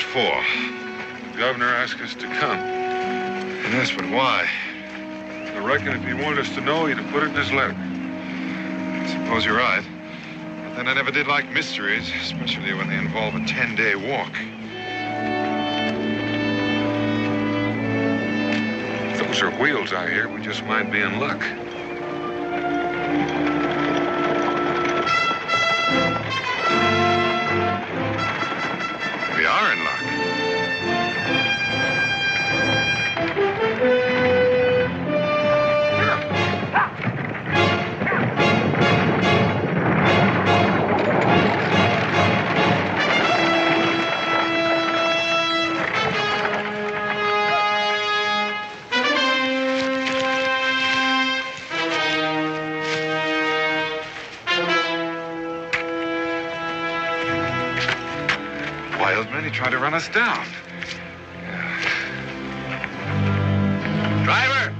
What for? The governor asked us to come. Yes, but why? I reckon if he wanted us to know, he'd have put it in his letter. I suppose you're right. But then I never did like mysteries, especially when they involve a 10-day walk. If those are wheels out here, we just might be in luck. We are in luck. Wild men, he tried to run us down. Driver!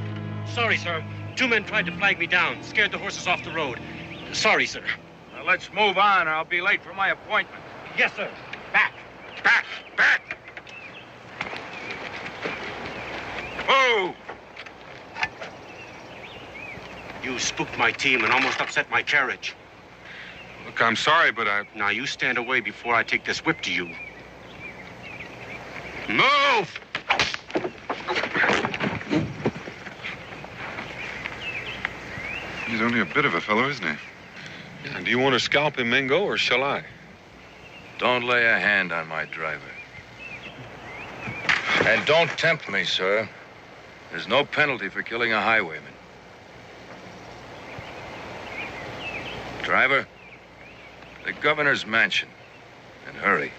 Sorry, sir. 2 men tried to flag me down, scared the horses off the road. Sorry, sir. Now, let's move on, or I'll be late for my appointment. Yes, sir. Back! Back! Back! Move! You spooked my team and almost upset my carriage. Look, I'm sorry, but Now, you stand away before I take this whip to you. Move! He's only a bit of a fellow, isn't he? Yeah, do you want to scalp him, Mingo, or shall I? Don't lay a hand on my driver. And don't tempt me, sir. There's no penalty for killing a highwayman. Driver, the governor's mansion. And hurry.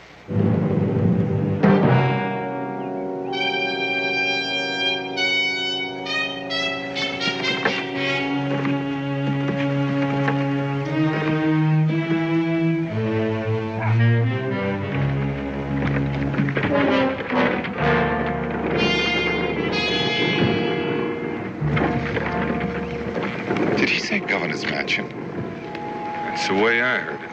Did he say governor's mansion? That's the way I heard it.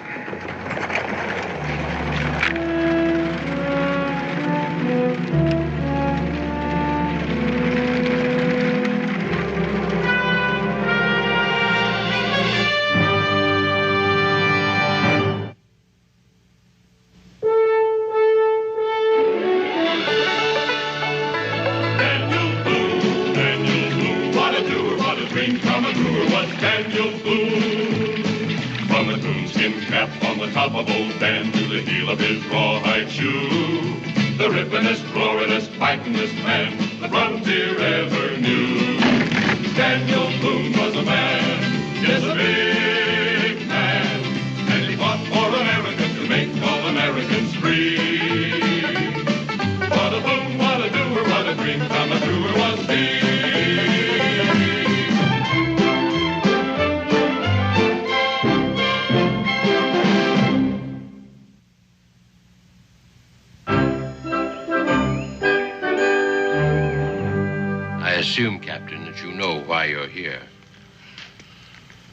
Top of old Dan to the heel of his rawhide shoe. The rippenest, roaringest, fightingest man the frontier ever knew. Daniel Boone was a man, yes, a big man, and he fought for America to make all Americans free. What a boom, what a doer, what a dream come truer was he. I assume, Captain, that you know why you're here.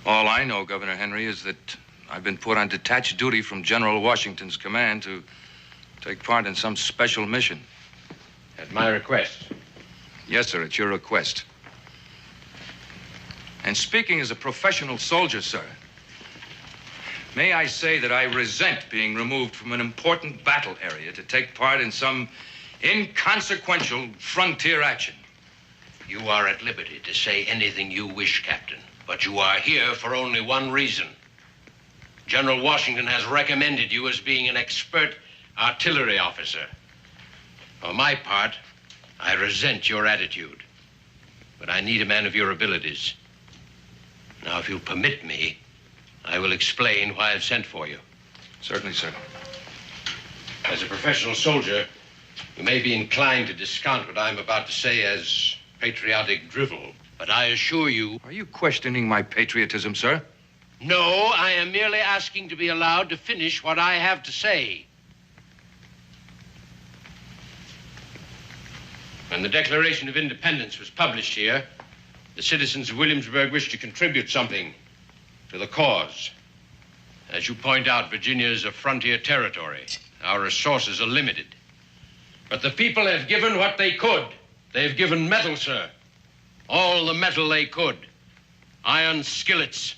All I know, Governor Henry, is that I've been put on detached duty from General Washington's command to take part in some special mission. At my request. Yes, sir, at your request. And speaking as a professional soldier, sir, may I say that I resent being removed from an important battle area to take part in some inconsequential frontier action. You are at liberty to say anything you wish, Captain, but you are here for only one reason. General Washington has recommended you as being an expert artillery officer. For my part, I resent your attitude, but I need a man of your abilities. Now, if you'll permit me, I will explain why I've sent for you. Certainly, sir. As a professional soldier, you may be inclined to discount what I'm about to say as patriotic drivel, but I assure you... Are you questioning my patriotism, sir? No, I am merely asking to be allowed to finish what I have to say. When the Declaration of Independence was published here, the citizens of Williamsburg wished to contribute something to the cause. As you point out, Virginia is a frontier territory. Our resources are limited. But the people have given what they could. They've given metal, sir. All the metal they could. Iron skillets,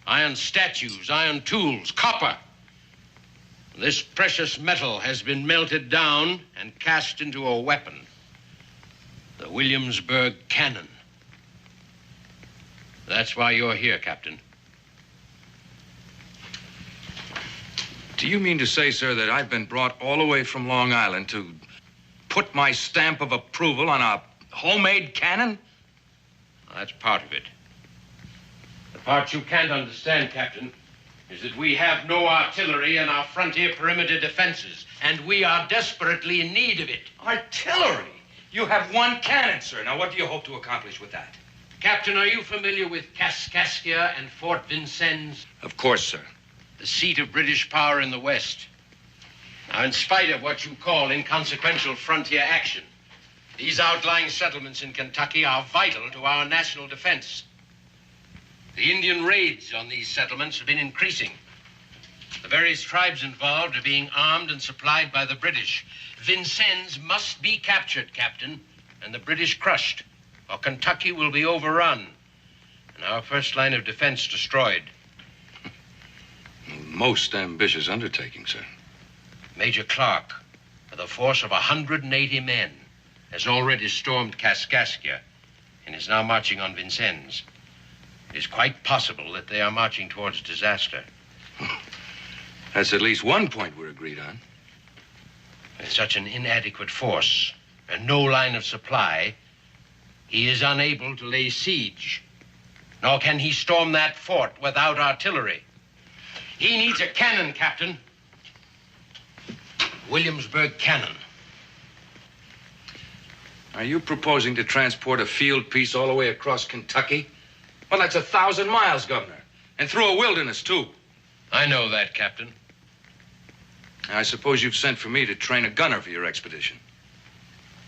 iron statues, iron tools, copper. This precious metal has been melted down and cast into a weapon. The Williamsburg cannon. That's why you're here, Captain. Do you mean to say, sir, that I've been brought all the way from Long Island to put my stamp of approval on a homemade cannon? That's part of it. The part you can't understand, Captain, is that we have no artillery in our frontier perimeter defenses, and we are desperately in need of it. Artillery? You have one cannon, sir. Now, what do you hope to accomplish with that? Captain, are you familiar with Kaskaskia and Fort Vincennes? Of course, sir. The seat of British power in the West. Now, in spite of what you call inconsequential frontier action, these outlying settlements in Kentucky are vital to our national defense. The Indian raids on these settlements have been increasing. The various tribes involved are being armed and supplied by the British. Vincennes must be captured, Captain, and the British crushed, or Kentucky will be overrun, and our first line of defense destroyed. Most ambitious undertaking, sir. Major Clark, with a force of 180 men, has already stormed Kaskaskia and is now marching on Vincennes. It is quite possible that they are marching towards disaster. That's at least one point we're agreed on. With such an inadequate force and no line of supply, he is unable to lay siege. Nor can he storm that fort without artillery. He needs a cannon, Captain. Williamsburg cannon. Are you proposing to transport a field piece all the way across Kentucky? Well, that's 1,000 miles, Governor. And through a wilderness, too. I know that, Captain. I suppose you've sent for me to train a gunner for your expedition.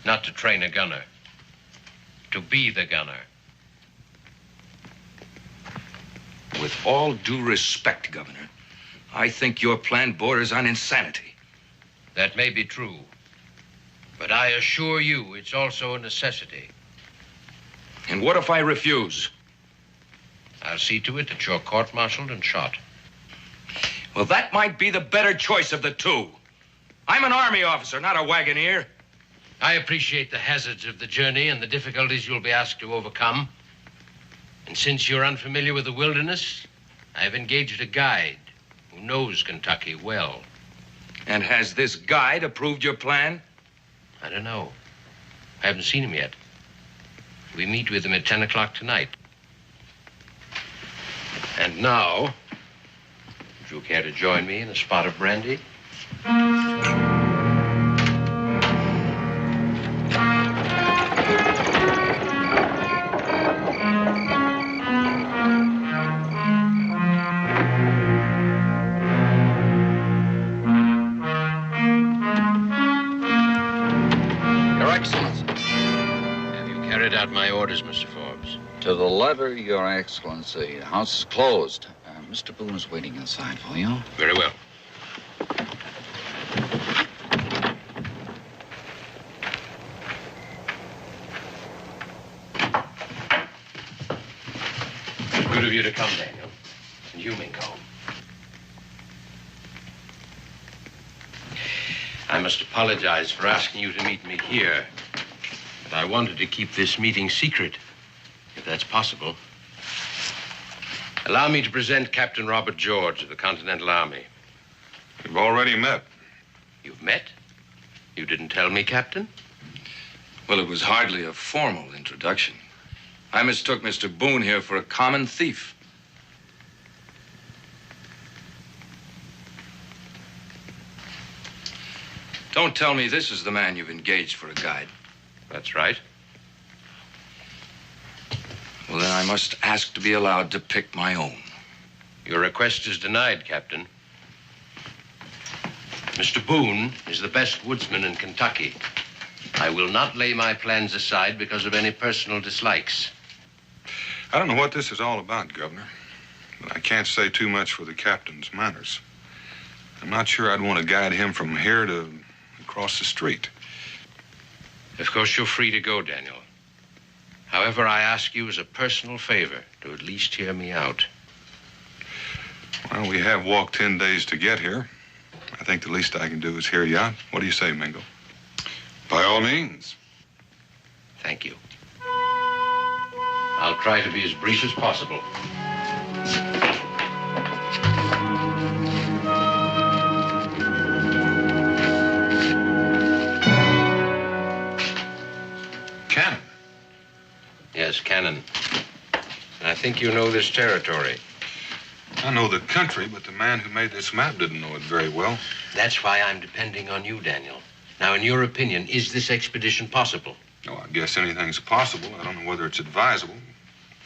Not to train a gunner. To be the gunner. With all due respect, Governor, I think your plan borders on insanity. That may be true. But I assure you it's also a necessity. And what if I refuse? I'll see to it that you're court-martialed and shot. Well, that might be the better choice of the two. I'm an army officer, not a wagoneer. I appreciate the hazards of the journey and the difficulties you'll be asked to overcome. And since you're unfamiliar with the wilderness, I've engaged a guide who knows Kentucky well. And has this guide approved your plan? I don't know. I haven't seen him yet. We meet with him at 10 o'clock tonight. And now, would you care to join me in a spot of brandy? My orders, Mr. Forbes. To the letter, Your Excellency. The house is closed. Mr. Boone is waiting inside for you. Very well. Good of you to come, Daniel. And you may go. I must apologize for asking you to meet me here. I wanted to keep this meeting secret, if that's possible. Allow me to present Captain Robert George of the Continental Army. We've already met. You've met? You didn't tell me, Captain? Well, it was hardly a formal introduction. I mistook Mr. Boone here for a common thief. Don't tell me this is the man you've engaged for a guide. That's right. Well, then I must ask to be allowed to pick my own. Your request is denied, Captain. Mr. Boone is the best woodsman in Kentucky. I will not lay my plans aside because of any personal dislikes. I don't know what this is all about, Governor, but I can't say too much for the captain's manners. I'm not sure I'd want to guide him from here to across the street. Of course, you're free to go, Daniel. However, I ask you as a personal favor to at least hear me out. Well, we have walked 10 days to get here. I think the least I can do is hear you out. What do you say, Mingo? By all means. Thank you. I'll try to be as brief as possible. Cannon. Yes, Cannon. I think you know this territory. I know the country, but the man who made this map didn't know it very well. That's why I'm depending on you, Daniel. Now, in your opinion, is this expedition possible? Oh, I guess anything's possible. I don't know whether it's advisable.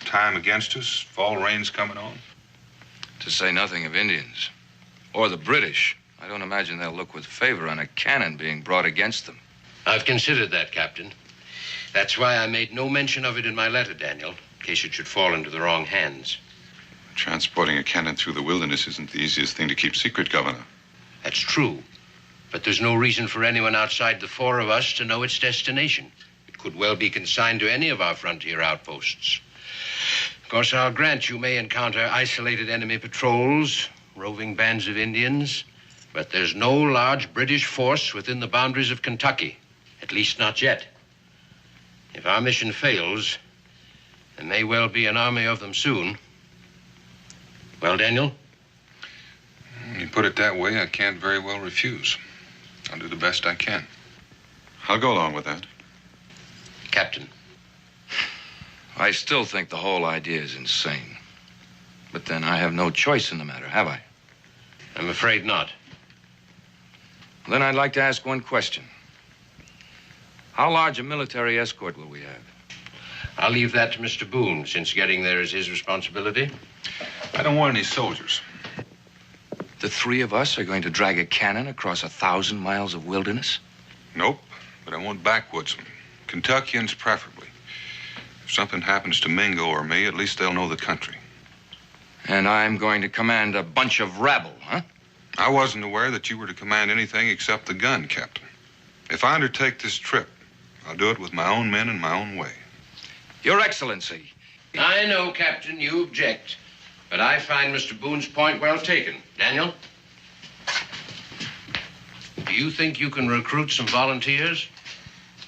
Time against us, fall rains coming on. To say nothing of Indians. Or the British. I don't imagine they'll look with favor on a cannon being brought against them. I've considered that, Captain. That's why I made no mention of it in my letter, Daniel, in case it should fall into the wrong hands. Transporting a cannon through the wilderness isn't the easiest thing to keep secret, Governor. That's true. But there's no reason for anyone outside the four of us to know its destination. It could well be consigned to any of our frontier outposts. Of course, I'll grant you may encounter isolated enemy patrols, roving bands of Indians, but there's no large British force within the boundaries of Kentucky, at least not yet. If our mission fails, there may well be an army of them soon. Well, Daniel? When you put it that way, I can't very well refuse. I'll do the best I can. I'll go along with that. Captain. I still think the whole idea is insane. But then I have no choice in the matter, have I? I'm afraid not. Then I'd like to ask one question. How large a military escort will we have? I'll leave that to Mr. Boone, since getting there is his responsibility. I don't want any soldiers. The three of us are going to drag a cannon across 1,000 miles of wilderness? Nope, but I want backwoodsmen. Kentuckians preferably. If something happens to Mingo or me, at least they'll know the country. And I'm going to command a bunch of rabble, huh? I wasn't aware that you were to command anything except the gun, Captain. If I undertake this trip, I'll do it with my own men in my own way. Your Excellency. I know, Captain, you object. But I find Mr. Boone's point well taken. Daniel? Do you think you can recruit some volunteers?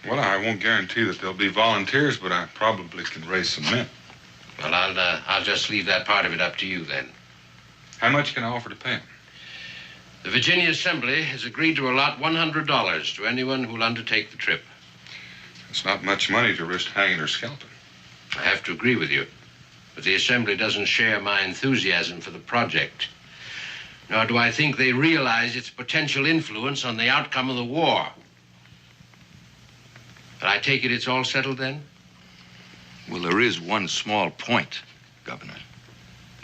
Well, I won't guarantee that there'll be volunteers, but I probably can raise some men. Well, I'll just leave that part of it up to you, then. How much can I offer to pay them? The Virginia Assembly has agreed to allot $100 to anyone who'll undertake the trip. It's not much money to risk hanging or scalping. I have to agree with you. But the Assembly doesn't share my enthusiasm for the project. Nor do I think they realize its potential influence on the outcome of the war. But I take it it's all settled then? Well, there is one small point, Governor.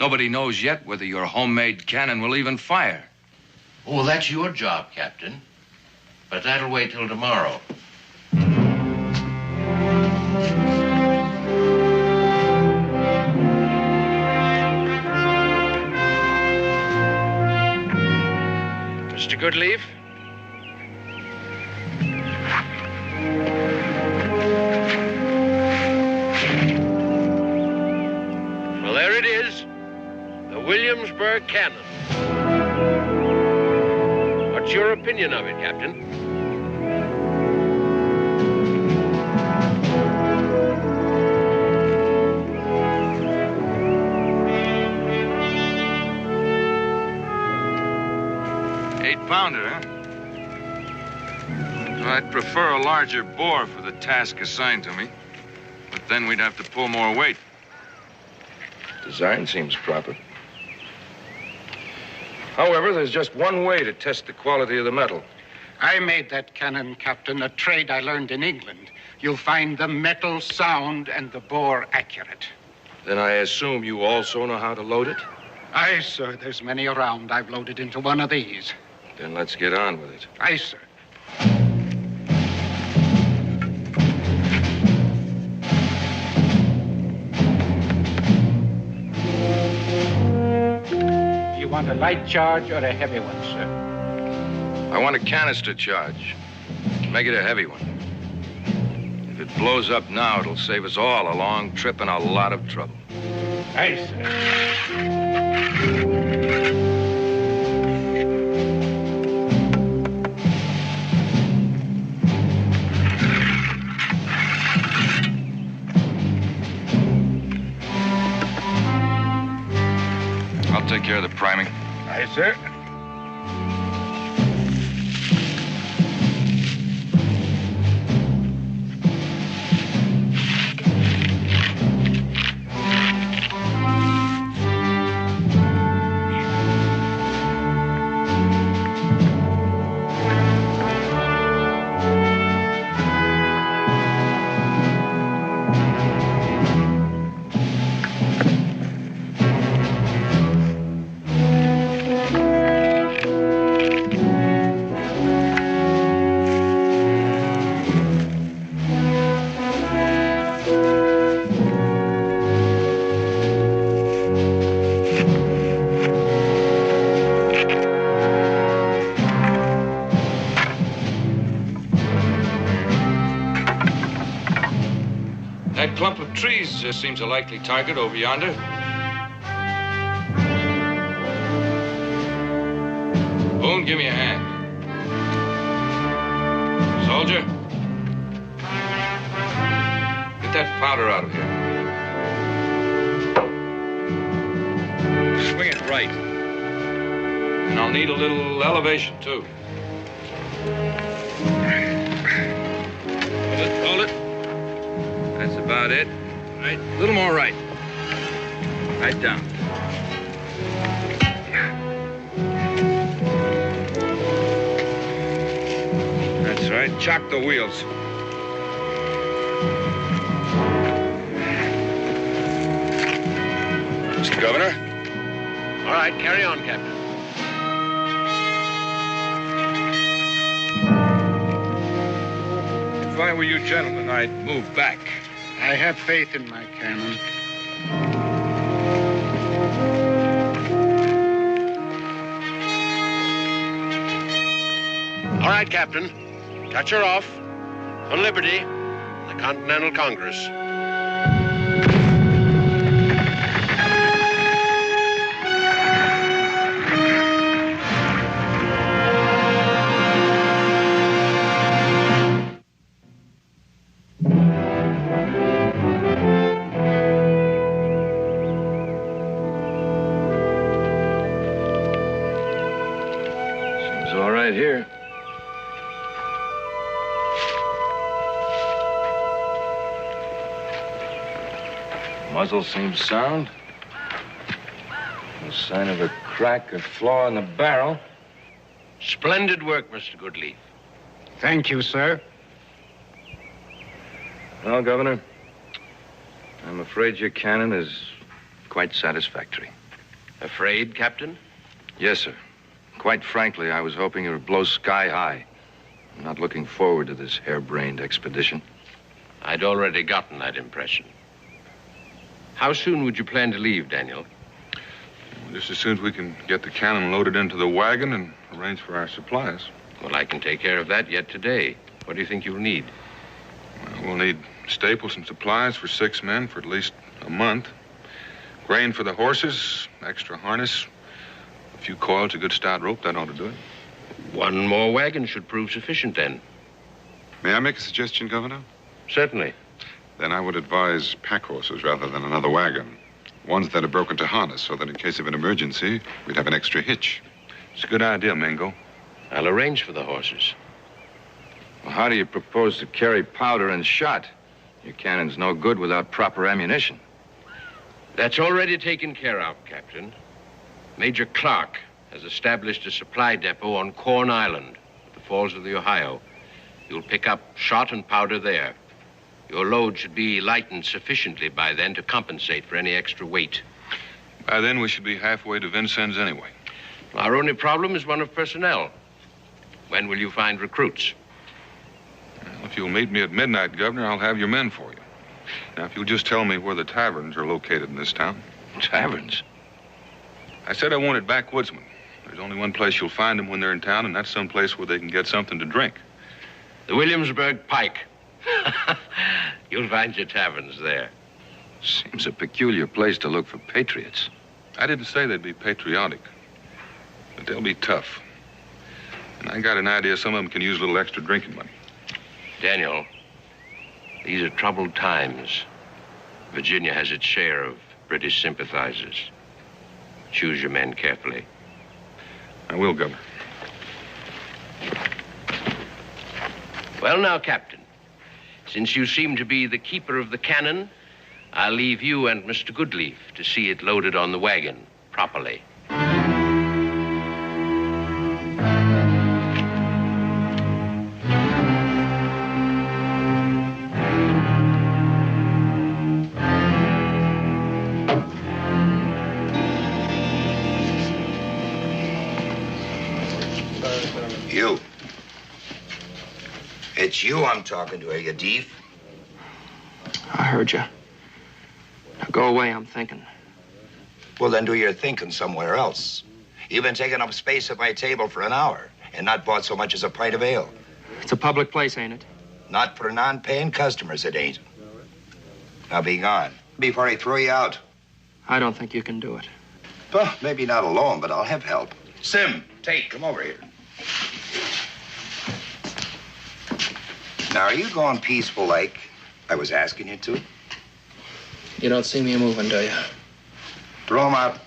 Nobody knows yet whether your homemade cannon will even fire. Oh, that's your job, Captain. But that'll wait till tomorrow. Mr. Goodleaf? Well, there it is. The Williamsburg cannon. What's your opinion of it, Captain? Eight-pounder, huh? I'd prefer a larger bore for the task assigned to me. But then we'd have to pull more weight. Design seems proper. However, there's just one way to test the quality of the metal. I made that cannon, Captain, a trade I learned in England. You'll find the metal sound and the bore accurate. Then I assume you also know how to load it? Aye, sir. There's many around. I've loaded into one of these. Then let's get on with it. Aye, sir. You want a light charge or a heavy one, sir? I want a canister charge. Make it a heavy one. If it blows up now, it'll save us all a long trip and a lot of trouble. Aye, sir. I'll take care of the priming. Aye, sir. That clump of trees seems a likely target over yonder. Boone, give me a hand. Soldier, get that powder out of here. Swing it right. And I'll need a little elevation, too. Hold it. That's about it. Right. A little more right. Right down. That's right. Chock the wheels. Mr. Governor? All right, carry on, Captain. If I were you gentlemen, I'd move back. I have faith in my cannon. All right, Captain. Touch her off. For liberty, the Continental Congress. All right here. Muzzle seems sound. No sign of a crack or flaw in the barrel. Splendid work, Mr. Goodleaf. Thank you, sir. Well, Governor, I'm afraid your cannon is quite satisfactory. Afraid, Captain? Yes, sir. Quite frankly, I was hoping it would blow sky high. I'm not looking forward to this harebrained expedition. I'd already gotten that impression. How soon would you plan to leave, Daniel? Just as soon as we can get the cannon loaded into the wagon and arrange for our supplies. Well, I can take care of that yet today. What do you think you'll need? We'll need staples and supplies for 6 men for at least a month. Grain for the horses, extra harness, a few coils, a good stout rope. That ought to do it. One more wagon should prove sufficient, then. May I make a suggestion, Governor? Certainly. Then I would advise pack horses rather than another wagon. Ones that are broken to harness, so that in case of an emergency, we'd have an extra hitch. It's a good idea, Mingo. I'll arrange for the horses. Well, how do you propose to carry powder and shot? Your cannon's no good without proper ammunition. That's already taken care of, Captain. Major Clark has established a supply depot on Corn Island, at the falls of the Ohio. You'll pick up shot and powder there. Your load should be lightened sufficiently by then to compensate for any extra weight. By then, we should be halfway to Vincennes anyway. Our only problem is one of personnel. When will you find recruits? Well, if you'll meet me at midnight, Governor, I'll have your men for you. Now, if you'll just tell me where the taverns are located in this town. Taverns? I said I wanted backwoodsmen. There's only one place you'll find them when they're in town, and that's someplace where they can get something to drink. The Williamsburg Pike. You'll find your taverns there. Seems a peculiar place to look for patriots. I didn't say they'd be patriotic, but they'll be tough. And I got an idea some of them can use a little extra drinking money. Daniel, these are troubled times. Virginia has its share of British sympathizers. Choose your men carefully. I will, Governor. Well, now, Captain, since you seem to be the keeper of the cannon, I'll leave you and Mr. Goodleaf to see it loaded on the wagon properly. You. It's you I'm talking to, you thief. I heard you. Now go away, I'm thinking. Well, then do your thinking somewhere else. You've been taking up space at my table for an hour and not bought so much as a pint of ale. It's a public place, ain't it? Not for non-paying customers, it ain't. Now be gone before I throw you out. I don't think you can do it. Well, maybe not alone, but I'll have help. Sim, Tate, come over here. Now, are you going peaceful like I was asking you to? You don't see me moving, do you? Throw him out.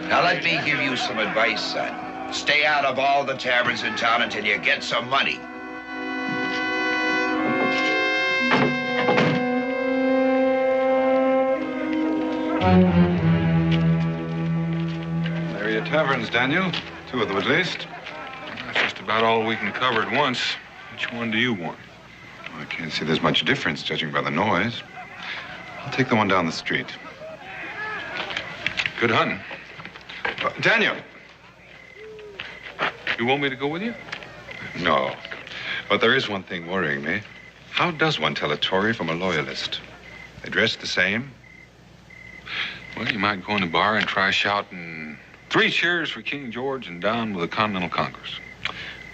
Now, let me give you some advice, son. Stay out of all the taverns in town until you get some money. There are your taverns, Daniel. 2 of them at least. That's just about all we can cover at once. Which one do you want? Well, I can't see there's much difference, judging by the noise. I'll take the one down the street. Good hunting. Daniel! You want me to go with you? No. But there is one thing worrying me. How does one tell a Tory from a loyalist? They dress the same? Well, you might go in the bar and try shouting 3 cheers for King George and down with the Continental Congress.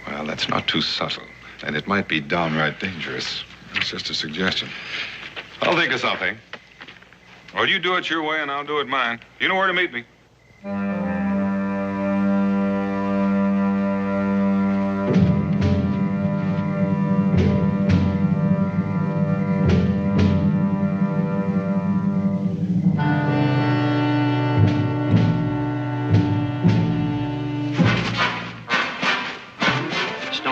Well, that's not too subtle. And it might be downright dangerous. It's just a suggestion. I'll think of something. Well, you do it your way and I'll do it mine. You know where to meet me.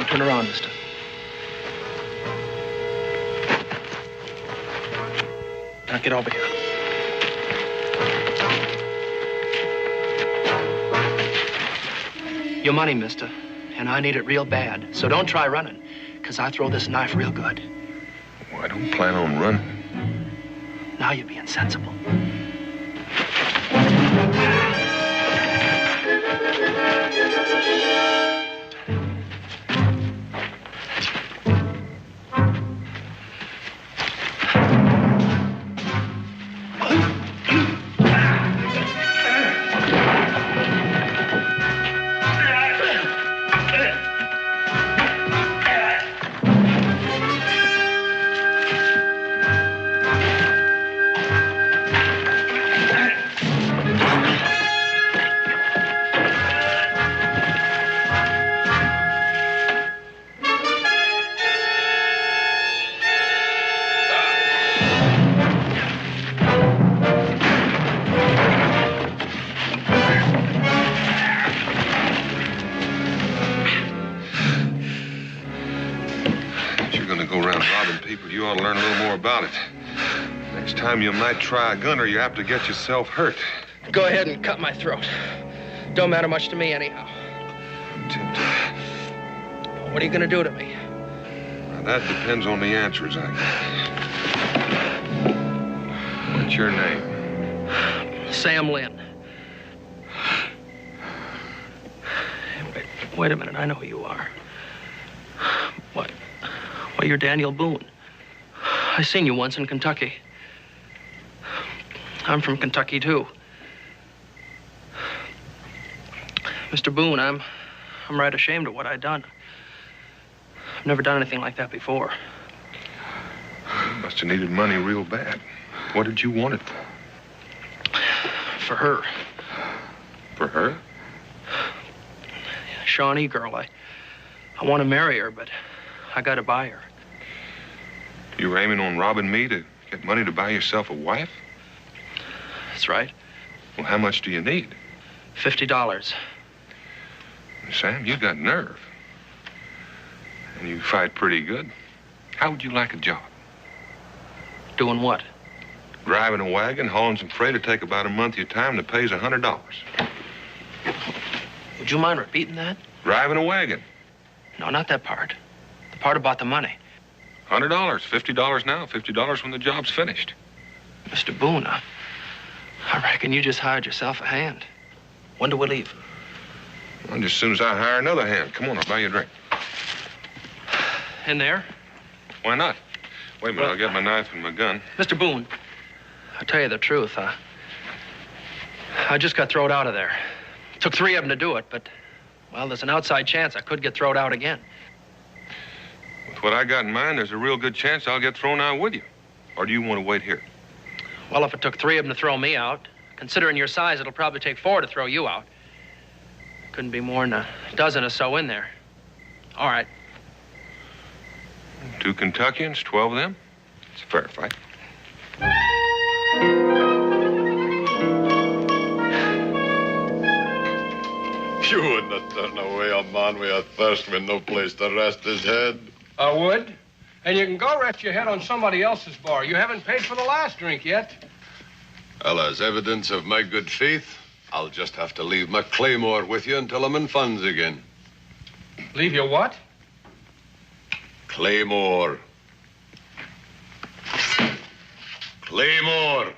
Turn around, mister. Now get over here. Your money, mister. And I need it real bad. So don't try running, because I throw this knife real good. Well, I don't plan on running. Now you're being sensible. You ought to learn a little more about it. Next time you might try a gun or you have to get yourself hurt. Go ahead and cut my throat. Don't matter much to me anyhow. I'm tempted. What are you gonna do to me? Now, that depends on the answers I get. What's your name? Sam Lynn. Wait a minute, I know who you are. What? Well, you're Daniel Boone. I seen you once in Kentucky. I'm from Kentucky, too. Mr. Boone, I'm right ashamed of what I done. I've never done anything like that before. You must have needed money real bad. What did you want it for? For her. For her? Shawnee girl. I want to marry her, but I got to buy her. You were aiming on robbing me to get money to buy yourself a wife? That's right. Well, how much do you need? $50. Sam, you got nerve. And you fight pretty good. How would you like a job? Doing what? Driving a wagon, hauling some freight, will take about a month of your time that pays $100. Would you mind repeating that? Driving a wagon. No, not that part. The part about the money. $100, $50 now, $50 when the job's finished. Mr. Boone, I reckon you just hired yourself a hand. When do we leave? Well, just as soon as I hire another hand. Come on, I'll buy you a drink. In there? Why not? Wait a minute, I'll get my knife and my gun. Mr. Boone, I'll tell you the truth. I just got thrown out of there. Took 3 of them to do it, but, well, there's an outside chance I could get thrown out again. With what I got in mind, there's a real good chance I'll get thrown out with you. Or do you want to wait here? Well, if it took 3 of them to throw me out, considering your size, it'll probably take 4 to throw you out. Couldn't be more than a dozen or so in there. All right. 2 Kentuckians, 12 of them. It's a fair fight. You wouldn't have turned away a man with a thirst with no place to rest his head. I would. And you can go rest your head on somebody else's bar. You haven't paid for the last drink yet. Well, as evidence of my good faith, I'll just have to leave my claymore with you until I'm in funds again. Leave your what? Claymore. Claymore.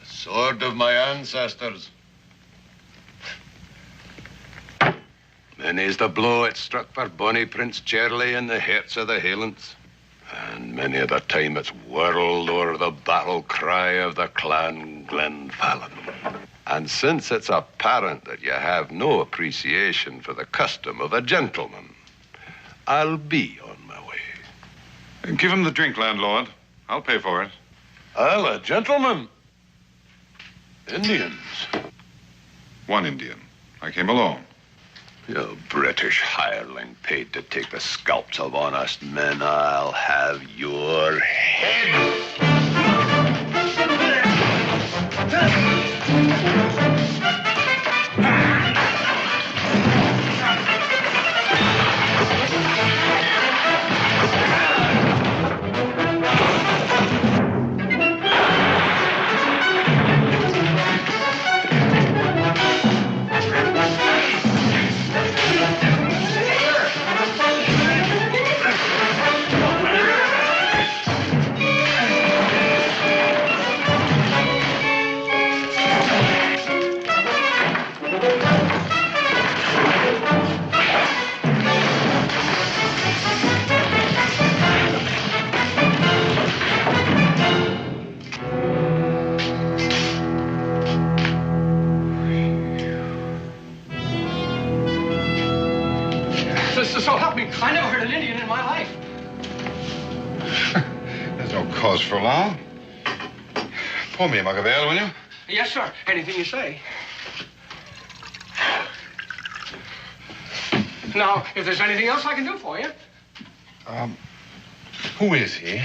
The sword of my ancestors. Many's the blow it struck for bonny Prince Charlie in the hearts of the Highlands. And many a the time it's whirled o'er the battle cry of the clan Glenfallen. And since it's apparent that you have no appreciation for the custom of a gentleman, I'll be on my way. Give him the drink, landlord. I'll pay for it. Well, a gentleman. Indians. One Indian. I came alone. You British hireling paid to take the scalps of honest men. I'll have your head. So help me, I never heard an Indian in my life. There's no cause for alarm. Pour me a mug of ale, will you? Yes, sir. Anything you say. Now, if there's anything else I can do for you. Who is he?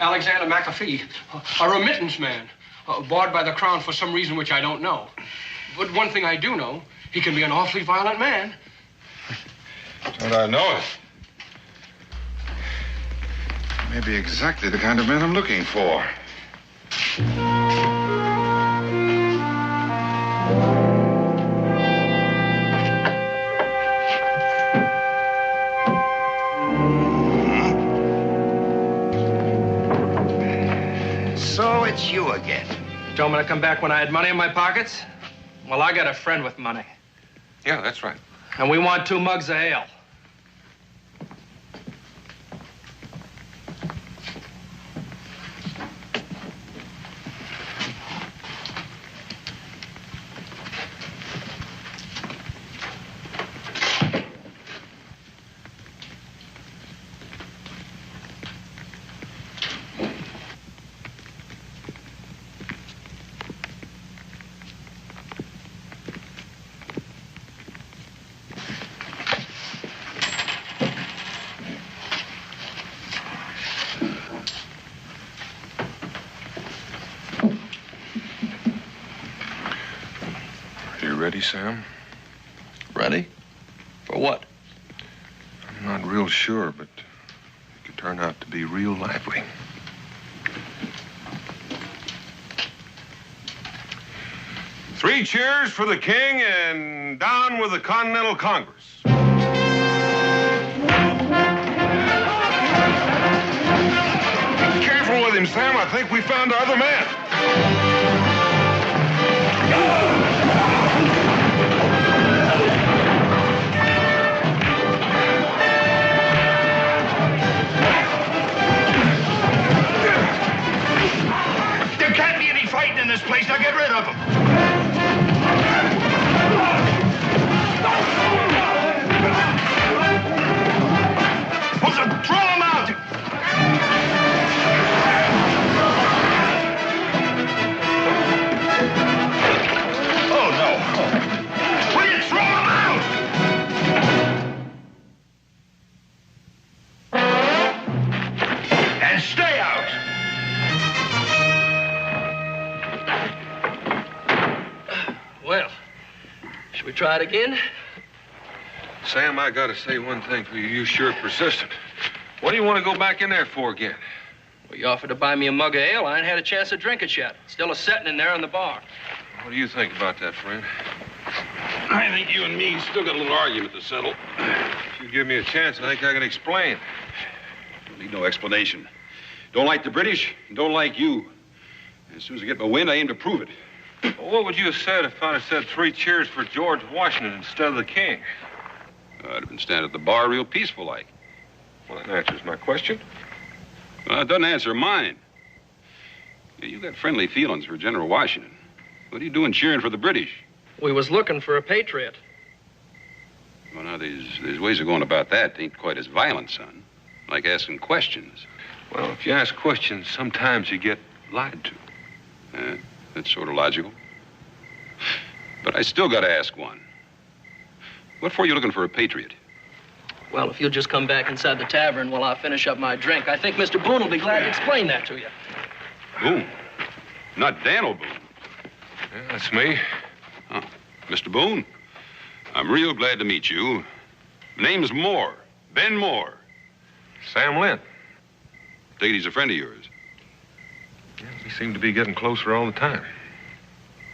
Alexander McAfee, a remittance man, bought by the Crown for some reason which I don't know. But one thing I do know, he can be an awfully violent man. Don't I know it? Maybe exactly the kind of man I'm looking for. So it's you again. Told me to come back when I had money in my pockets? Well, I got a friend with money. Yeah, that's right. And we want 2 mugs of ale. ready, Sam. Ready? For what? I'm not real sure, but it could turn out to be real lively. Three cheers for the king and down with the Continental Congress. Be careful with him, Sam. I think we found our other man. There can't be any fighting in this place. Now get rid of them. Throw them out! Oh, no. Will you throw them out? And stay out. Well, should we try it again? Sam, I gotta say one thing for you. You're sure persistent. What do you want to go back in there for again? Well, you offered to buy me a mug of ale. I ain't had a chance to drink it yet. Still a setting in there in the bar. What do you think about that, friend? I think you and me still got a little argument to settle. If you give me a chance, I think I can explain. Need no explanation. Don't like the British, don't like you. As soon as I get my wind, I aim to prove it. Well, what would you have said if I'd have said three cheers for George Washington instead of the king? I'd have been standing at the bar real peaceful like. Well, that answers my question. Well, it doesn't answer mine. Yeah, you got friendly feelings for General Washington. What are you doing cheering for the British? We was looking for a patriot. Well, now, there's ways of going about that. Ain't quite as violent, son. Like asking questions. Well, if you ask questions, sometimes you get lied to. That's sort of logical. But I still got to ask one. What for are you looking for a patriot? Well, if you'll just come back inside the tavern while I finish up my drink, I think Mr. Boone will be glad to explain that to you. Boone? Not Daniel Boone. Yeah, that's me. Huh. Mr. Boone, I'm real glad to meet you. Name's Moore. Ben Moore. Sam Lynn. Take it he's a friend of yours. Yeah, we seem to be getting closer all the time.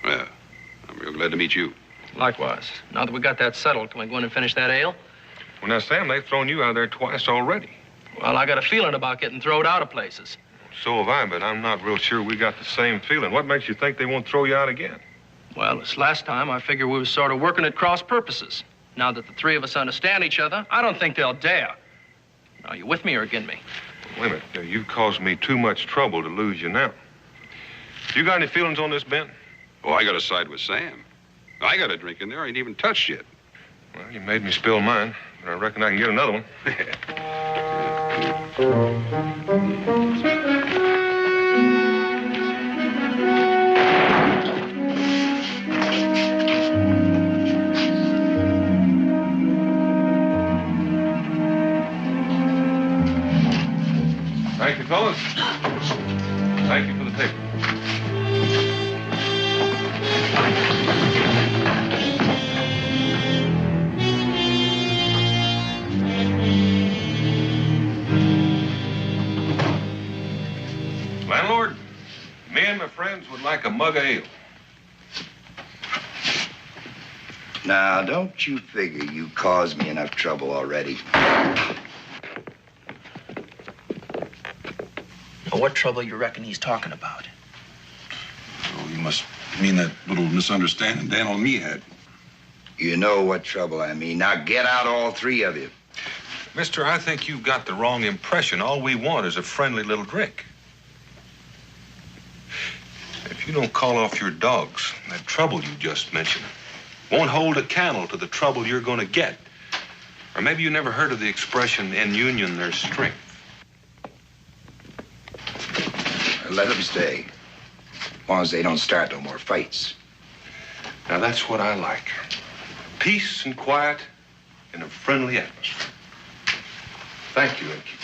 Yeah, I'm real glad to meet you. Likewise. Now that we got that settled, can we go in and finish that ale? Well, now, Sam, they've thrown you out there twice already. Well, I got a feeling about getting thrown out of places. So have I, but I'm not real sure we got the same feeling. What makes you think they won't throw you out again? Well, this last time, I figure we was sort of working at cross purposes. Now that the three of us understand each other, I don't think they'll dare. Now, you with me or against me? Wait a minute. Now, you've caused me too much trouble to lose you now. You got any feelings on this, Ben? Oh, I got to side with Sam. I got a drink in there I ain't even touched yet. Well, you made me spill mine, but I reckon I can get another one. Thank you, fellas. Thank you for the table. Landlord, me and my friends would like a mug of ale. Now, don't you figure you caused me enough trouble already? What trouble you reckon he's talking about? Oh, you must mean that little misunderstanding Dan and me had. You know what trouble I mean. Now get out, all three of you. Mister, I think you've got the wrong impression. All we want is a friendly little drink. If you don't call off your dogs, that trouble you just mentioned won't hold a candle to the trouble you're going to get. Or maybe you never heard of the expression, in union, there's strength. Let them stay. As long as they don't start no more fights. Now, that's what I like. Peace and quiet in a friendly atmosphere. Thank you, Enki.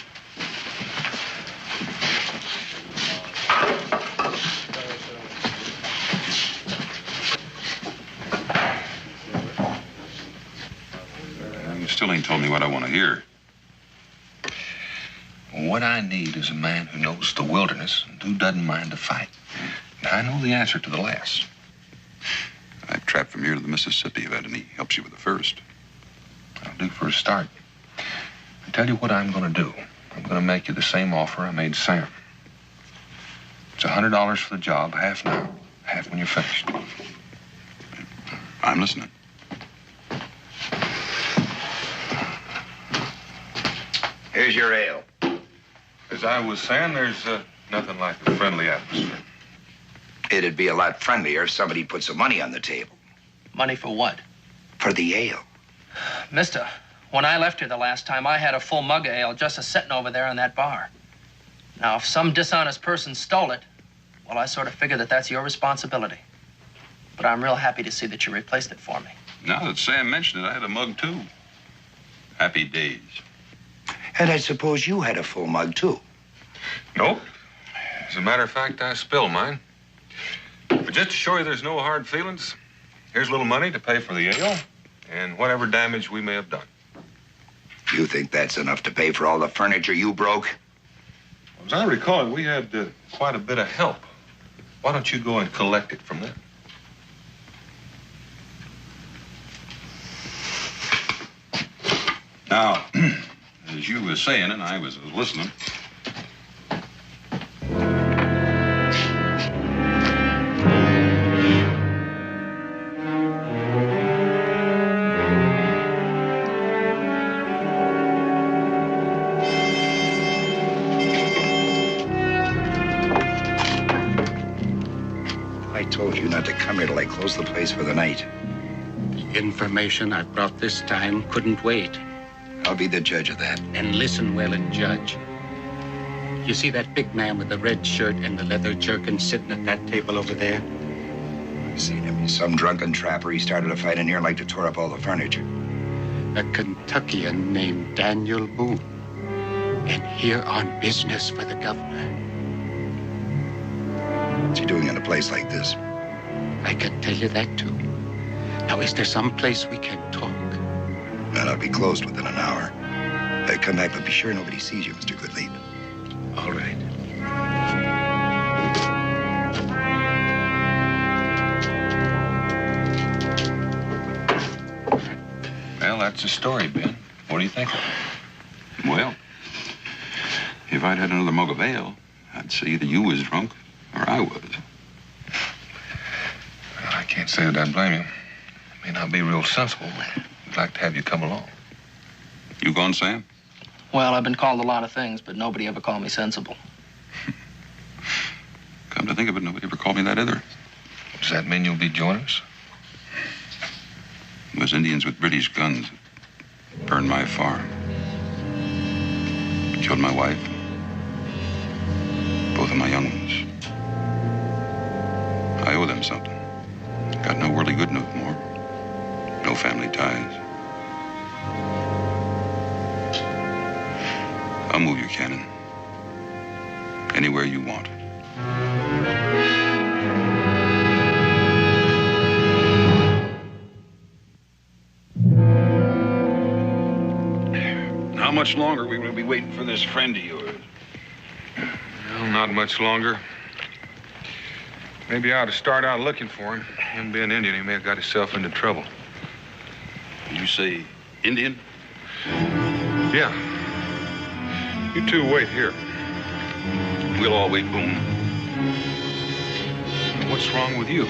told me what I want to hear. What I need is a man who knows the wilderness and who doesn't mind a fight. And I know the answer to the last. I trapped from here to the Mississippi. If any helps you with the first. I'll do for a start. I'll tell you what I'm going to do. I'm going to make you the same offer I made Sam. It's $100 for the job, half now, half when you're finished. I'm listening. Here's your ale. As I was saying, there's nothing like a friendly atmosphere. It'd be a lot friendlier if somebody put some money on the table. Money for what? For the ale. Mister, when I left here the last time, I had a full mug of ale just a-sitting over there in that bar. Now, if some dishonest person stole it, well, I sort of figure that that's your responsibility. But I'm real happy to see that you replaced it for me. Now that Sam mentioned it, I had a mug, too. Happy days. And I suppose you had a full mug, too. Nope. As a matter of fact, I spilled mine. But just to show you there's no hard feelings, here's a little money to pay for the ale and whatever damage we may have done. You think that's enough to pay for all the furniture you broke? As I recall, we had quite a bit of help. Why don't you go and collect it from them? Now, as you were saying, and I was listening. I told you not to come here till I close the place for the night. The information I brought this time couldn't wait. I'll be the judge of that. And listen well and judge. You see that big man with the red shirt and the leather jerkin sitting at that table over there? I've seen him. He's some drunken trapper. He started a fight in here like to tore up all the furniture. A Kentuckian named Daniel Boone. And here on business for the governor. What's he doing in a place like this? I can tell you that, too. Now, is there some place we can talk? Well, I'll be closed within an hour. Come back, but be sure nobody sees you, Mr. Goodleap. All right. Well, that's the story, Ben. What do you think of it? Well, if I'd had another mug of ale, I'd say either you was drunk or I was. Well, I can't say that I blame you. It may not be real sensible. I'd like to have you come along. You gone, Sam? Well, I've been called a lot of things, but nobody ever called me sensible. Come to think of it, nobody ever called me that either. Does that mean you'll be joining us? It was Indians with British guns that burned my farm. Killed my wife. Both of my young ones. I owe them something. Got no worldly good no more. No family ties. I'll move your cannon. Anywhere you want. How much longer are we going to be waiting for this friend of yours? Well, not much longer. Maybe I ought to start out looking for him. Him being Indian, he may have got himself into trouble. Did you say Indian? Yeah. You two wait here. We'll all wait, Boone. What's wrong with you?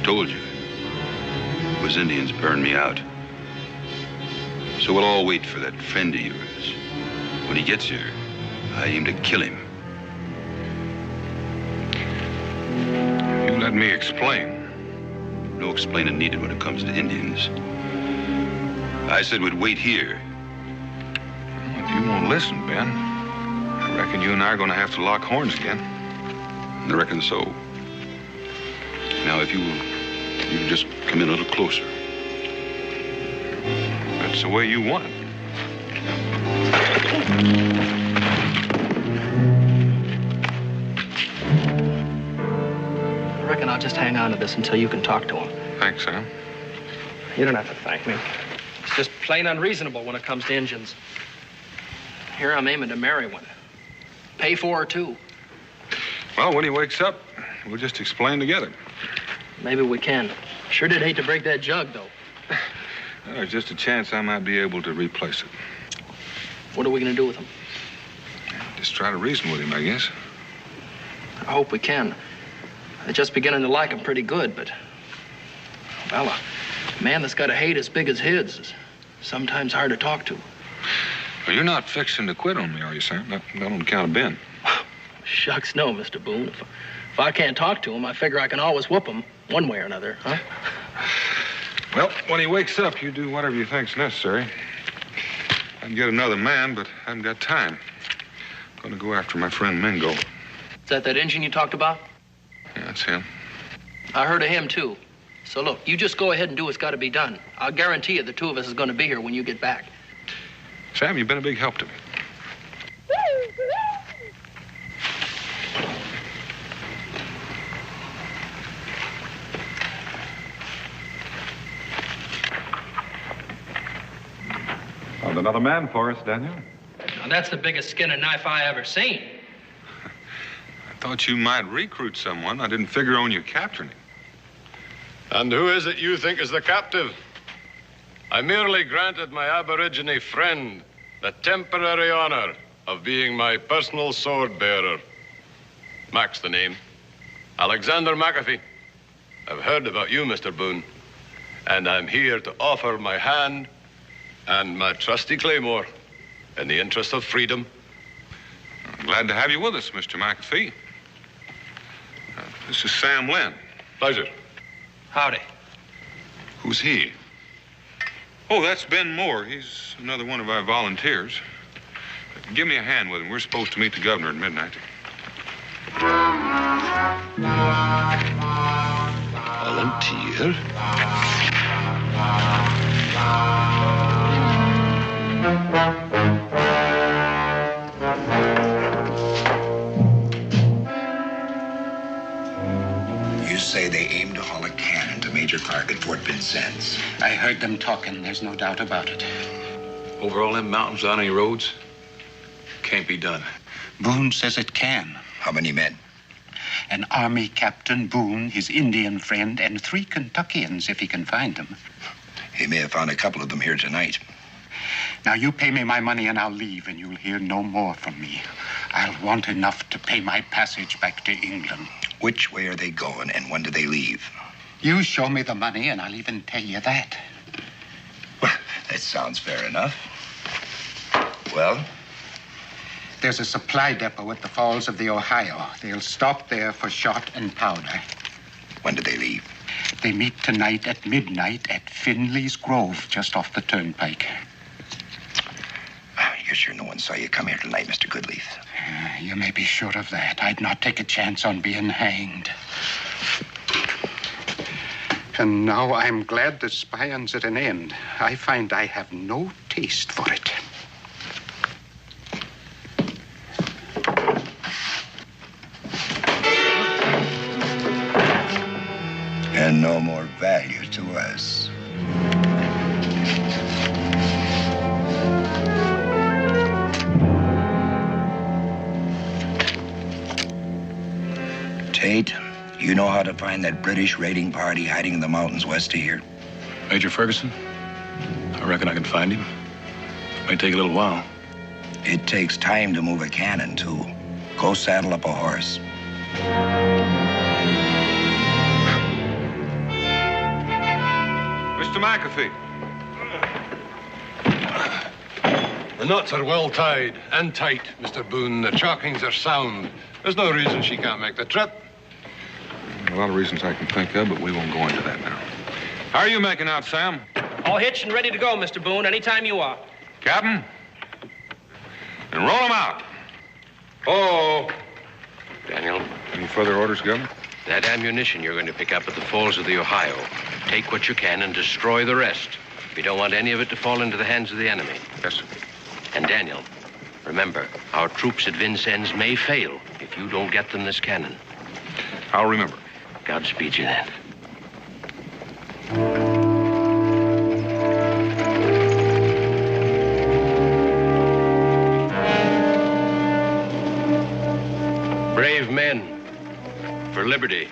Told you. It was Indians burned me out. So we'll all wait for that friend of yours. When he gets here, I aim to kill him. You let me explain. No explaining needed when it comes to Indians. I said we'd wait here. Well, if you won't listen, Ben, I reckon you and I are going to have to lock horns again. I reckon so. Now, if you just come in a little closer. That's the way you want it. I reckon I'll just hang on to this until you can talk to him. Thanks, Sam. You don't have to thank me. It's just plain plain unreasonable when it comes to engines. Here I'm aiming to marry one. Pay for her, too. Well, when he wakes up, we'll just explain together. Maybe we can. Sure did hate to break that jug, though. There's just a chance I might be able to replace it. What are we going to do with him? Just try to reason with him, I guess. I hope we can. They're just beginning to like him pretty good, but... Well, a man that's got a hate as big as his is sometimes hard to talk to. Well, you're not fixing to quit on me, are you, Sam? Not on account of Ben. Shucks, no, Mr. Boone. If I can't talk to him, I figure I can always whoop him one way or another, huh? Well, when he wakes up, you do whatever you think's necessary. I can get another man, but I haven't got time. I'm going to go after my friend Mingo. Is that engine you talked about? Yeah, that's him. I heard of him, too. So, look, you just go ahead and do what's got to be done. I'll guarantee you the two of us is going to be here when you get back. Sam, you've been a big help to me. Found another man for us, Daniel. Now, that's the biggest skinning knife I ever seen. I thought you might recruit someone. I didn't figure on you capturing him. And who is it you think is the captive? I merely granted my Aborigine friend the temporary honor of being my personal sword bearer. Mac's the name. Alexander McAfee. I've heard about you, Mr. Boone, and I'm here to offer my hand and my trusty claymore in the interest of freedom. I'm glad to have you with us, Mr. McAfee. This is Sam Lynn. Pleasure. Howdy. Who's he? Oh, that's Ben Moore. He's another one of our volunteers. Give me a hand with him. We're supposed to meet the governor at midnight. Volunteer? You say they aim to haul a cannon to Major Clark at Fort Vincennes. I heard them talking. There's no doubt about it. Over all them mountains on any roads? Can't be done. Boone says it can. How many men? An Army Captain Boone, his Indian friend, and 3 Kentuckians, if he can find them. He may have found a couple of them here tonight. Now, you pay me my money and I'll leave, and you'll hear no more from me. I'll want enough to pay my passage back to England. Which way are they going, and when do they leave? You show me the money, and I'll even tell you that. Well, that sounds fair enough. Well? There's a supply depot at the falls of the Ohio. They'll stop there for shot and powder. When do they leave? They meet tonight at midnight at Finley's Grove, just off the turnpike. You're sure no one saw you come here tonight, Mr. Goodleaf? You may be sure of that. I'd not take a chance on being hanged. And now I'm glad the spying's at an end. I find I have no taste for it. And no more value to us. Tate, you know how to find that British raiding party hiding in the mountains west of here? Major Ferguson? I reckon I can find him. Might take a little while. It takes time to move a cannon, too. Go saddle up a horse. Mr. McAfee. The knots are well tied and tight, Mr. Boone. The chalkings are sound. There's no reason she can't make the trip. A lot of reasons I can think of, but we won't go into that now. How are you making out, Sam? All hitched and ready to go, Mr. Boone, anytime you are. Captain? And roll them out. Oh. Daniel. Any further orders, Governor? That ammunition you're going to pick up at the falls of the Ohio. Take what you can and destroy the rest. We don't want any of it to fall into the hands of the enemy. Yes, sir. And Daniel, remember, our troops at Vincennes may fail if you don't get them this cannon. I'll remember. Godspeed you then. brave men for liberty.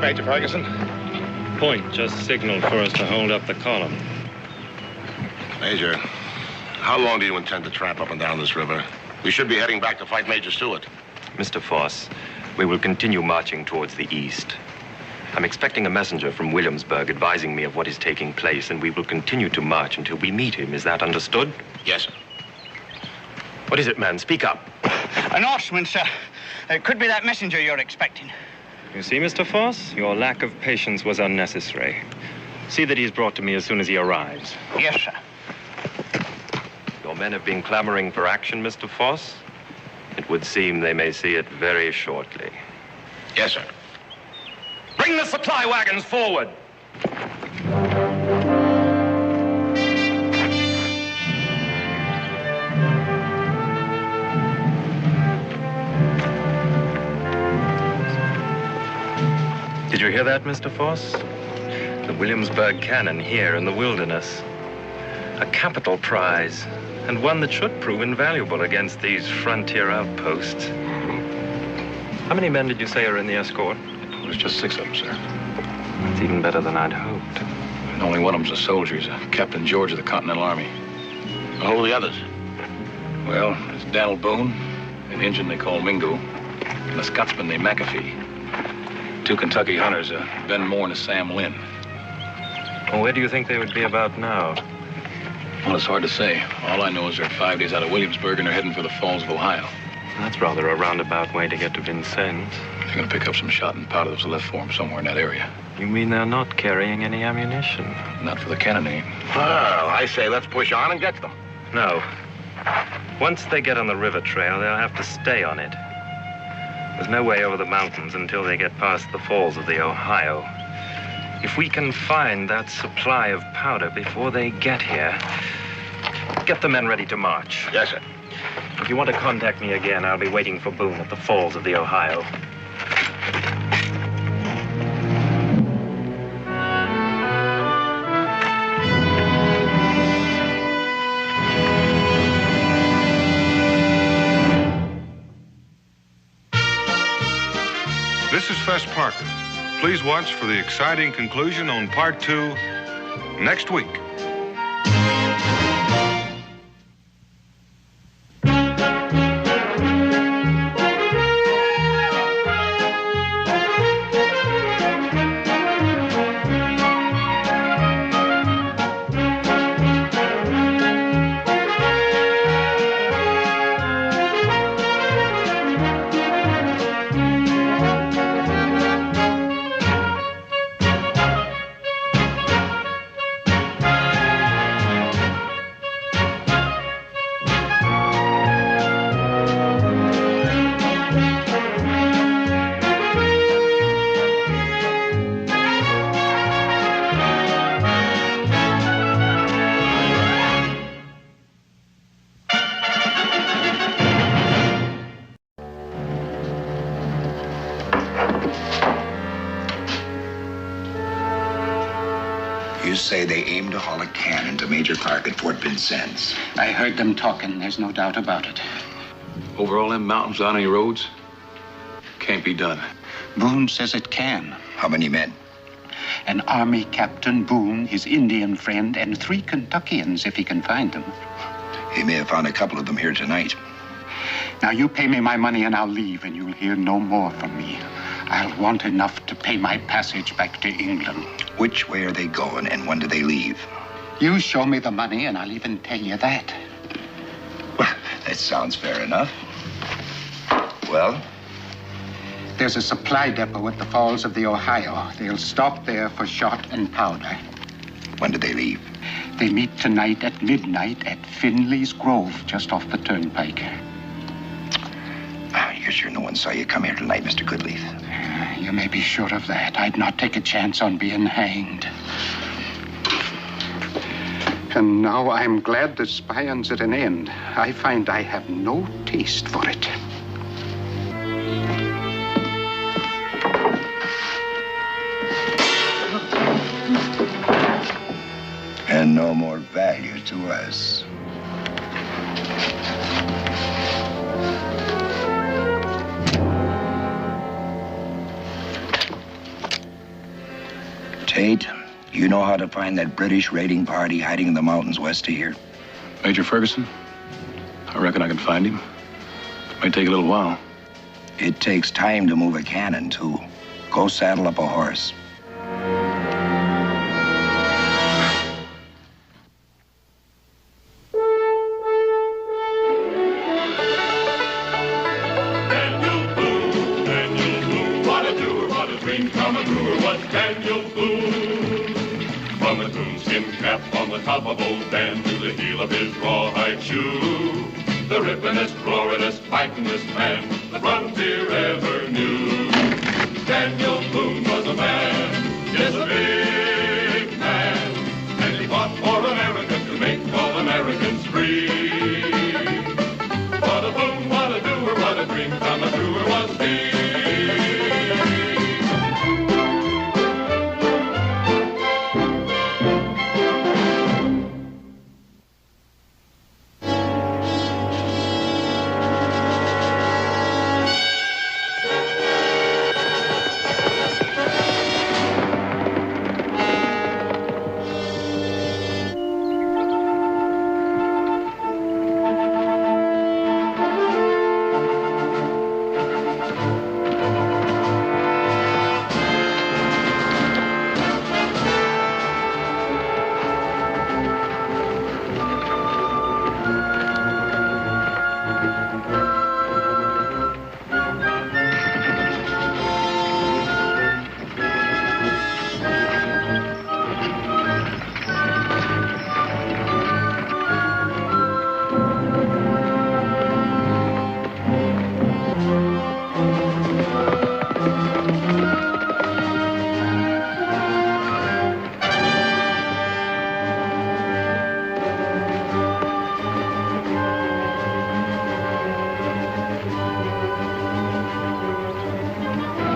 Major Ferguson. Point just signaled for us to hold up the column. Major, how long do you intend to tramp up and down this river? We should be heading back to fight Major Stewart. Mr. Foss, we will continue marching towards the east. I'm expecting a messenger from Williamsburg advising me of what is taking place, and we will continue to march until we meet him. Is that understood? Yes, sir. What is it, man? Speak up. An horseman, sir. It could be that messenger you're expecting. You see, Mr. Foss, your lack of patience was unnecessary. See that he's brought to me as soon as he arrives. Yes, sir. Your men have been clamoring for action, Mr. Foss. It would seem they may see it very shortly. Yes, sir. Bring the supply wagons forward. Did you hear that, Mr. Foss? The Williamsburg cannon here in the wilderness. A capital prize, and one that should prove invaluable against these frontier outposts. How many men did you say are in the escort? It was just 6 of them, sir. That's even better than I'd hoped. And only one of them's a soldier. He's a Captain George of the Continental Army. Who are the others? Well, there's Daniel Boone, an Injun they call Mingo, and a Scotsman named McAfee. 2 Kentucky hunters, Ben Moore and Sam Lynn. Well, where do you think they would be about now? Well, it's hard to say. All I know is they're 5 days out of Williamsburg and they're heading for the Falls of Ohio. That's rather a roundabout way to get to Vincennes. They're going to pick up some shot and powder that's left for them somewhere in that area. You mean they're not carrying any ammunition? Not for the cannonade. Well, I say let's push on and get them. No. Once they get on the river trail, they'll have to stay on it. There's no way over the mountains until they get past the falls of the Ohio. If we can find that supply of powder before they get here, get the men ready to march. Yes, sir. If you want to contact me again, I'll be waiting for Boone at the falls of the Ohio. This is Fess Parker. Please watch for the exciting conclusion on Part 2 next week. You say they aimed to haul a cannon to Major Clark at Fort Vincennes. I heard them talking. There's no doubt about it. Over all them mountains without any roads? Can't be done. Boone says it can. How many men? An Army Captain Boone, his Indian friend, and 3 Kentuckians if he can find them. He may have found a couple of them here tonight. Now you pay me my money and I'll leave, and you'll hear no more from me. I'll want enough to pay my passage back to England. Which way are they going and when do they leave? You show me the money and I'll even tell you that. Well, that sounds fair enough. Well? There's a supply depot at the falls of the Ohio. They'll stop there for shot and powder. When do they leave? They meet tonight at midnight at Finley's Grove, just off the turnpike. You're sure no one saw you come here tonight, Mr. Goodleaf? You may be sure of that. I'd not take a chance on being hanged. And now I'm glad the spying's at an end. I find I have no taste for it. And no more value to us. Tate, you know how to find that British raiding party hiding in the mountains west of here? Major Ferguson? I reckon I can find him. Might take a little while. It takes time to move a cannon, too. Go saddle up a horse. Top of old Dan to the heel of his rawhide shoe. The rippin'est, roarin'est, fightin'est man the frontier ever knew. Daniel Boone was a man, yes, a big man, and he fought for America to make all Americans free. What a Boone, what a doer, what a dream come a truer was he.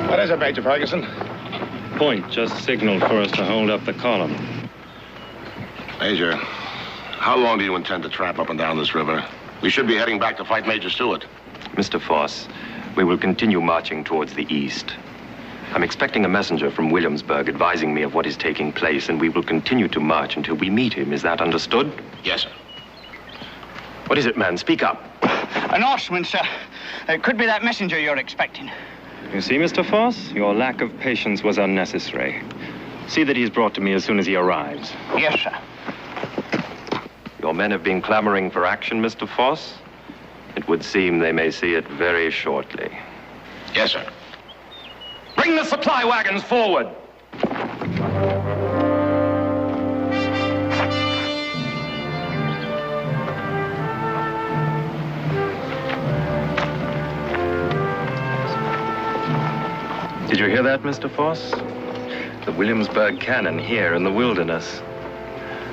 What is it, Major Ferguson? Point just signaled for us to hold up the column. Major, how long do you intend to tramp up and down this river? We should be heading back to fight Major Stewart. Mr. Foss, we will continue marching towards the east. I'm expecting a messenger from Williamsburg advising me of what is taking place, and we will continue to march until we meet him. Is that understood? Yes, sir. What is it, man? Speak up. An horseman, sir. It could be that messenger you're expecting. You see, Mr. Foss, your lack of patience was unnecessary. See that he's brought to me as soon as he arrives. Yes, sir. Your men have been clamoring for action, Mr. Foss. It would seem they may see it very shortly. Yes, sir. Bring the supply wagons forward. Did you hear that, Mr. Foss? The Williamsburg cannon here in the wilderness.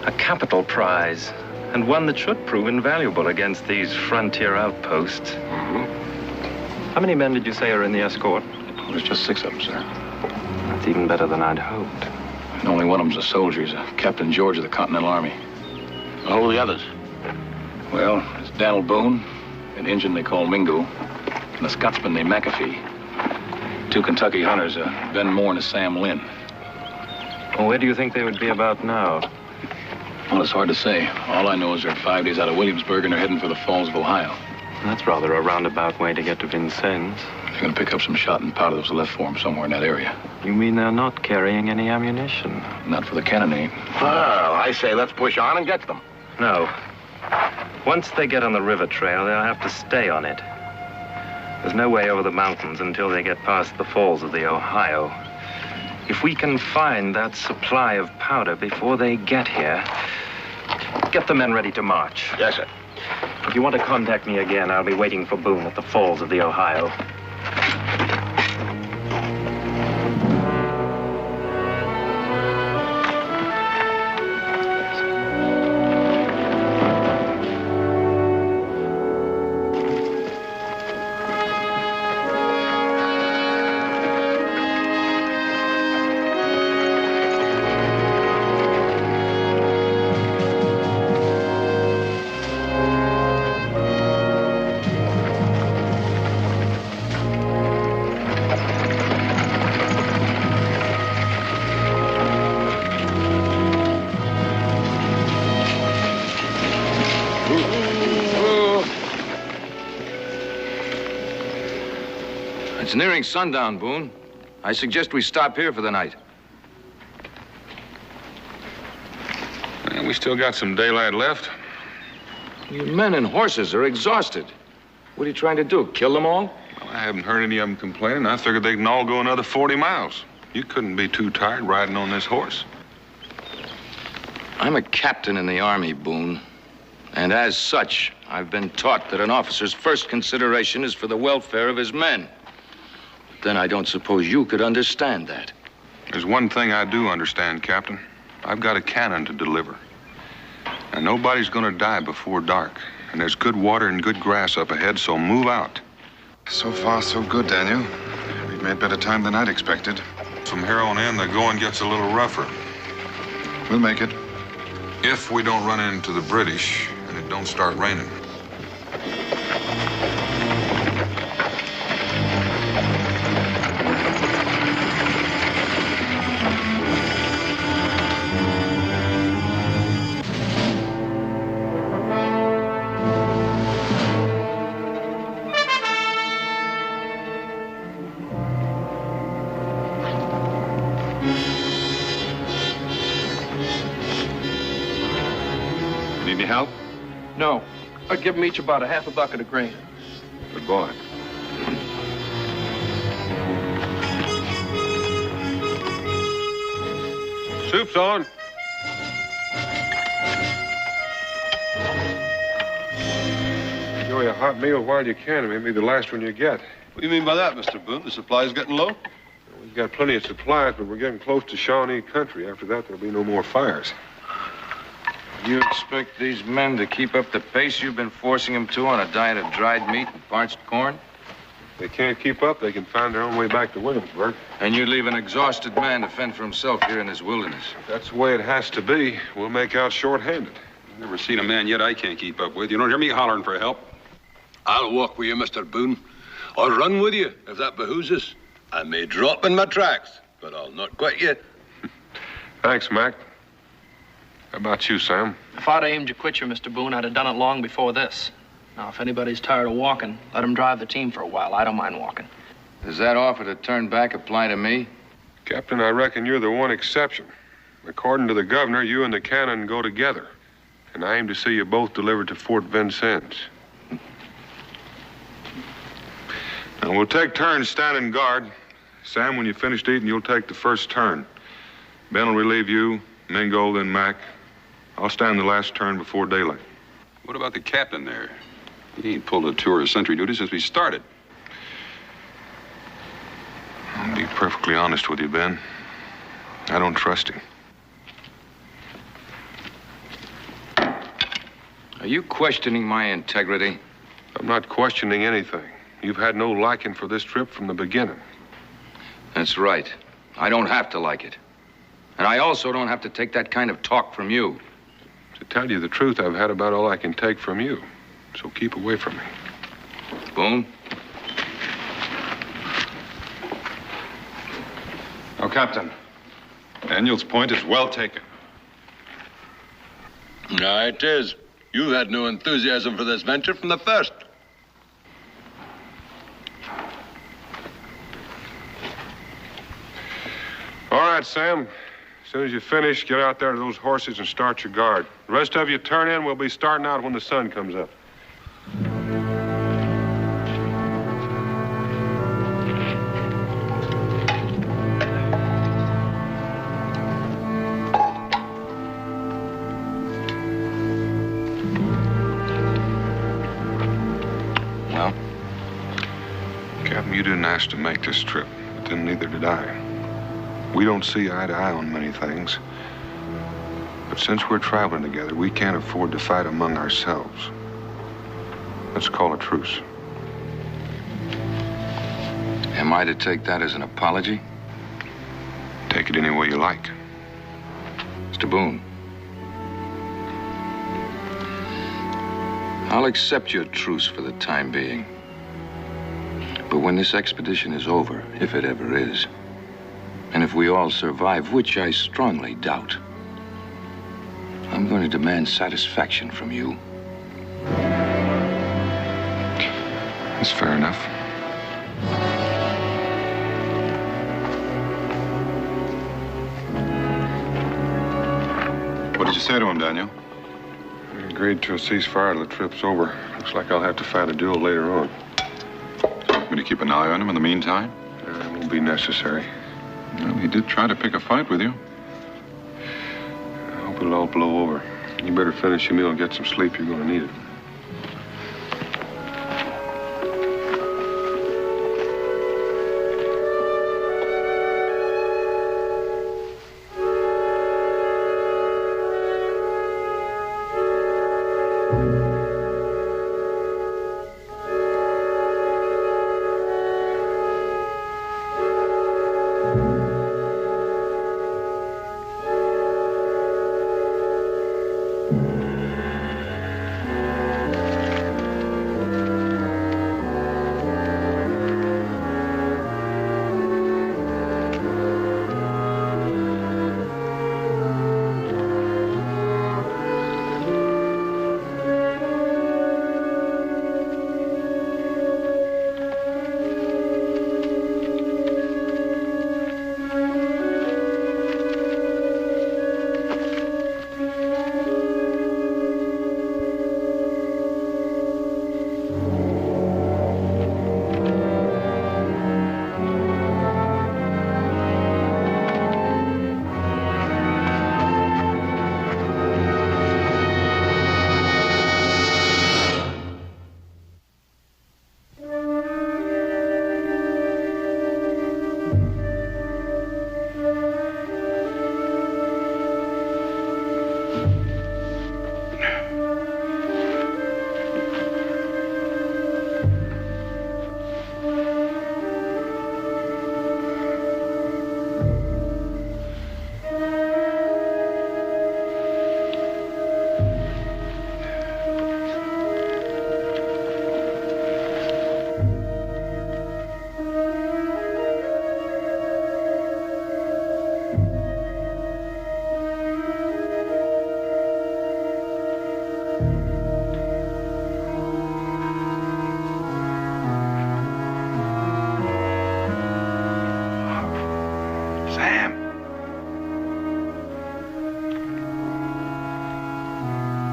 A capital prize, and one that should prove invaluable against these frontier outposts. How many men did you say are in the escort? There's just 6 of them, sir. That's even better than I'd hoped. And only one of them's a soldier. He's a Captain George of the Continental Army. Who are the others? Well, it's Daniel Boone, an Injun they call Mingo, and a Scotsman named McAfee. 2 Kentucky hunters, Ben Moore and a Sam Lynn. Well, where do you think they would be about now? Well, it's hard to say. All I know is they're 5 days out of Williamsburg and they're heading for the Falls of Ohio. That's rather a roundabout way to get to Vincennes. They're going to pick up some shot and powder that was left for them somewhere in that area. You mean they're not carrying any ammunition? Not for the cannonade. Well, I say let's push on and get them. No. Once they get on the river trail, they'll have to stay on it. There's no way over the mountains until they get past the falls of the Ohio. If we can find that supply of powder before they get here, get the men ready to march. Yes, sir. If you want to contact me again, I'll be waiting for Boone at the falls of the Ohio. It's nearing sundown, Boone. I suggest we stop here for the night. Well, we still got some daylight left. You men and horses are exhausted. What are you trying to do, kill them all? Well, I haven't heard any of them complaining. I figured they can all go another 40 miles. You couldn't be too tired riding on this horse. I'm a captain in the Army, Boone. And as such, I've been taught that an officer's first consideration is for the welfare of his men. Then I don't suppose you could understand that. There's one thing I do understand, Captain. I've got a cannon to deliver. And nobody's gonna die before dark. And there's good water and good grass up ahead, so move out. So far, so good, Daniel. We've made better time than I'd expected. From here on in, the going gets a little rougher. We'll make it. If we don't run into the British and it don't start raining. Need any help? No. I'd give them each about a half a bucket of grain. Good boy. Soup's on. Enjoy a hot meal while you can. It may be the last one you get. What do you mean by that, Mr. Boone? The supply's getting low? We've got plenty of supplies, but we're getting close to Shawnee country. After that, there'll be no more fires. You expect these men to keep up the pace you've been forcing them to on a diet of dried meat and parched corn? If they can't keep up, they can find their own way back to Williamsburg. And you leave an exhausted man to fend for himself here in this wilderness. If that's the way it has to be, we'll make out short-handed. I've never seen a man yet I can't keep up with. You don't hear me hollering for help. I'll walk with you, Mr. Boone. I'll run with you, if that behooves us. I may drop in my tracks, but I'll not quit yet. Thanks, Mac. How about you, Sam? If I'd aimed to quit you, Mr. Boone, I'd have done it long before this. Now, if anybody's tired of walking, let him drive the team for a while. I don't mind walking. Does that offer to turn back apply to me? Captain, I reckon you're the one exception. According to the governor, you and the cannon go together. And I aim to see you both delivered to Fort Vincennes. Now, we'll take turns standing guard. Sam, when you're finished eating, you'll take the first turn. Ben will relieve you, Mingo, then Mac. I'll stand the last turn before daylight. What about the captain there? He ain't pulled a tour of sentry duty since we started. I'll be perfectly honest with you, Ben. I don't trust him. Are you questioning my integrity? I'm not questioning anything. You've had no liking for this trip from the beginning. That's right. I don't have to like it. And I also don't have to take that kind of talk from you. To tell you the truth, I've had about all I can take from you. So keep away from me. Boone? Captain. Daniel's point is well taken. Aye, it is. You had no enthusiasm for this venture from the first. All right, Sam. As soon as you finish, get out there to those horses and start your guard. The rest of you turn in. We'll be starting out when the sun comes up. Well? Captain, you didn't ask to make this trip, but then neither did I. We don't see eye to eye on many things. But since we're traveling together, we can't afford to fight among ourselves. Let's call a truce. Am I to take that as an apology? Take it any way you like. Mr. Boone. I'll accept your truce for the time being. But when this expedition is over, if it ever is, and if we all survive, which I strongly doubt, I'm going to demand satisfaction from you. That's fair enough. What did you say to him, Daniel? We agreed to a ceasefire till the trip's over. Looks like I'll have to fight a duel later on. So, want me to keep an eye on him in the meantime? It won't be necessary. Well, he did try to pick a fight with you. I hope it'll all blow over. You better finish your meal and get some sleep. You're going to need it.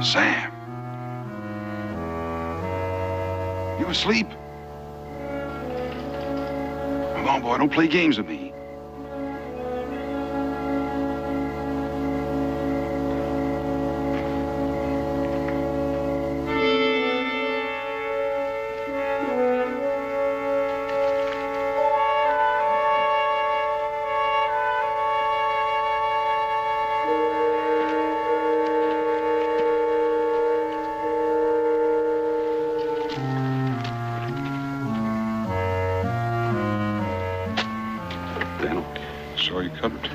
Sam. You asleep? Come on, boy, don't play games with me. Saw you covered.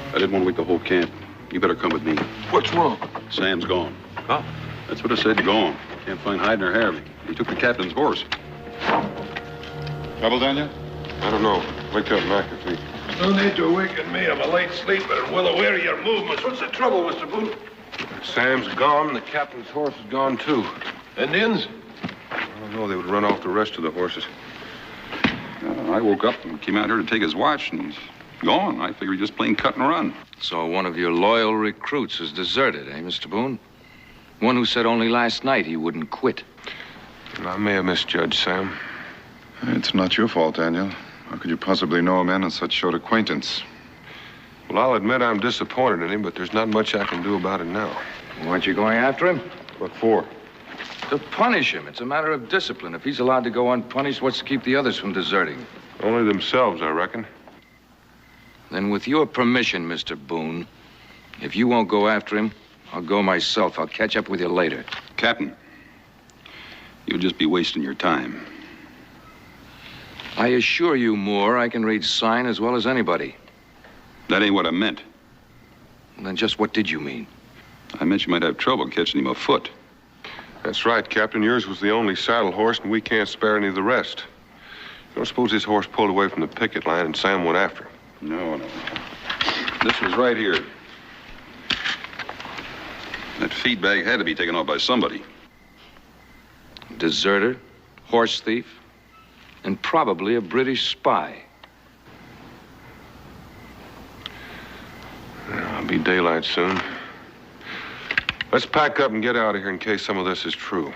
I didn't want to wake the whole camp. You better come with me. What's wrong? Sam's gone. Oh. That's what I said, gone. Can't find hide nor hair of him. He took the captain's horse. Trouble, Daniel? I don't know. Wake up, McAfee. No need to awaken me. I'm a light sleeper and well aware of your movements. What's the trouble, Mr. Boone? Sam's gone. The captain's horse is gone, too. Indians? I don't know. They would run off the rest of the horses. I woke up and came out here to take his watch, and he's gone. I figured he just plain cut and run. So one of your loyal recruits has deserted, eh, Mr. Boone? One who said only last night he wouldn't quit. I may have misjudged Sam. It's not your fault, Daniel. How could you possibly know a man of such short acquaintance? Well, I'll admit I'm disappointed in him, but there's not much I can do about it now. Weren't you going after him? What for? To punish him. It's a matter of discipline. If he's allowed to go unpunished, what's to keep the others from deserting? Only themselves, I reckon. Then with your permission, Mr. Boone, if you won't go after him, I'll go myself. I'll catch up with you later. Captain, you'll just be wasting your time. I assure you, Moore, I can read sign as well as anybody. That ain't what I meant. Then just what did you mean? I meant you might have trouble catching him afoot. That's right, Captain. Yours was the only saddle horse, and we can't spare any of the rest. You don't suppose his horse pulled away from the picket line and Sam went after him? No. This was right here. That feed bag had to be taken off by somebody. Deserter, horse thief, and probably a British spy. It'll be daylight soon. Let's pack up and get out of here in case some of this is true.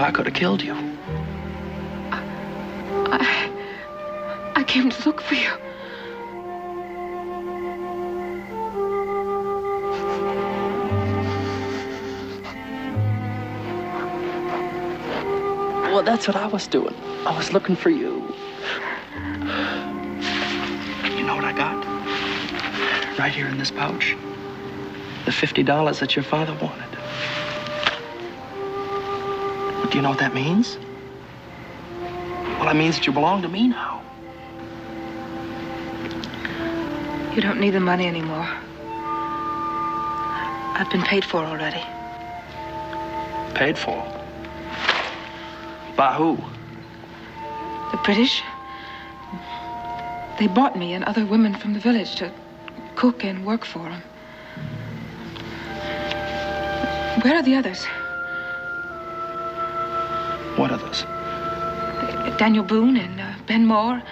I could have killed you. I came to look for you. Well, that's what I was doing. I was looking for you. You know what I got? Right here in this pouch. The $50 that your father wanted. Do you know what that means? Well, that means that you belong to me now. You don't need the money anymore. I've been paid for already. Paid for? By who? The British. They bought me and other women from the village to cook and work for them. Where are the others? What others? Daniel Boone and Ben Moore.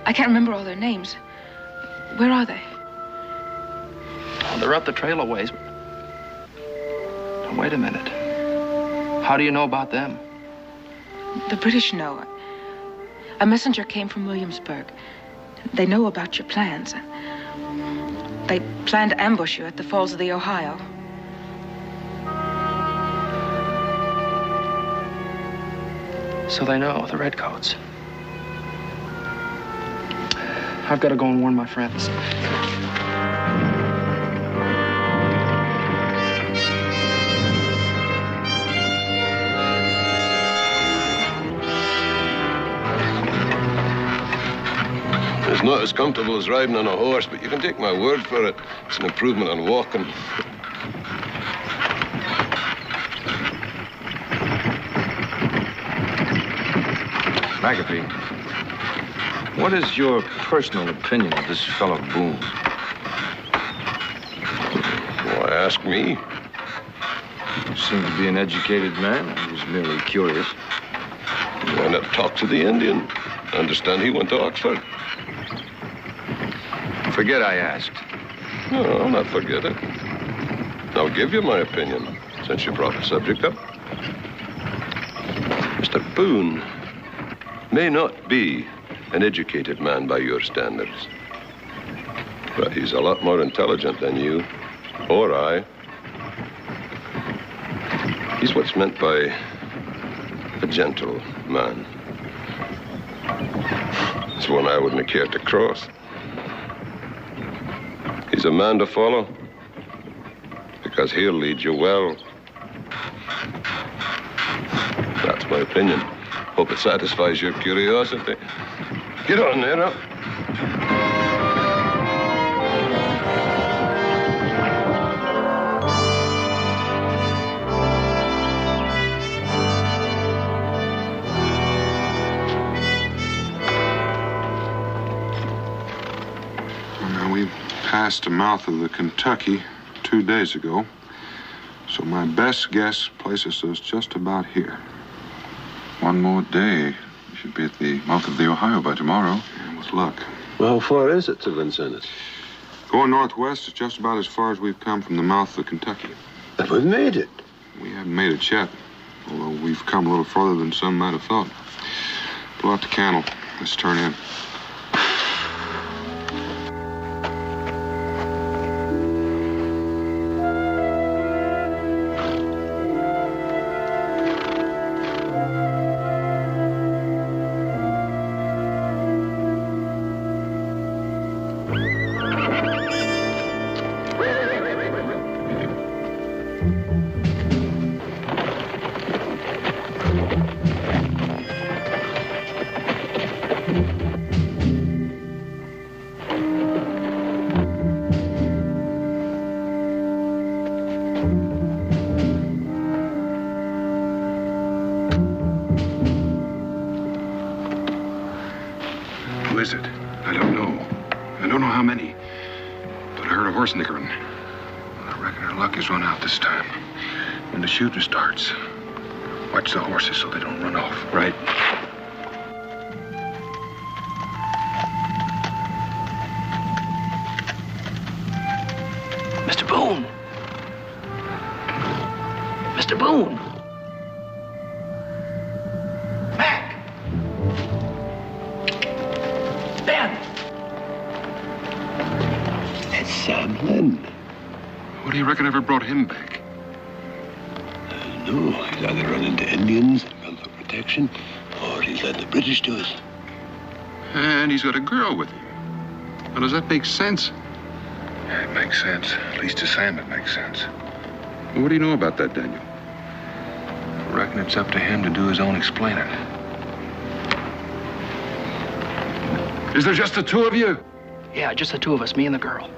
I can't remember all their names. Where are they? Oh, they're up the trail a ways. Now, wait a minute. How do you know about them? The British know. A messenger came from Williamsburg. They know about your plans. They plan to ambush you at the falls of the Ohio. So they know, the redcoats. I've got to go and warn my friends. It's not as comfortable as riding on a horse, but you can take my word for it. It's an improvement on walking. McAfee. What is your personal opinion of this fellow Boone? Why ask me? You seem to be an educated man. I was merely curious. Why not talk to the Indian? I understand he went to Oxford. Forget I asked. No, I'll not forget it. I'll give you my opinion, since you brought the subject up. Mr. Boone may not be an educated man by your standards, but he's a lot more intelligent than you or I. He's what's meant by a gentle man. It's one I wouldn't care to cross. He's a man to follow because he'll lead you well. That's my opinion. Hope it satisfies your curiosity. Get on there, now. We passed the mouth of the Kentucky 2 days ago, so my best guess places us just about here. One more day. We should be at the mouth of the Ohio by tomorrow. And with luck. Well, how far is it to Vincennes? Going northwest is just about as far as we've come from the mouth of the Kentucky. But we've made it. We haven't made it yet, although we've come a little further than some might have thought. Pull out the cantle. Let's turn in. Who is it? I don't know. I don't know how many. But I heard a horse nickering. I reckon our luck has run out this time. When the shooting starts, watch the horses so they don't run off. Right. Mr. Boone. Mr. Boone. Mac. Ben. That's Sam Lynn. What do you reckon ever brought him back? No, he's either run into Indians and come for protection, or he's led the British to us. And he's got a girl with him. Now, does that make sense? Yeah, it makes sense. At least to Sam, it makes sense. Well, what do you know about that, Daniel? I reckon it's up to him to do his own explaining. Is there just the two of you? Yeah, just the two of us, me and the girl.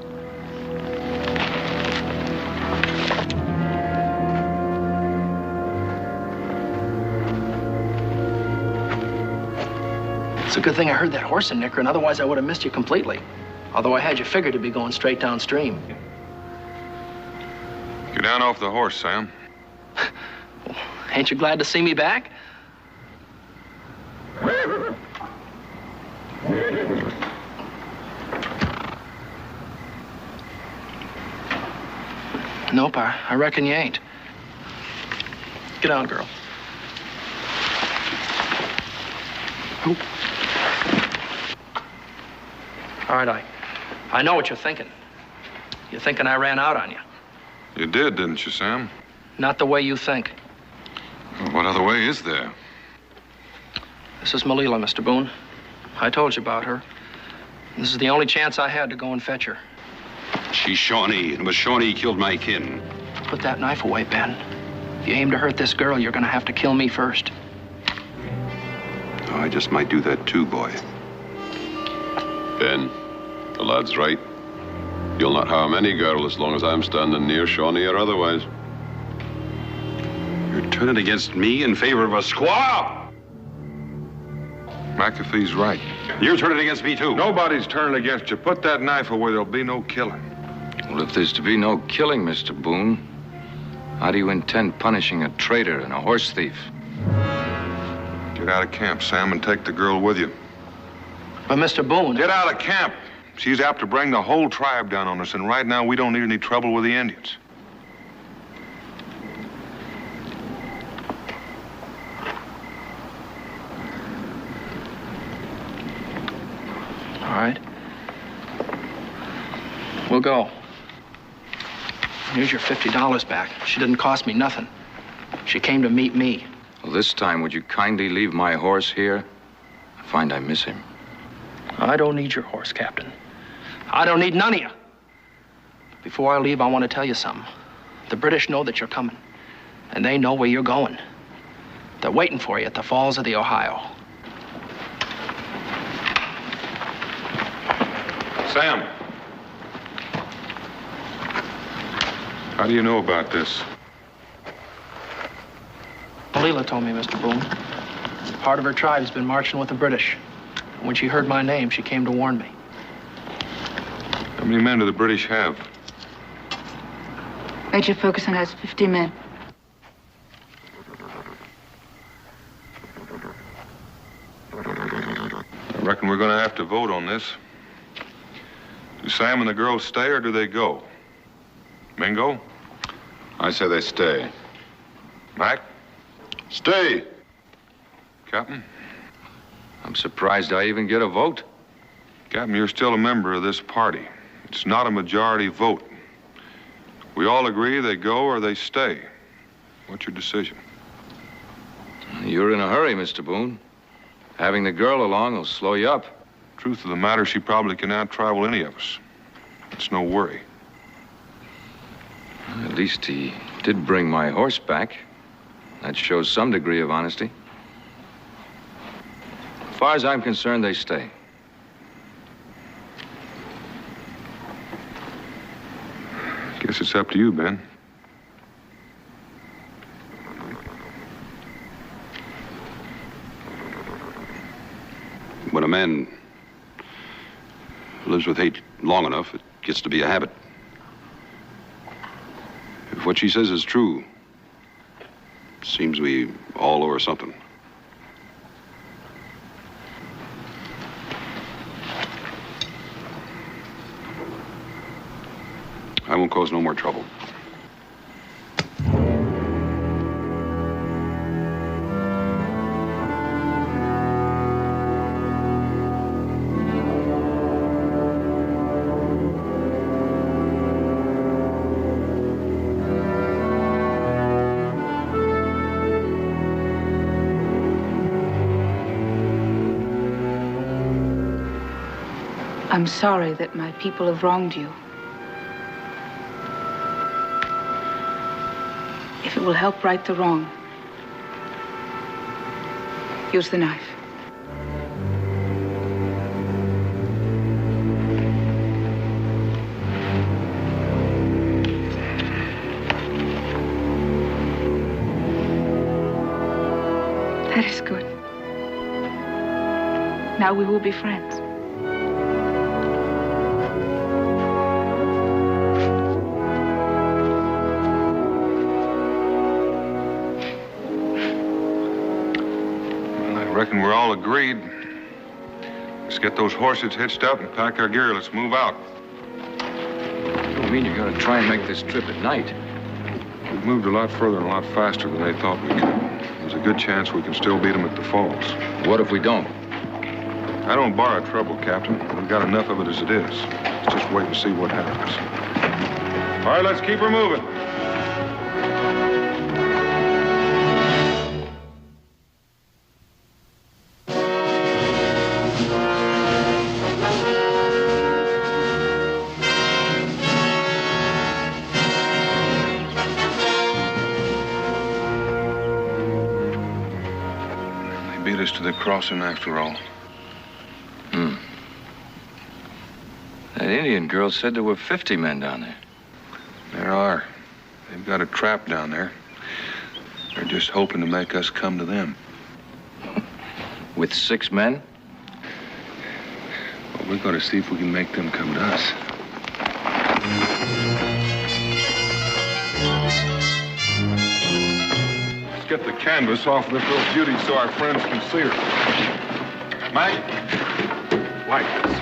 It's a good thing I heard that horse in nickering, otherwise I would have missed you completely. Although I had you figured to be going straight downstream. Get down off the horse, Sam. Ain't you glad to see me back? Nope, I reckon you ain't. Get on, girl. Oh. All right, I know what you're thinking. You're thinking I ran out on you. You did, didn't you, Sam? Not the way you think. Well, what other way is there? This is Malila, Mr. Boone. I told you about her. This is the only chance I had to go and fetch her. She's Shawnee, and it was Shawnee killed my kin. Put that knife away, Ben. If you aim to hurt this girl, you're gonna have to kill me first. Oh, I just might do that too, boy. Ben, the lad's right. You'll not harm any girl as long as I'm standing near, Shawnee or otherwise. You're turning against me in favor of a squaw? McAfee's right. You're turning against me, too. Nobody's turning against you. Put that knife away. There'll be no killing. Well, if there's to be no killing, Mr. Boone, how do you intend punishing a traitor and a horse thief? Get out of camp, Sam, and take the girl with you. But, Mr. Boone... Get out of camp. She's apt to bring the whole tribe down on us, and right now we don't need any trouble with the Indians. All right. We'll go. Here's your $50 back. She didn't cost me nothing. She came to meet me. Well, this time, would you kindly leave my horse here? I find I miss him. I don't need your horse, Captain. I don't need none of you. Before I leave, I want to tell you something. The British know that you're coming, and they know where you're going. They're waiting for you at the falls of the Ohio. Sam. How do you know about this? Leela told me, Mr. Boone. Part of her tribe's been marching with the British. When she heard my name, she came to warn me. How many men do the British have? Major Ferguson has 50 men. I reckon we're going to have to vote on this. Do Sam and the girls stay or do they go? Mingo? I say they stay. Mac? Stay. Captain? I'm surprised I even get a vote. Captain, you're still a member of this party. It's not a majority vote. We all agree they go or they stay. What's your decision? You're in a hurry, Mr. Boone. Having the girl along will slow you up. Truth of the matter, she probably can out-travel any of us. It's no worry. At least he did bring my horse back. That shows some degree of honesty. As far as I'm concerned, they stay. Guess it's up to you, Ben. When a man lives with hate long enough, it gets to be a habit. If what she says is true, it seems we all owe her something. I won't cause no more trouble. I'm sorry that my people have wronged you. If it will help right the wrong, use the knife. That is good. Now we will be friends. I reckon we're all agreed. Let's get those horses hitched up and pack our gear. Let's move out. You don't mean you're going to try and make this trip at night? We've moved a lot further and a lot faster than they thought we could. There's a good chance we can still beat them at the falls. What if we don't? I don't borrow trouble, Captain. We've got enough of it as it is. Let's just wait and see what happens. All right, let's keep her moving. Beat us to the crossing after all. That Indian girl said there were 50 men down there. There are. They've got a trap down there. They're just hoping to make us come to them. With 6 men? Well, we're going to see if we can make them come to us. Let's get the canvas off this little beauty so our friends can see her. Mike, light this.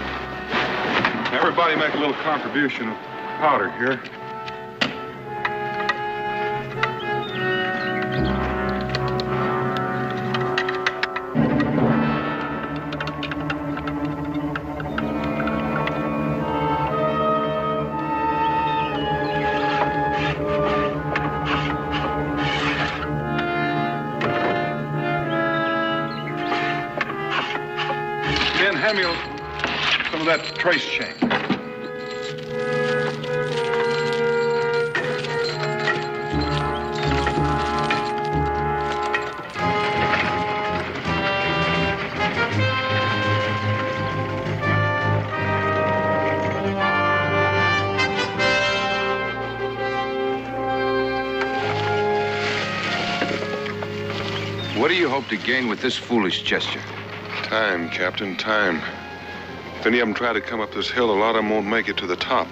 Everybody make a little contribution of powder here. Ben, hand me some of that trace shank. What do you hope to gain with this foolish gesture? Time, Captain, time. If any of them try to come up this hill, a lot of them won't make it to the top.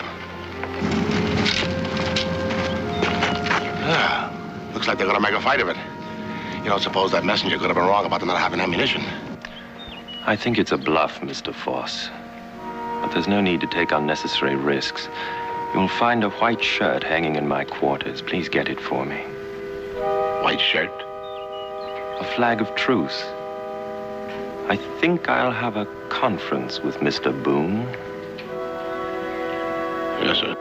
Looks like they're gonna make a fight of it. You don't suppose that messenger could have been wrong about them not having ammunition? I think it's a bluff, Mr. Foss. But there's no need to take unnecessary risks. You'll find a white shirt hanging in my quarters. Please get it for me. White shirt? A flag of truce. I think I'll have a conference with Mr. Boone. Yes, sir.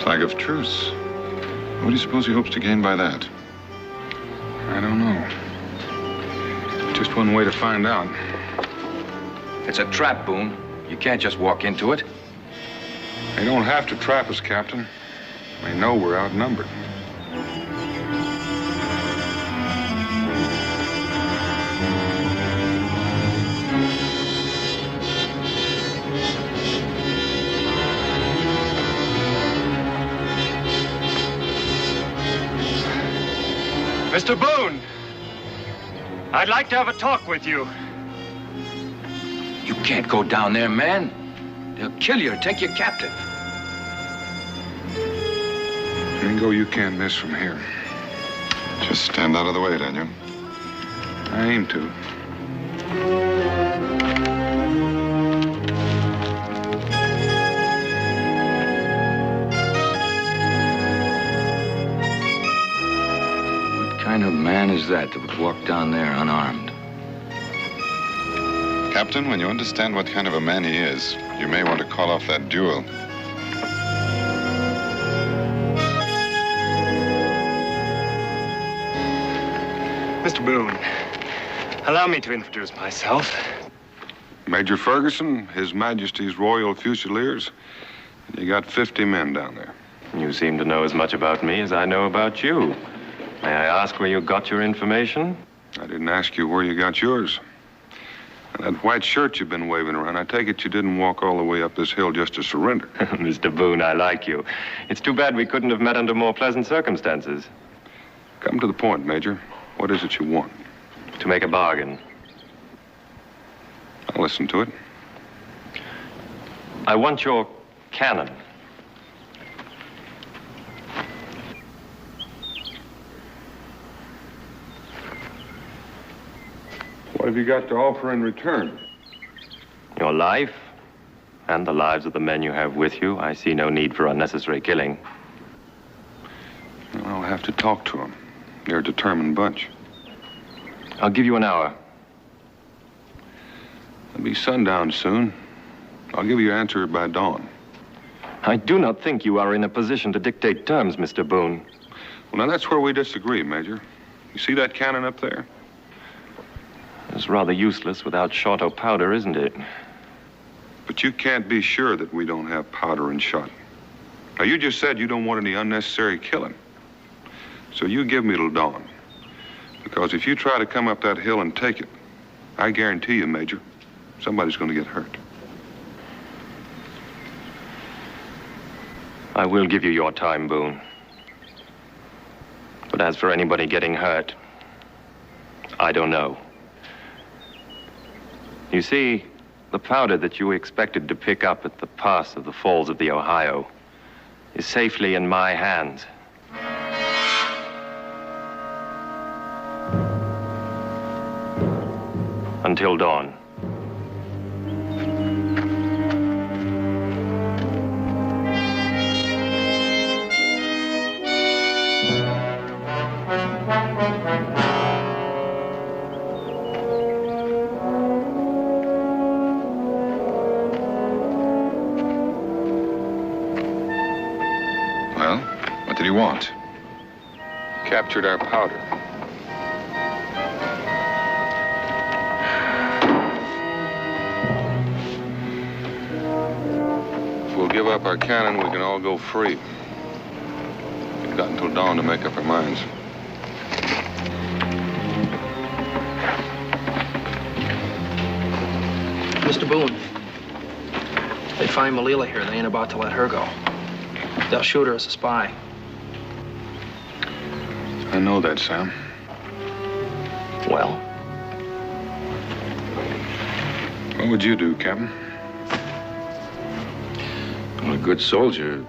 Flag of truce. What do you suppose he hopes to gain by that? I don't know. Just one way to find out. It's a trap, Boone. You can't just walk into it. They don't have to trap us, Captain. They know we're outnumbered. Mr. Boone, I'd like to have a talk with you. You can't go down there, man. They'll kill you or take you captive. Ringo, you can't miss from here. Just stand out of the way, Daniel. I aim to. What kind of man is that would walk down there unarmed? Captain, when you understand what kind of a man he is, you may want to call off that duel. Mr. Boone, allow me to introduce myself. Major Ferguson, His Majesty's Royal Fusiliers. You got 50 men down there. You seem to know as much about me as I know about you. May I ask where you got your information? I didn't ask you where you got yours. And that white shirt you've been waving around, I take it you didn't walk all the way up this hill just to surrender. Mr. Boone, I like you. It's too bad we couldn't have met under more pleasant circumstances. Come to the point, Major. What is it you want? To make a bargain. I'll listen to it. I want your cannon. What have you got to offer in return? Your life and the lives of the men you have with you. I see no need for unnecessary killing. Well, I'll have to talk to them. They're a determined bunch. I'll give you an hour. It'll be sundown soon. I'll give you an answer by dawn. I do not think you are in a position to dictate terms, Mr. Boone. Well, now that's where we disagree, Major. You see that cannon up there? It's rather useless without shot or powder, isn't it? But you can't be sure that we don't have powder and shot. Now, you just said you don't want any unnecessary killing. So you give me till dawn. Because if you try to come up that hill and take it, I guarantee you, Major, somebody's going to get hurt. I will give you your time, Boone. But as for anybody getting hurt, I don't know. You see, the powder that you expected to pick up at the pass of the Falls of the Ohio is safely in my hands. Until dawn. Well, what did he want? Captured our powder. If we'll give up our cannon, we can all go free. We've got until dawn to make up our minds. Mr. Boone, they find Malila here. They ain't about to let her go. They'll shoot her as a spy. I know that, Sam. Well? What would you do, Captain? Well, a good soldier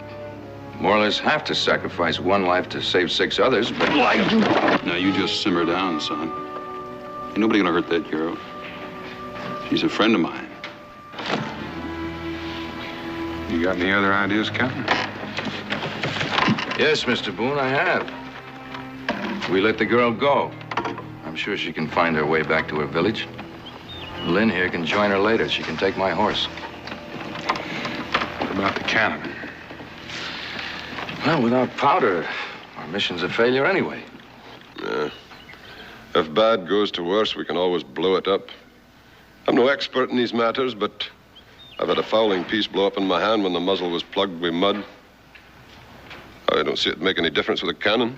more or less have to sacrifice one life to save 6 others, but... Now, you just simmer down, son. Ain't nobody gonna hurt that girl. She's a friend of mine. You got any other ideas, Captain? Yes, Mr. Boone, I have. We let the girl go. I'm sure she can find her way back to her village. Lynn here can join her later. She can take my horse. What about the cannon? Well, without powder, our mission's a failure anyway. Yeah. If bad goes to worse, we can always blow it up. I'm no expert in these matters, but I've had a fowling piece blow up in my hand when the muzzle was plugged with mud. I don't see it make any difference with a cannon.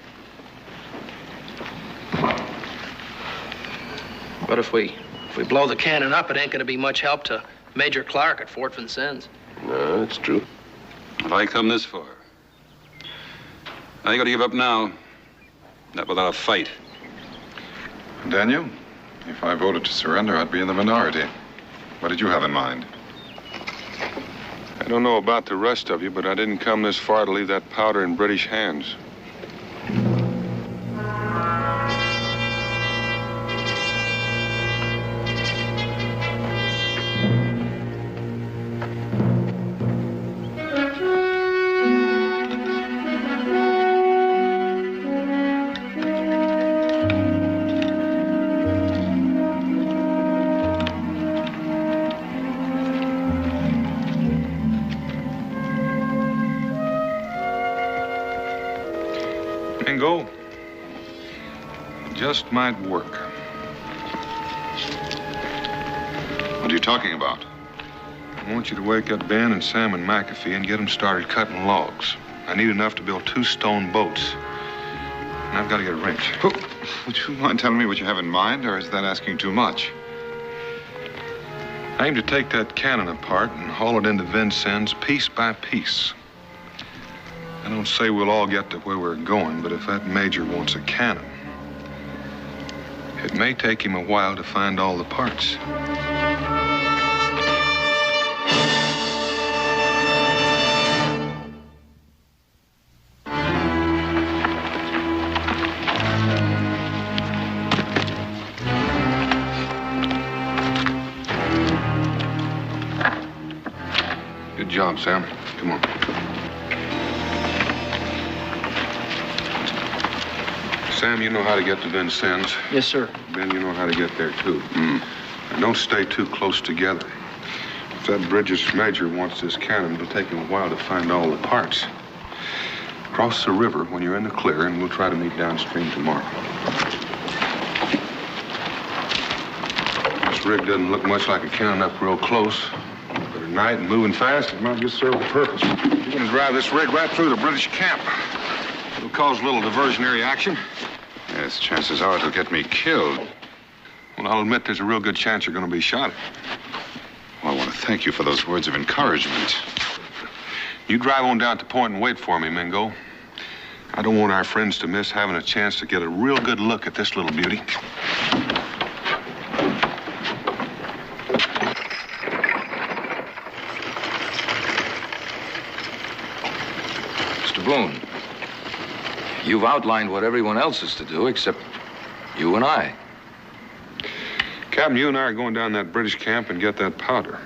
But if we blow the cannon up, it ain't gonna be much help to Major Clark at Fort Vincennes. No, it's true. If I come this far, I ain't gonna give up now. Not without a fight. Daniel, if I voted to surrender, I'd be in the minority. What did you have in mind? I don't know about the rest of you, but I didn't come this far to leave that powder in British hands. Go. Just might work. What are you talking about? I want you to wake up Ben and Sam and McAfee and get them started cutting logs. I need enough to build 2 stone boats. And I've got to get a wrench. Would you mind telling me what you have in mind, or is that asking too much? I aim to take that cannon apart and haul it into Vincennes piece by piece. I don't say we'll all get to where we're going, but if that major wants a cannon, it may take him a while to find all the parts. Good job, Sam. Come on. Sam, you know how to get to Vincennes. Yes, sir. Ben, you know how to get there, too. And don't stay too close together. If that British major wants this cannon, it'll take him a while to find all the parts. Cross the river when you're in the clear, and we'll try to meet downstream tomorrow. This rig doesn't look much like a cannon up real close. But at night and moving fast, it might just serve a purpose. We're going to drive this rig right through the British camp. It'll cause a little diversionary action. Yes, chances are it'll get me killed. Well, I'll admit there's a real good chance you're going to be shot at. Well, I want to thank you for those words of encouragement. You drive on down to the point and wait for me, Mingo. I don't want our friends to miss having a chance to get a real good look at this little beauty. Mr. Boone, you've outlined what everyone else is to do except you and I. Captain, you and I are going down that British camp and get that powder.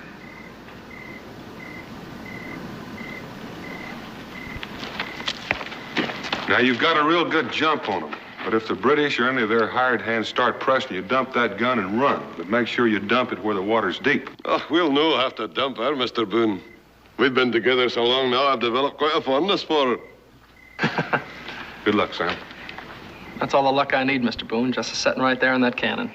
Now, you've got a real good jump on them. But if the British or any of their hired hands start pressing you, dump that gun and run. But make sure you dump it where the water's deep. Oh, we'll know how to dump her, Mr. Boone. We've been together so long now, I've developed quite a fondness for her. Good luck, Sam. That's all the luck I need, Mr. Boone, just sitting right there in that cannon.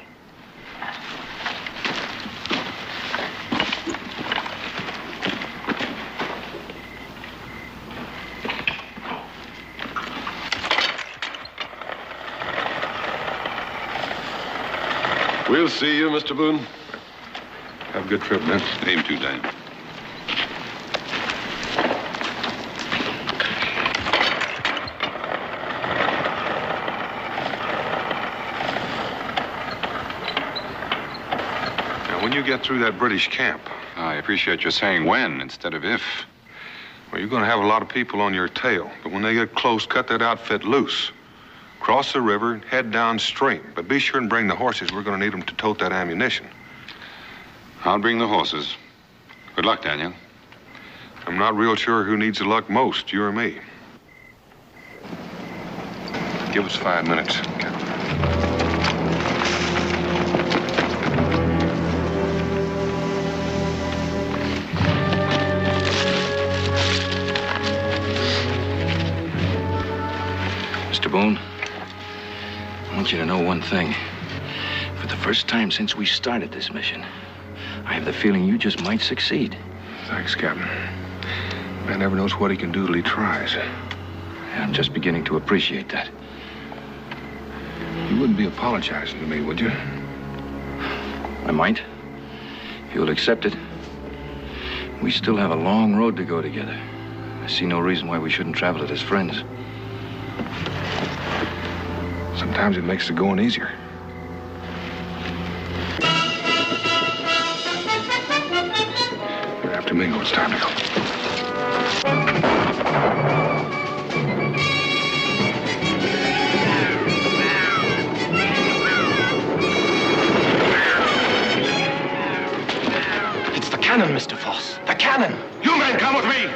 We'll see you, Mr. Boone. Have a good trip, man. Aim to, Dan. Now, when you get through that British camp... I appreciate you saying when instead of if. Well, you're going to have a lot of people on your tail. But when they get close, cut that outfit loose. Cross the river, head downstream. But be sure and bring the horses. We're going to need them to tote that ammunition. I'll bring the horses. Good luck, Daniel. I'm not real sure who needs the luck most, you or me. Give us 5 minutes, Captain. Mr. Boone, I want you to know one thing. For the first time since we started this mission, I have the feeling you just might succeed. Thanks, Captain. Man never knows what he can do till he tries. I'm just beginning to appreciate that. You wouldn't be apologizing to me, would you? I might, if you'll accept it. We still have a long road to go together. I see no reason why we shouldn't travel it as friends. Sometimes it makes the going easier. You're after Mingo. It's time to go. It's the cannon, Mr. Foss. The cannon! You men come with me!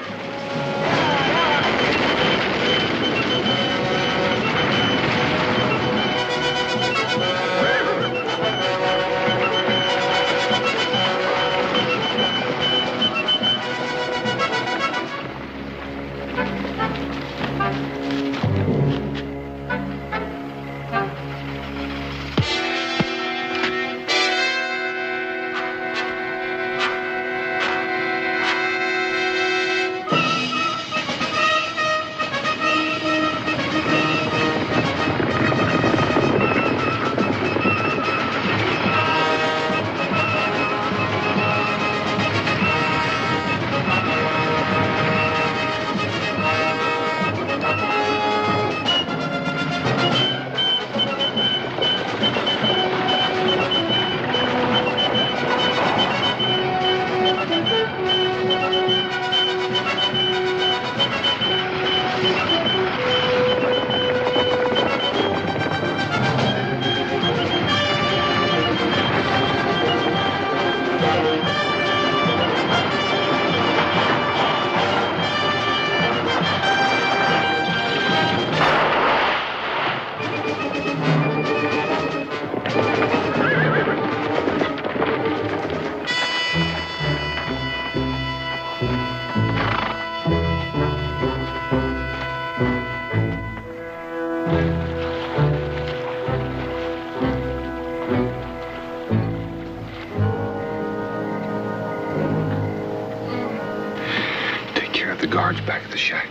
Take care of the guards back at the shack.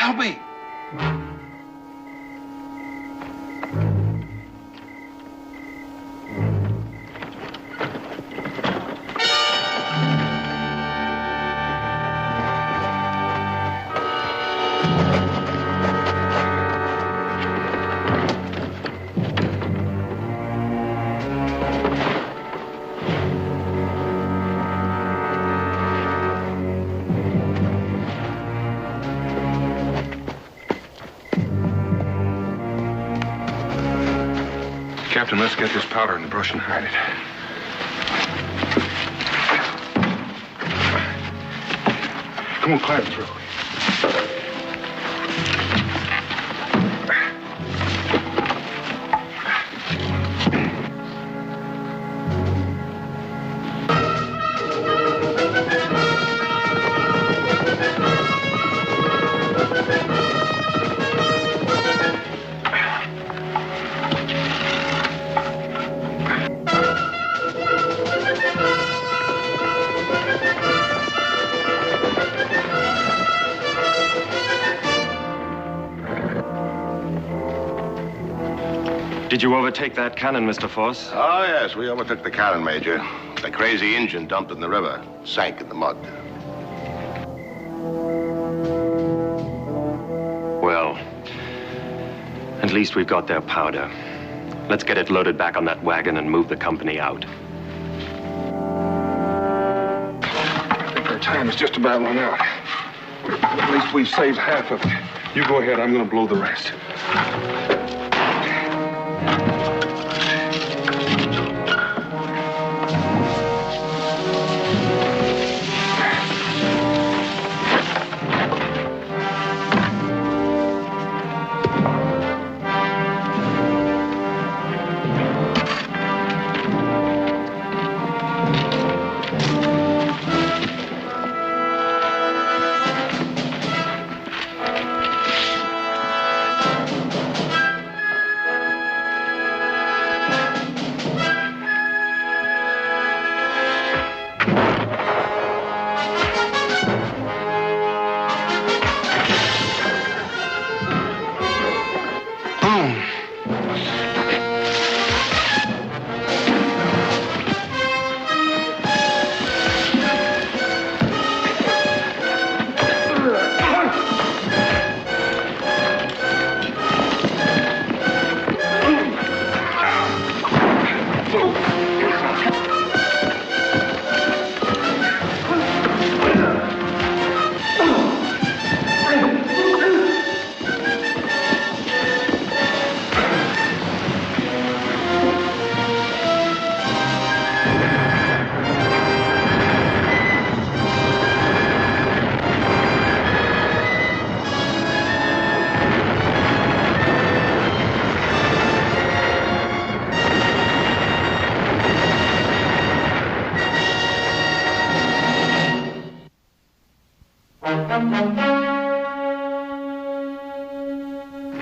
Help me! Captain, let's get this powder in the brush and hide it. Come on, climb through. Did you overtake that cannon, Mr. Force? Oh, yes, we overtook the cannon, Major. The crazy engine dumped in the river, sank in the mud. Well, at least we've got their powder. Let's get it loaded back on that wagon and move the company out. I think our time is just about run out. At least we've saved half of it. You go ahead, I'm gonna blow the rest.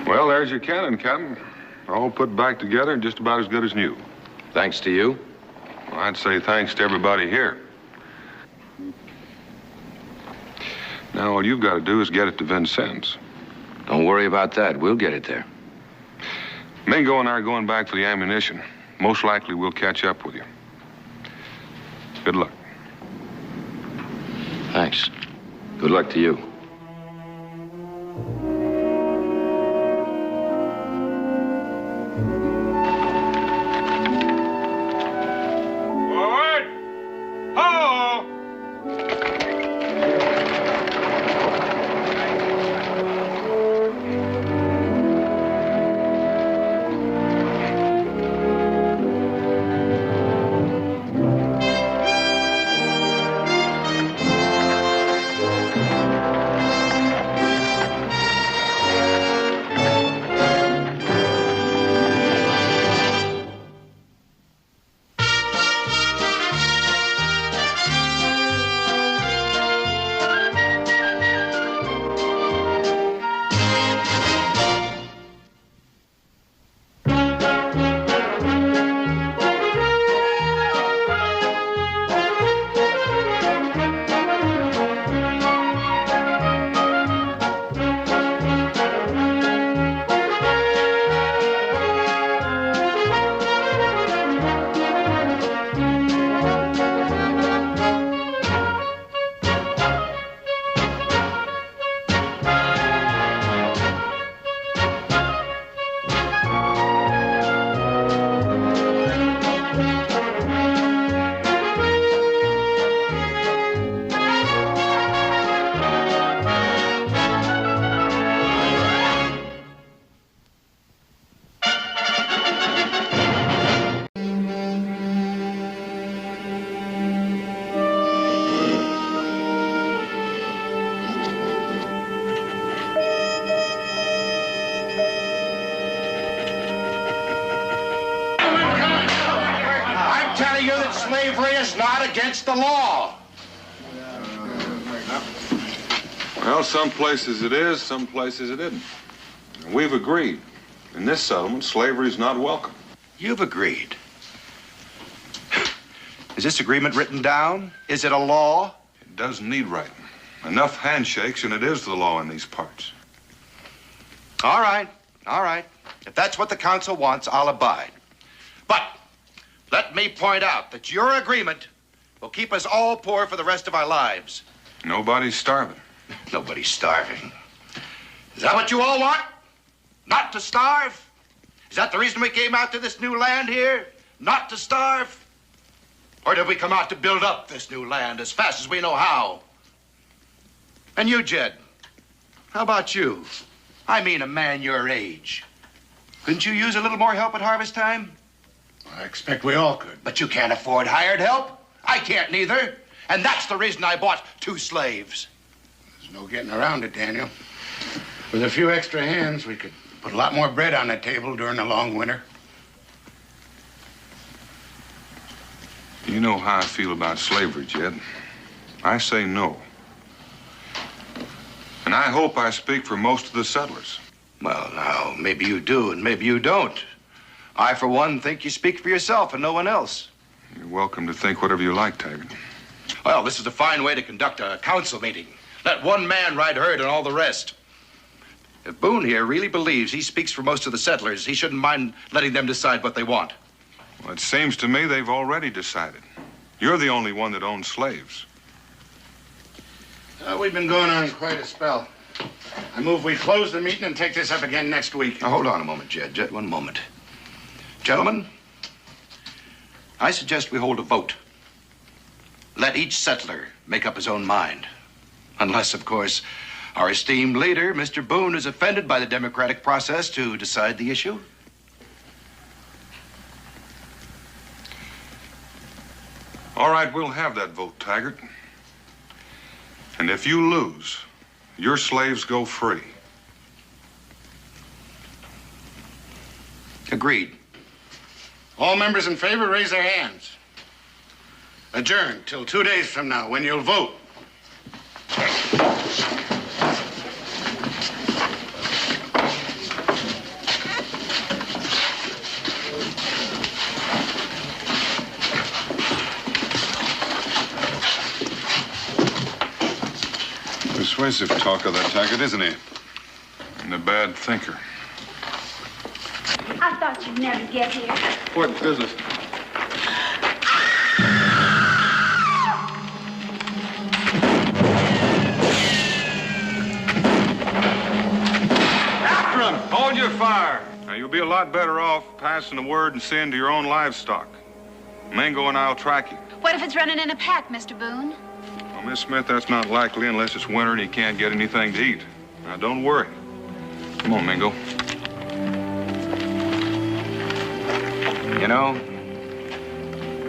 Well, there's your cannon, Captain. All put back together and just about as good as new. Thanks to you? Well, I'd say thanks to everybody here. Now, all you've got to do is get it to Vincennes. Don't worry about that. We'll get it there. Mingo and I are going back for the ammunition. Most likely we'll catch up with you. Good luck. Thanks. Good luck to you. Forward! Ho! Slavery is not against the law. Well, some places it is, some places it isn't. We've agreed. In this settlement, slavery is not welcome. You've agreed. Is this agreement written down? Is it a law? It doesn't need writing. Enough handshakes, and it is the law in these parts. All right, all right. If that's what the council wants, I'll abide. But let me point out that your agreement will keep us all poor for the rest of our lives. Nobody's starving. Nobody's starving. Is that what you all want? Not to starve? Is that the reason we came out to this new land here? Not to starve? Or did we come out to build up this new land as fast as we know how? And you, Jed, how about you? I mean, a man your age. Couldn't you use a little more help at harvest time? I expect we all could. But you can't afford hired help. I can't neither. And that's the reason I bought 2 slaves. There's no getting around it, Daniel. With a few extra hands, we could put a lot more bread on the table during the long winter. You know how I feel about slavery, Jed. I say no. And I hope I speak for most of the settlers. Well, now, maybe you do and maybe you don't. I, for one, think you speak for yourself and no one else. You're welcome to think whatever you like, Taggart. Well, this is a fine way to conduct a council meeting. Let one man ride herd and all the rest. If Boone here really believes he speaks for most of the settlers, he shouldn't mind letting them decide what they want. Well, it seems to me they've already decided. You're the only one that owns slaves. We've been going on quite a spell. I move we close the meeting and take this up again next week. Now, hold on a moment, Jed. One moment. Gentlemen, I suggest we hold a vote. Let each settler make up his own mind. Unless, of course, our esteemed leader, Mr. Boone, is offended by the democratic process to decide the issue. All right, we'll have that vote, Taggart. And if you lose, your slaves go free. Agreed. All members in favor, raise their hands. Adjourn till 2 days from now, when you'll vote. Persuasive talker, that Taggart, isn't he? And a bad thinker. I thought you'd never get here. What business? After him! Hold your fire! Now, you'll be a lot better off passing the word and seeing to your own livestock. Mingo and I'll track you. What if it's running in a pack, Mr. Boone? Well, Miss Smith, that's not likely unless it's winter and he can't get anything to eat. Now, don't worry. Come on, Mingo. You know,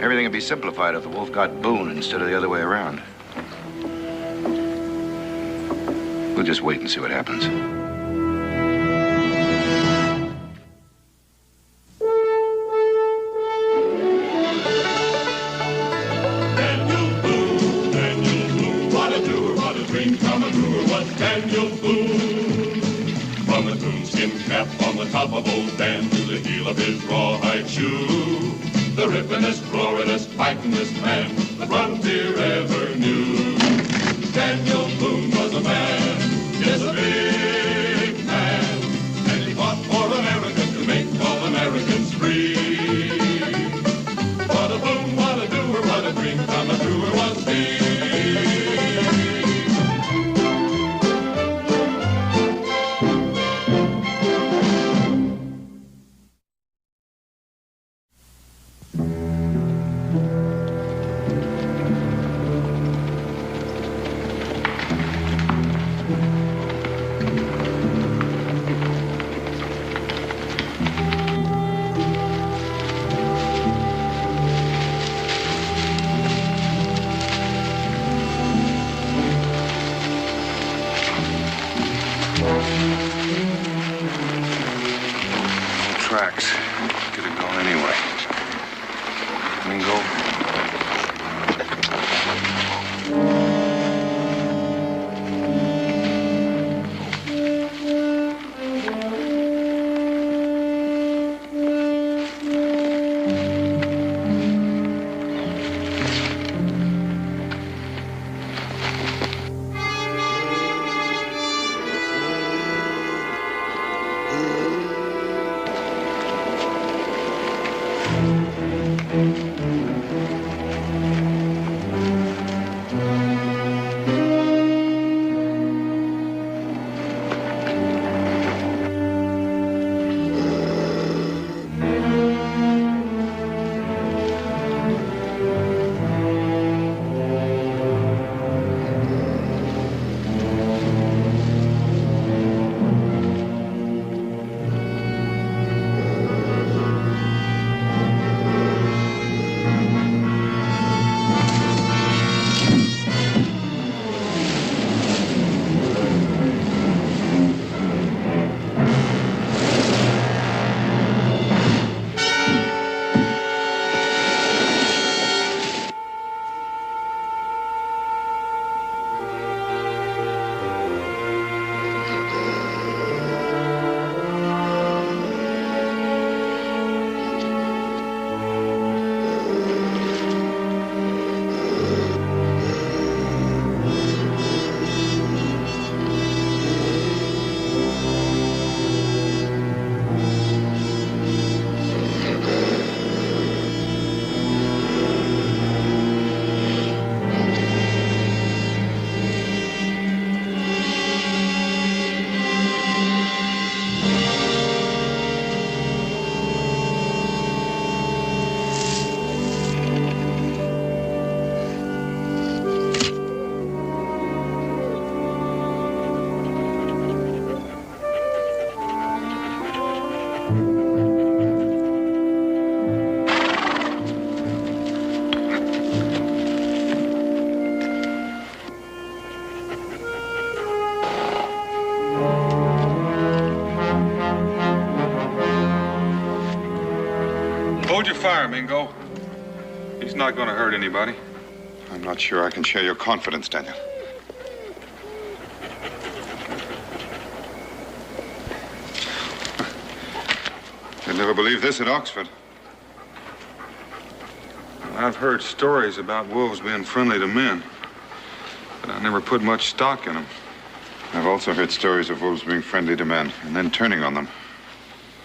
everything would be simplified if the wolf got Boone instead of the other way around. We'll just wait and see what happens. Daniel Boone, what a doer, what a dream come true was Daniel Boone. From the coonskin cap on the top of old Dan to the heel of his rawhide shoe, the rippinest, roaringest, fightingest man the frontier ever knew. Daniel Boone was a man, yes, a big man, and he fought for America to make all Americans free. What a Boone, what a doer, what a dream come truer was he. Tracks. Get it going anyway. Mingo, Hold your fire, Mingo. He's not going to hurt anybody. I'm not sure I can share your confidence, Daniel. You'd never believe this at Oxford. I've heard stories about wolves being friendly to men, but I never put much stock in them. I've also heard stories of wolves being friendly to men and then turning on them.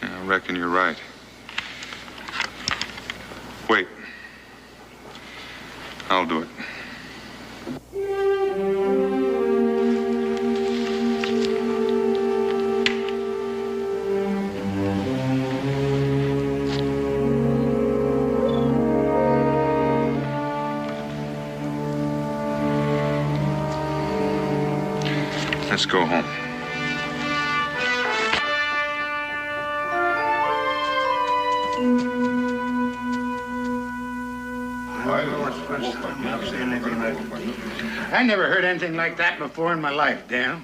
Yeah, I reckon you're right. Wait. I'll do it. Let's go home. I never heard anything like that before in my life, Dan.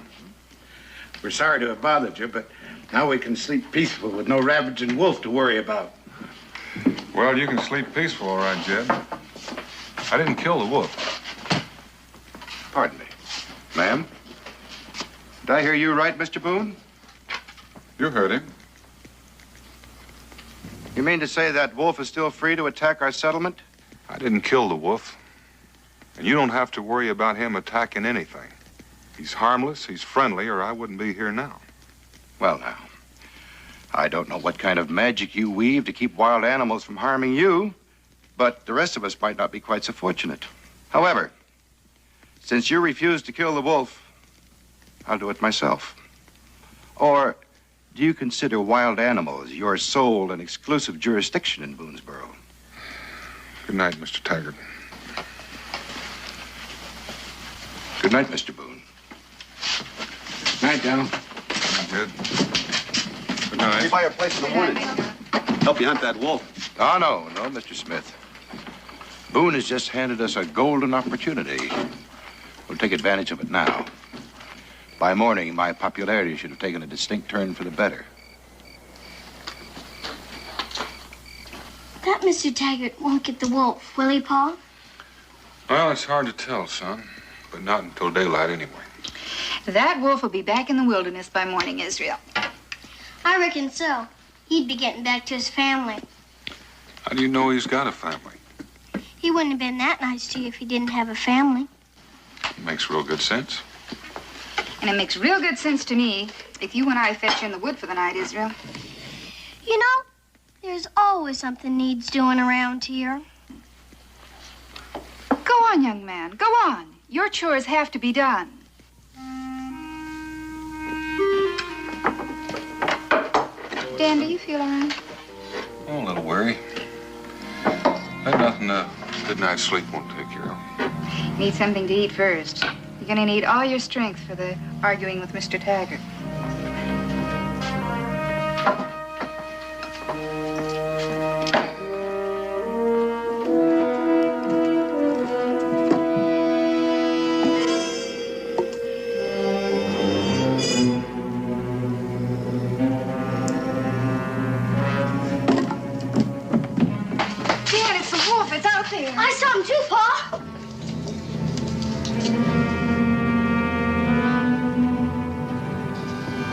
We're sorry to have bothered you, but now we can sleep peaceful with no ravaging wolf to worry about. Well, you can sleep peaceful, all right, Jed. I didn't kill the wolf. Pardon me. Ma'am? Did I hear you right, Mr. Boone? You heard him. You mean to say that wolf is still free to attack our settlement? I didn't kill the wolf. And you don't have to worry about him attacking anything. He's harmless, he's friendly, or I wouldn't be here now. Well, now, I don't know what kind of magic you weave to keep wild animals from harming you, but the rest of us might not be quite so fortunate. However, since you refused to kill the wolf, I'll do it myself. Or do you consider wild animals your sole and exclusive jurisdiction in Boonesboro? Good night, Mr. Taggart. Good night, Mr. Boone. Night, Donald. Good. Good night. Be by your place in the morning. Help you hunt that wolf. Oh, no, Mr. Smith. Boone has just handed us a golden opportunity. We'll take advantage of it now. By morning, my popularity should have taken a distinct turn for the better. That Mr. Taggart won't get the wolf, will he, Pa? Well, it's hard to tell, son, but not until daylight anyway. That wolf will be back in the wilderness by morning, Israel. I reckon so. He'd be getting back to his family. How do you know he's got a family? He wouldn't have been that nice to you if he didn't have a family. Makes real good sense. And it makes real good sense to me if you and I fetch in the wood for the night, Israel. You know, there's always something needs doing around here. Go on, young man. Go on. Your chores have to be done. Dan, do you feel all right? Oh, a little weary. But nothing a good night's sleep won't take care of. Need something to eat first. You're gonna need all your strength for the arguing with Mr. Taggart. I saw him too, Pa.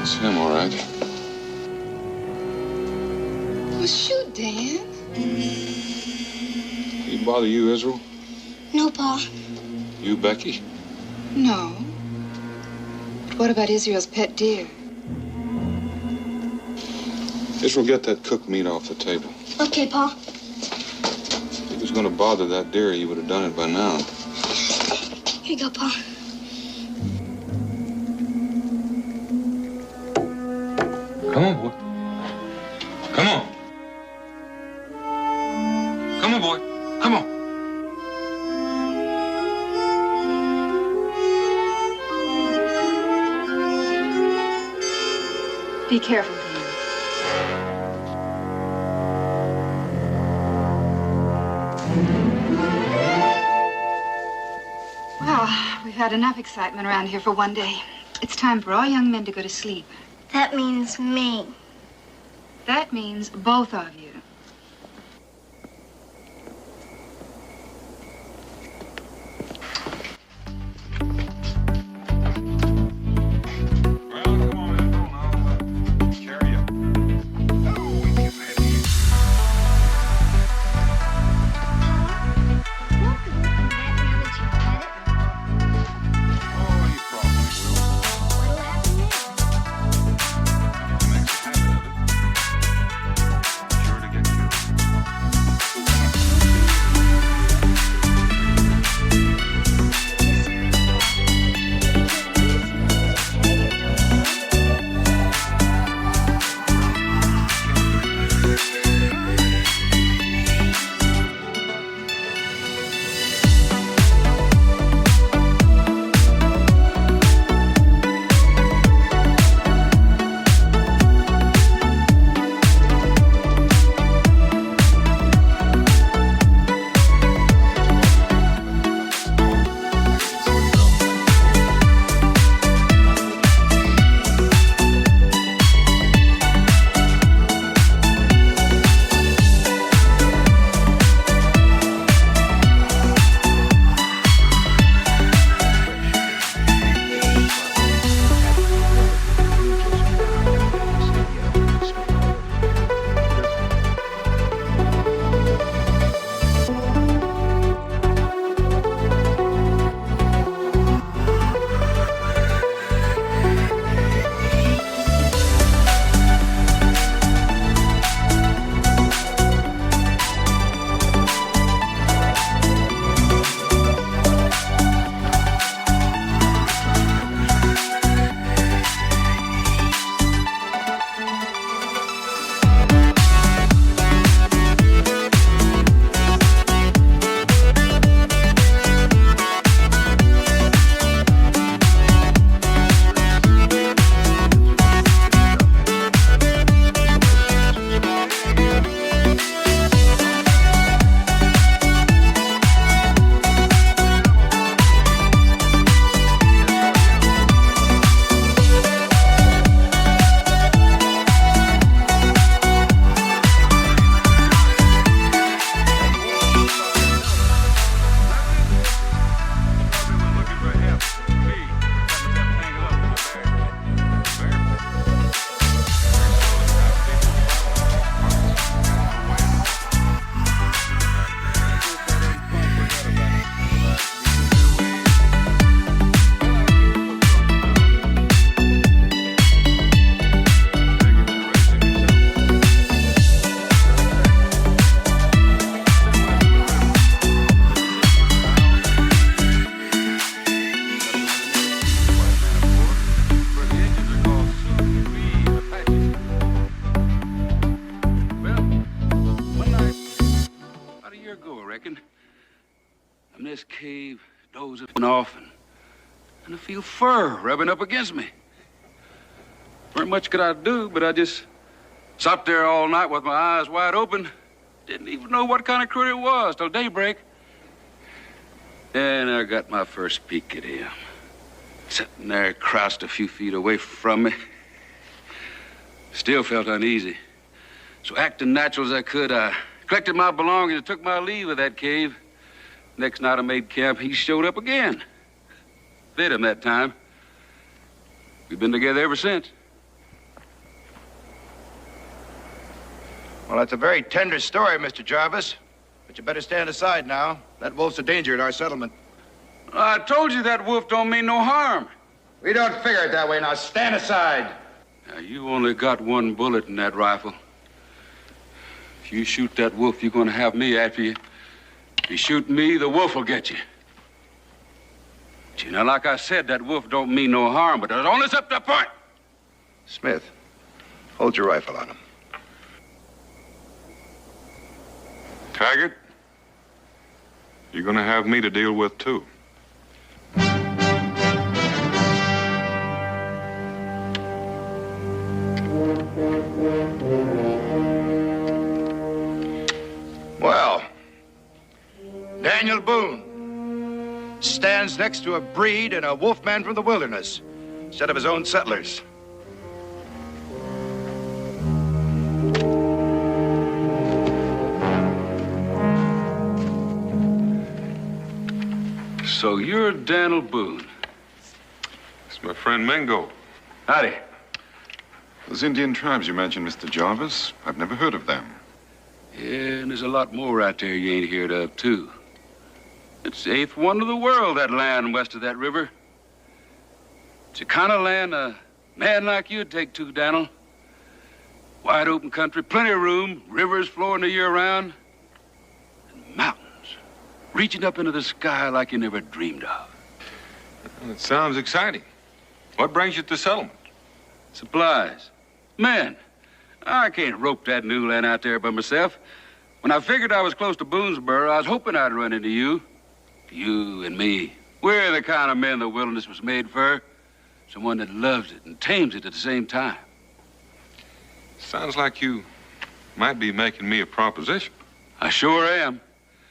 It's him, all right. Well, shoot, Dan. He bother you, Israel? No, Pa. You, Becky? No. But what about Israel's pet deer? Israel, get that cooked meat off the table. Okay, Pa. If he was going to bother that deer, he would have done it by now. Here you go, Pa. Come on, boy. Come on. Come on, boy. Come on. Be careful, Dan. Well, we've had enough excitement around here for one day. It's time for all young men to go to sleep. That means me. That means both of you. and I'm in this cave, dozing off, and I feel fur rubbing up against me. Very much could I do, but I just sat there all night with my eyes wide open. Didn't even know what kind of critter it was till daybreak. And I got my first peek at him. Sitting there, crouched a few feet away from me. Still felt uneasy. So acting natural as I could, I collected my belongings and took my leave of that cave. Next night I made camp, he showed up again. Bit him that time. We've been together ever since. Well, that's a very tender story, Mr. Jarvis. But you better stand aside now. That wolf's a danger at our settlement. I told you that wolf don't mean no harm. We don't figure it that way. Now stand aside. Now, you only got one bullet in that rifle. If you shoot that wolf, you're going to have me after you. If you shoot me, the wolf will get you. Now, like I said, that wolf don't mean no harm, but it's only up to a point. Smith, hold your rifle on him. Taggart, you're going to have me to deal with, too. Well, Daniel Boone stands next to a breed and a wolfman from the wilderness instead of his own settlers. So you're Daniel Boone. It's my friend Mingo. Howdy. Those Indian tribes you mentioned, Mr. Jarvis, I've never heard of them. Yeah, and there's a lot more out there you ain't heard of, too. It's the eighth wonder of the world, that land west of that river. It's the kind of land a man like you'd take to, Daniel. Wide open country, plenty of room, rivers flowing the year round, and mountains reaching up into the sky like you never dreamed of. Well, it sounds exciting. What brings you to the settlement? Supplies. Men. I can't rope that new land out there by myself. When I figured I was close to Boonesboro, I was hoping I'd run into you. You and me. We're the kind of men the wilderness was made for. Someone that loves it and tames it at the same time. Sounds like you might be making me a proposition. I sure am.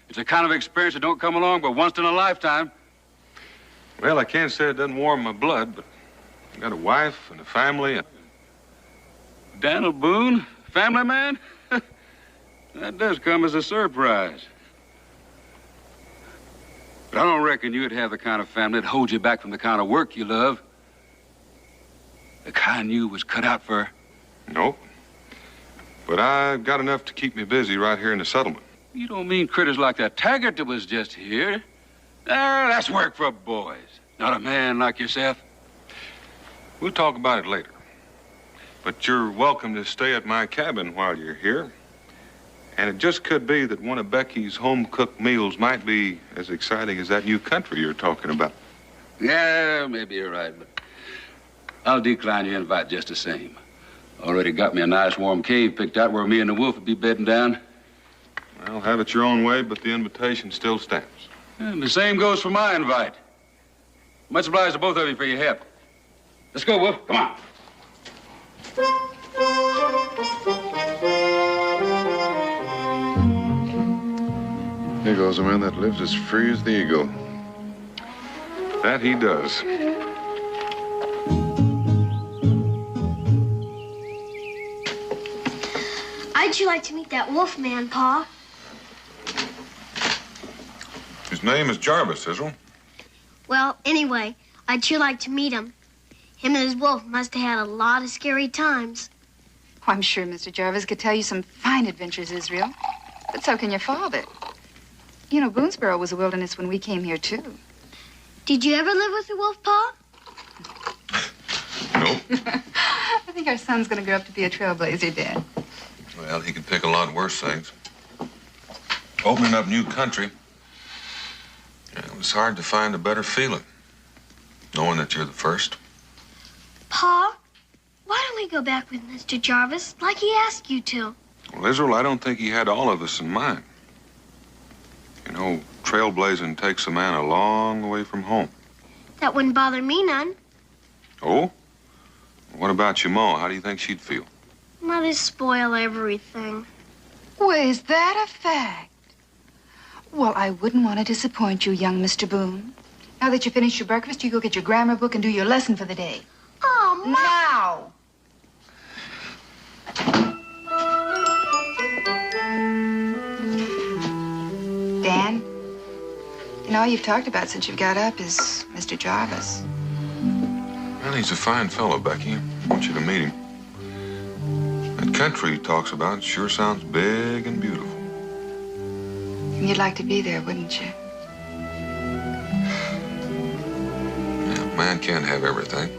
It's a kind of experience that don't come along but once in a lifetime. Well, I can't say it doesn't warm my blood, but I got a wife and a family. Daniel Boone, family man? That does come as a surprise. But I don't reckon you'd have the kind of family that holds you back from the kind of work you love. The kind you was cut out for. Nope. But I've got enough to keep me busy right here in the settlement. You don't mean critters like that Taggart that was just here? That's work for boys, not a man like yourself. We'll talk about it later. But you're welcome to stay at my cabin while you're here. And it just could be that one of Becky's home-cooked meals might be as exciting as that new country you're talking about. Yeah, maybe you're right, but I'll decline your invite just the same. Already got me a nice warm cave picked out where me and the wolf would be bedding down. Well, have it your own way, but the invitation still stands. And the same goes for my invite. Much obliged to both of you for your help. Let's go, Wolf. Come on. Here goes a man that lives as free as the eagle. That he does. I'd sure like to meet that wolf man, Pa. His name is Jarvis, Israel. Well, anyway, I'd sure like to meet him. Him and his wolf must have had a lot of scary times. Oh, I'm sure Mr. Jarvis could tell you some fine adventures, Israel. But so can your father. You know, Boonesboro was a wilderness when we came here, too. Did you ever live with the wolf, Pa? No. I think our son's going to grow up to be a trailblazer, Dad. Well, he could pick a lot worse things. Opening up new country, it was hard to find a better feeling, knowing that you're the first. Pa, why don't we go back with Mr. Jarvis like he asked you to? Well, Israel, I don't think he had all of us in mind. You know, trailblazing takes a man a long way from home. That wouldn't bother me none. Oh? What about your ma? How do you think she'd feel? Mothers spoil everything. Well, is that a fact? Well, I wouldn't want to disappoint you, young Mr. Boone. Now that you finished your breakfast, you go get your grammar book and do your lesson for the day. Oh, Mom. Now! Dan, you know, all you've talked about since you've got up is Mr. Jarvis. Well, he's a fine fellow, Becky. I want you to meet him. That country he talks about sure sounds big and beautiful. And you'd like to be there, wouldn't you? Yeah, man can't have everything.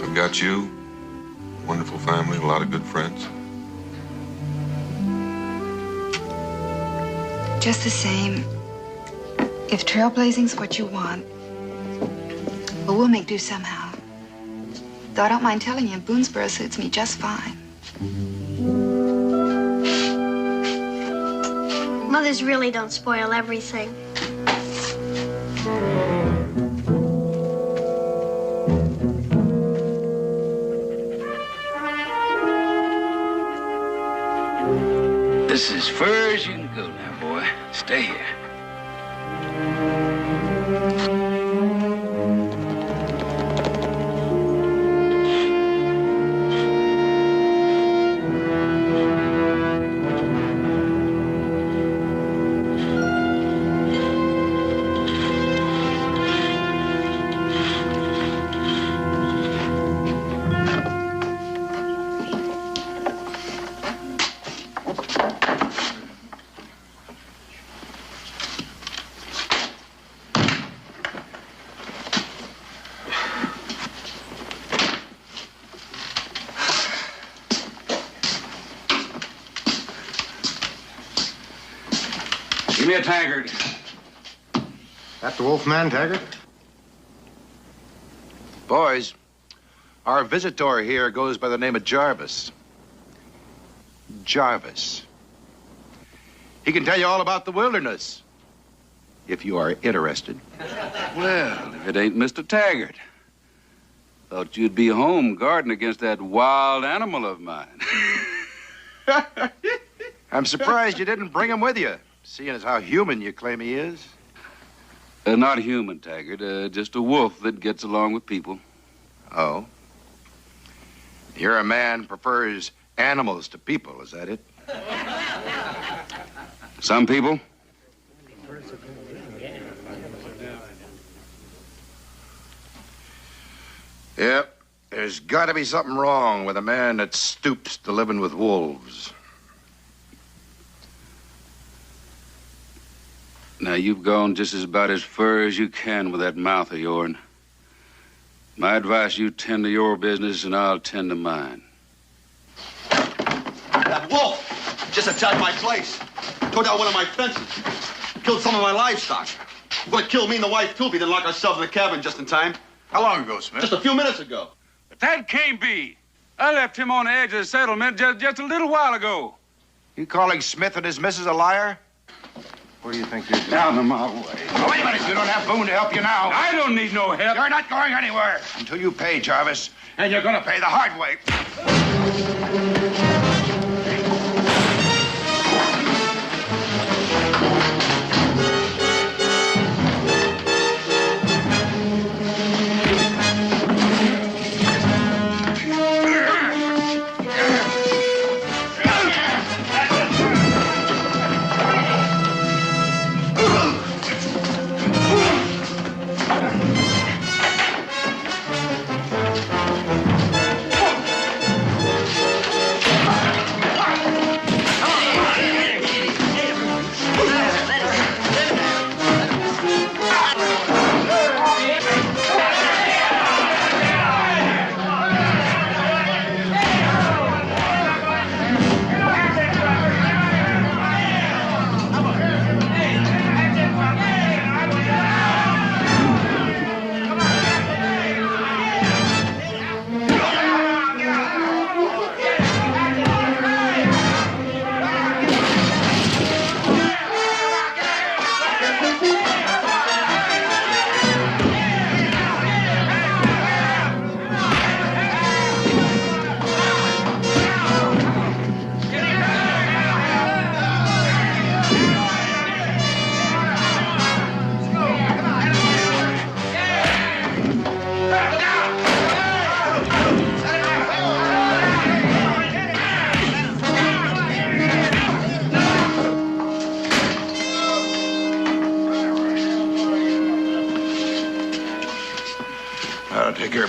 I've got you, a wonderful family, a lot of good friends. Just the same, if trailblazing's what you want, well, we'll make do somehow. Though I don't mind telling you, Boonesboro suits me just fine. Mothers really don't spoil everything. This is as far as you can go now, boy. Stay here. Give me a tankard. That the Wolfman, Taggart? Boys, our visitor here goes by the name of Jarvis. Jarvis. He can tell you all about the wilderness, if you are interested. Well, if it ain't Mr. Taggart. Thought you'd be home guarding against that wild animal of mine. I'm surprised you didn't bring him with you, seeing as how human you claim he is. Not human, Taggart. Just a wolf that gets along with people. Oh? You're a man who prefers animals to people, is that it? Some people. Yep. There's got to be something wrong with a man that stoops to living with wolves. Now, you've gone just about as far as you can with that mouth of yourn. My advice, you tend to your business and I'll tend to mine. That wolf just attacked my place. Tore down one of my fences. Killed some of my livestock. Would have killed me and the wife, too, if he didn't lock ourselves in the cabin just in time. How long ago, Smith? Just a few minutes ago. But that can't be. I left him on the edge of the settlement just a little while ago. You calling Smith and his missus a liar? Where do you think you're going? Out of my way. Oh, wait a minute. You don't have Boone to help you now. I don't need no help. You're not going anywhere until you pay, Jarvis. And you're going to pay the hard way.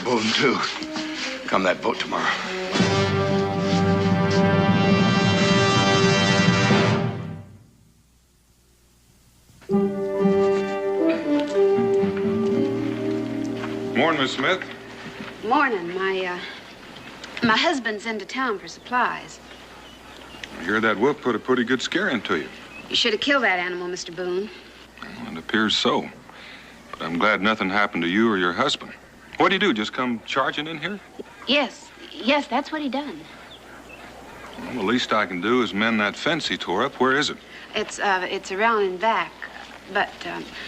Boone, too. Come that boat tomorrow. Morning, Miss Smith. Morning. My husband's into town for supplies. I hear that wolf put a pretty good scare into you. You should have killed that animal, Mr. Boone. Well, it appears so. But I'm glad nothing happened to you or your husband. What'd he do, just come charging in here? Yes, that's what he done. Well, the least I can do is mend that fence he tore up. Where is it? It's around and back. But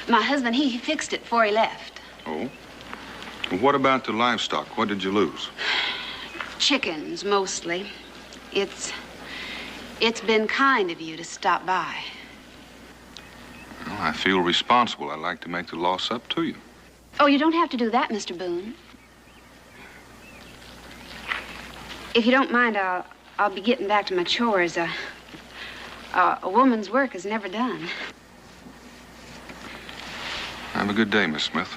my husband, he fixed it before he left. Oh? Well, what about the livestock? What did you lose? Chickens, mostly. It's been kind of you to stop by. Well, I feel responsible. I'd like to make the loss up to you. Oh, you don't have to do that, Mr. Boone. If you don't mind, I'll be getting back to my chores. A woman's work is never done. Have a good day, Miss Smith.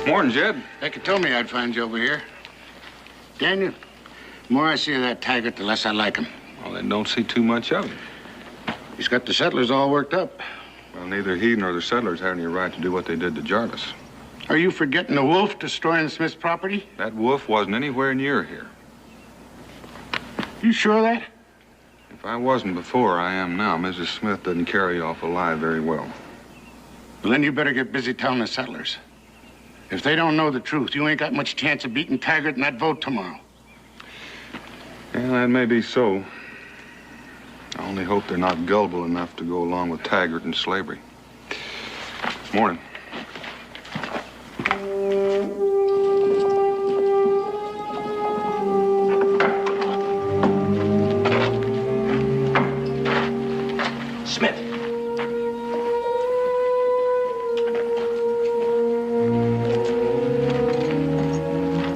Morning, Jed. Becky told me I'd find you over here. Daniel, the more I see of that Taggart, the less I like him. Well, then don't see too much of him. He's got the settlers all worked up. Well, neither he nor the settlers had any right to do what they did to Jarvis. Are you forgetting the wolf destroying Smith's property? That wolf wasn't anywhere near here. You sure of that? If I wasn't before, I am now. Mrs. Smith doesn't carry off alive very well. Well, then you better get busy telling the settlers. If they don't know the truth, you ain't got much chance of beating Taggart in that vote tomorrow. Yeah, that may be so. I only hope they're not gullible enough to go along with Taggart and slavery. Morning. Smith.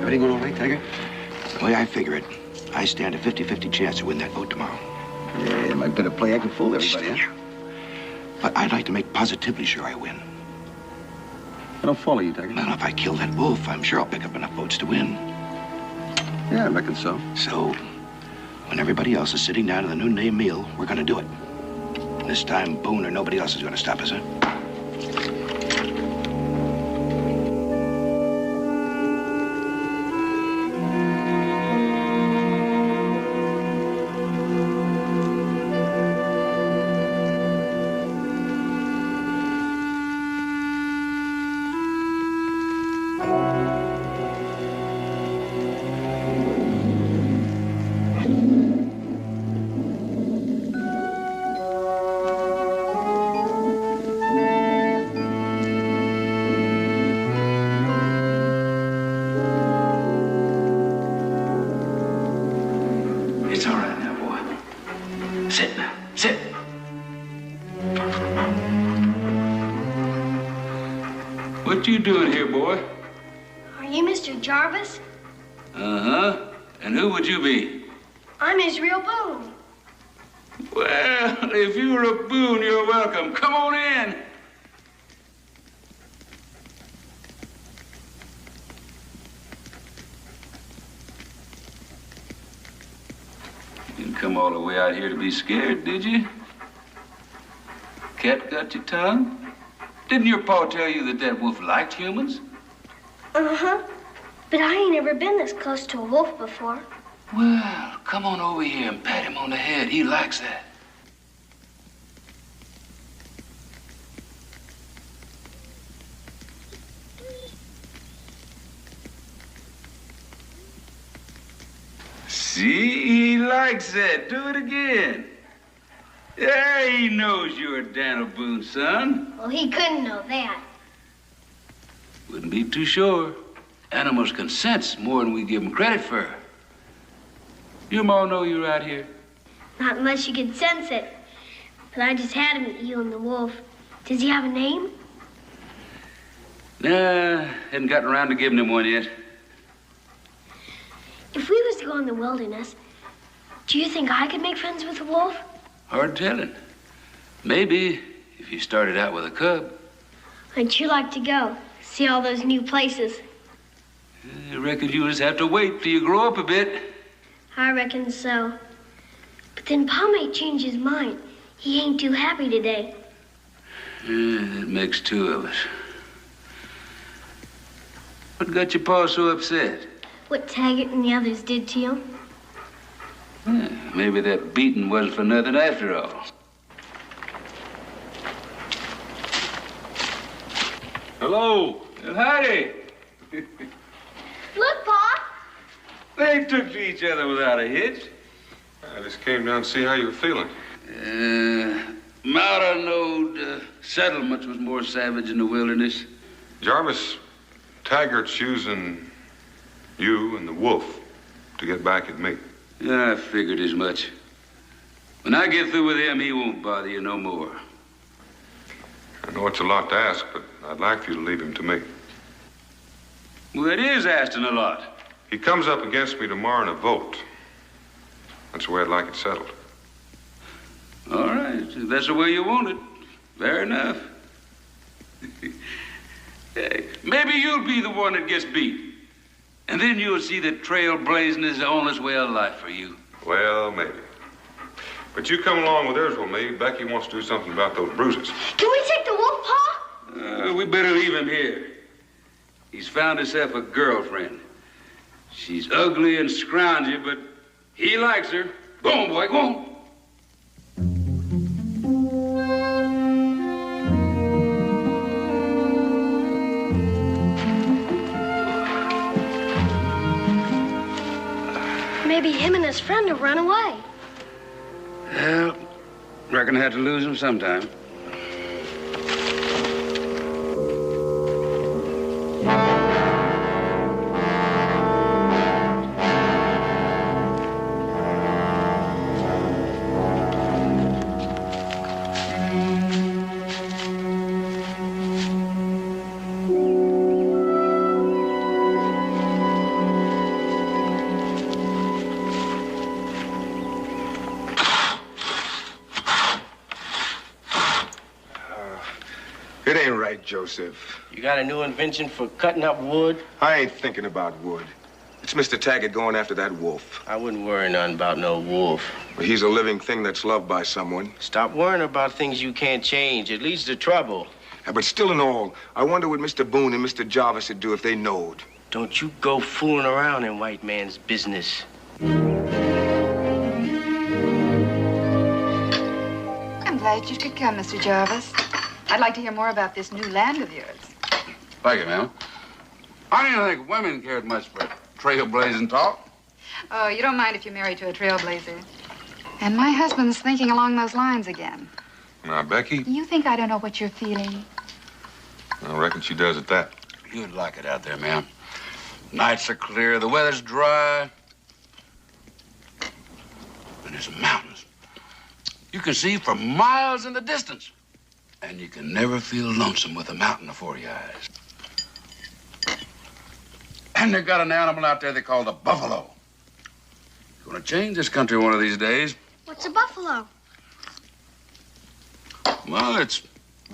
Everything going all right, Taggart? The way I figure it, I stand a 50-50 chance to win that vote tomorrow. Yeah, my bit of play, I can fool everybody, huh? But I'd like to make positively sure I win. I don't follow you, Taggart. Well, if I kill that wolf, I'm sure I'll pick up enough votes to win. Yeah, I reckon so. So, when everybody else is sitting down to the noonday meal, we're gonna do it. This time, Boone or nobody else is gonna stop us, huh? It's all right now, boy. Sit now. Sit. What you doing here, boy? Are you Mr. Jarvis? Uh-huh. And who would you be? I'm Israel Boone. Well, if you're a Boone, you're welcome. Come on in. You didn't come all the way out here to be scared, did you? Cat got your tongue? Didn't your pa tell you that that wolf liked humans? Uh-huh. But I ain't ever been this close to a wolf before. Well, come on over here and pat him on the head. He likes that. See, he likes that. Do it again. Yeah, he knows you're Daniel Boone's son. Well, he couldn't know that. Wouldn't be too sure. Animals can sense more than we give them credit for. Your ma know you're out here? Not unless you can sense it. But I just had him at you and the wolf. Does he have a name? Nah, hadn't gotten around to giving him one yet. If we was to go in the wilderness, Do you think I could make friends with a wolf? Hard telling. Maybe if you started out with a cub. I'd sure like to go. See all those new places. I reckon you just have to wait till you grow up a bit. I reckon so. But then Pa may change his mind. He ain't too happy today. That makes two of us. What got your pa so upset? What Taggart and the others did to you. Maybe that beating wasn't for nothing after all. Hello. Howdy. Look, Pa. They took to each other without a hitch. I just came down to see how you were feeling. Mouta knowed settlements was more savage in the wilderness. Jarvis, Taggart's using you and the wolf to get back at me. Yeah, I figured as much. When I get through with him, he won't bother you no more. I know it's a lot to ask, but I'd like for you to leave him to me. Well, that is asking a lot. He comes up against me tomorrow in a vote. That's the way I'd like it settled. All right, if that's the way you want it, fair enough. Hey, maybe you'll be the one that gets beat. And then you'll see that trailblazing is the honest way of life for you. Well, maybe. But you come along with hers with me. Becky wants to do something about those bruises. Can we take the wolf, Pa? We better leave him here. He's found himself a girlfriend. She's ugly and scroungy, but he likes her. Go on, boy, go on. Maybe him and his friend have run away. Well, reckon I had to lose him sometime. It ain't right, Joseph. You got a new invention for cutting up wood? I ain't thinking about wood. It's Mr. Taggart going after that wolf. I wouldn't worry none about no wolf. But he's a living thing that's loved by someone. Stop worrying about things you can't change. It leads to trouble. Yeah, but still in all, I wonder what Mr. Boone and Mr. Jarvis would do if they knowed. Don't you go fooling around in white man's business. I'm glad you could come, Mr. Jarvis. I'd like to hear more about this new land of yours. Thank you, ma'am. I didn't think women cared much for trailblazing talk. Oh, you don't mind if you're married to a trailblazer. And my husband's thinking along those lines again. Now, Becky, You think I don't know what you're feeling? I reckon she does at that. You'd like it out there, ma'am. Nights are clear, the weather's dry. And there's mountains. You can see for miles in the distance. And you can never feel lonesome with a mountain before your eyes. And they got an animal out there they call the buffalo. It's gonna change this country one of these days. What's a buffalo? Well, it's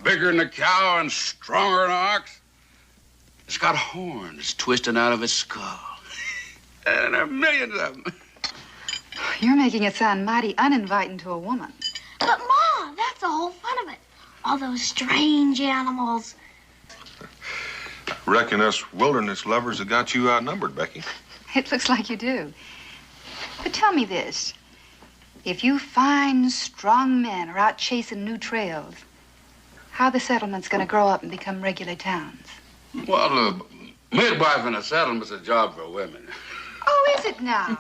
bigger than a cow and stronger than an ox. It's got horns twisting out of its skull. And there are millions of them. You're making it sound mighty uninviting to a woman. But, Ma, that's the whole fun of it. All those strange animals. Reckon us wilderness lovers have got you outnumbered, Becky. It looks like you do. But tell me this. If you fine, strong men are out chasing new trails, how are the settlements going to grow up and become regular towns? Well, midwife in a settlement's a job for women. Oh, is it now?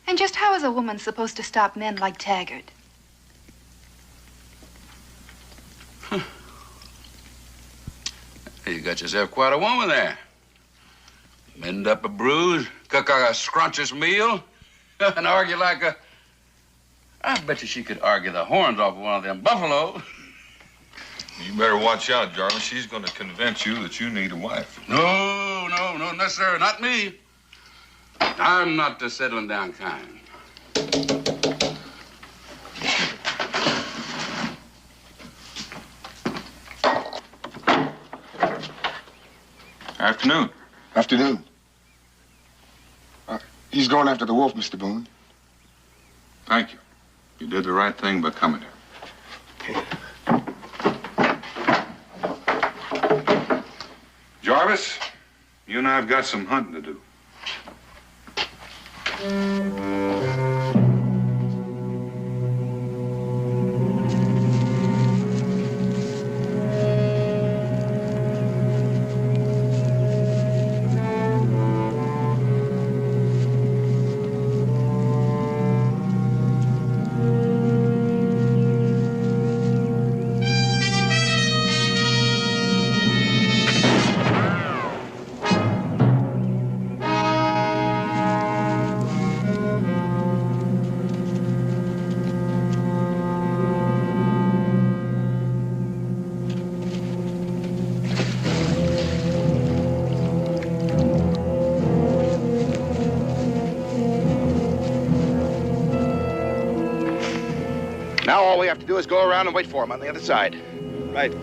And just how is a woman supposed to stop men like Taggart? You got yourself quite a woman there. Mend up a bruise, cook a scrumptious meal, and argue like a... I bet you she could argue the horns off of one of them buffalo. You better watch out, Jarvis. She's going to convince you that you need a wife. No, necessarily. Not me. I'm not the settling down kind. Afternoon. Afternoon. He's going after the wolf, Mr. Boone. Thank you. You did the right thing by coming here. Jarvis, you and I have got some hunting to do. Now all we have to do is go around and wait for him on the other side. Right.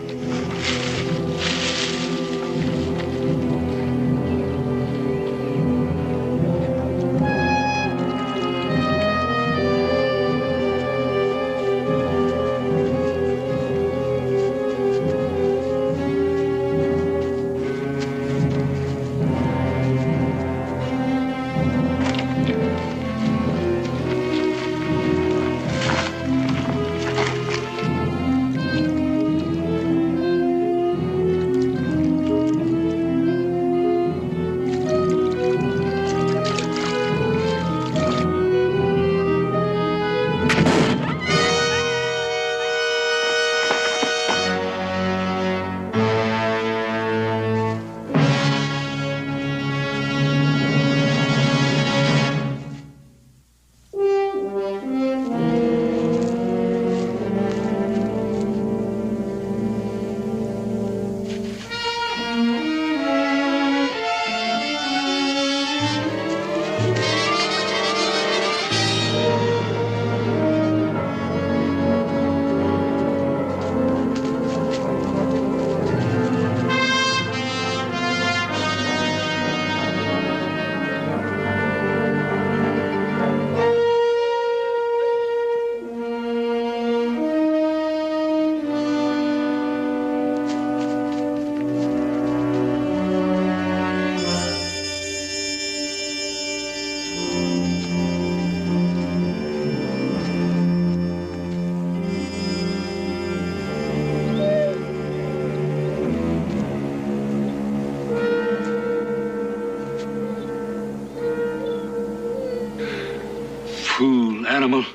Fool animal.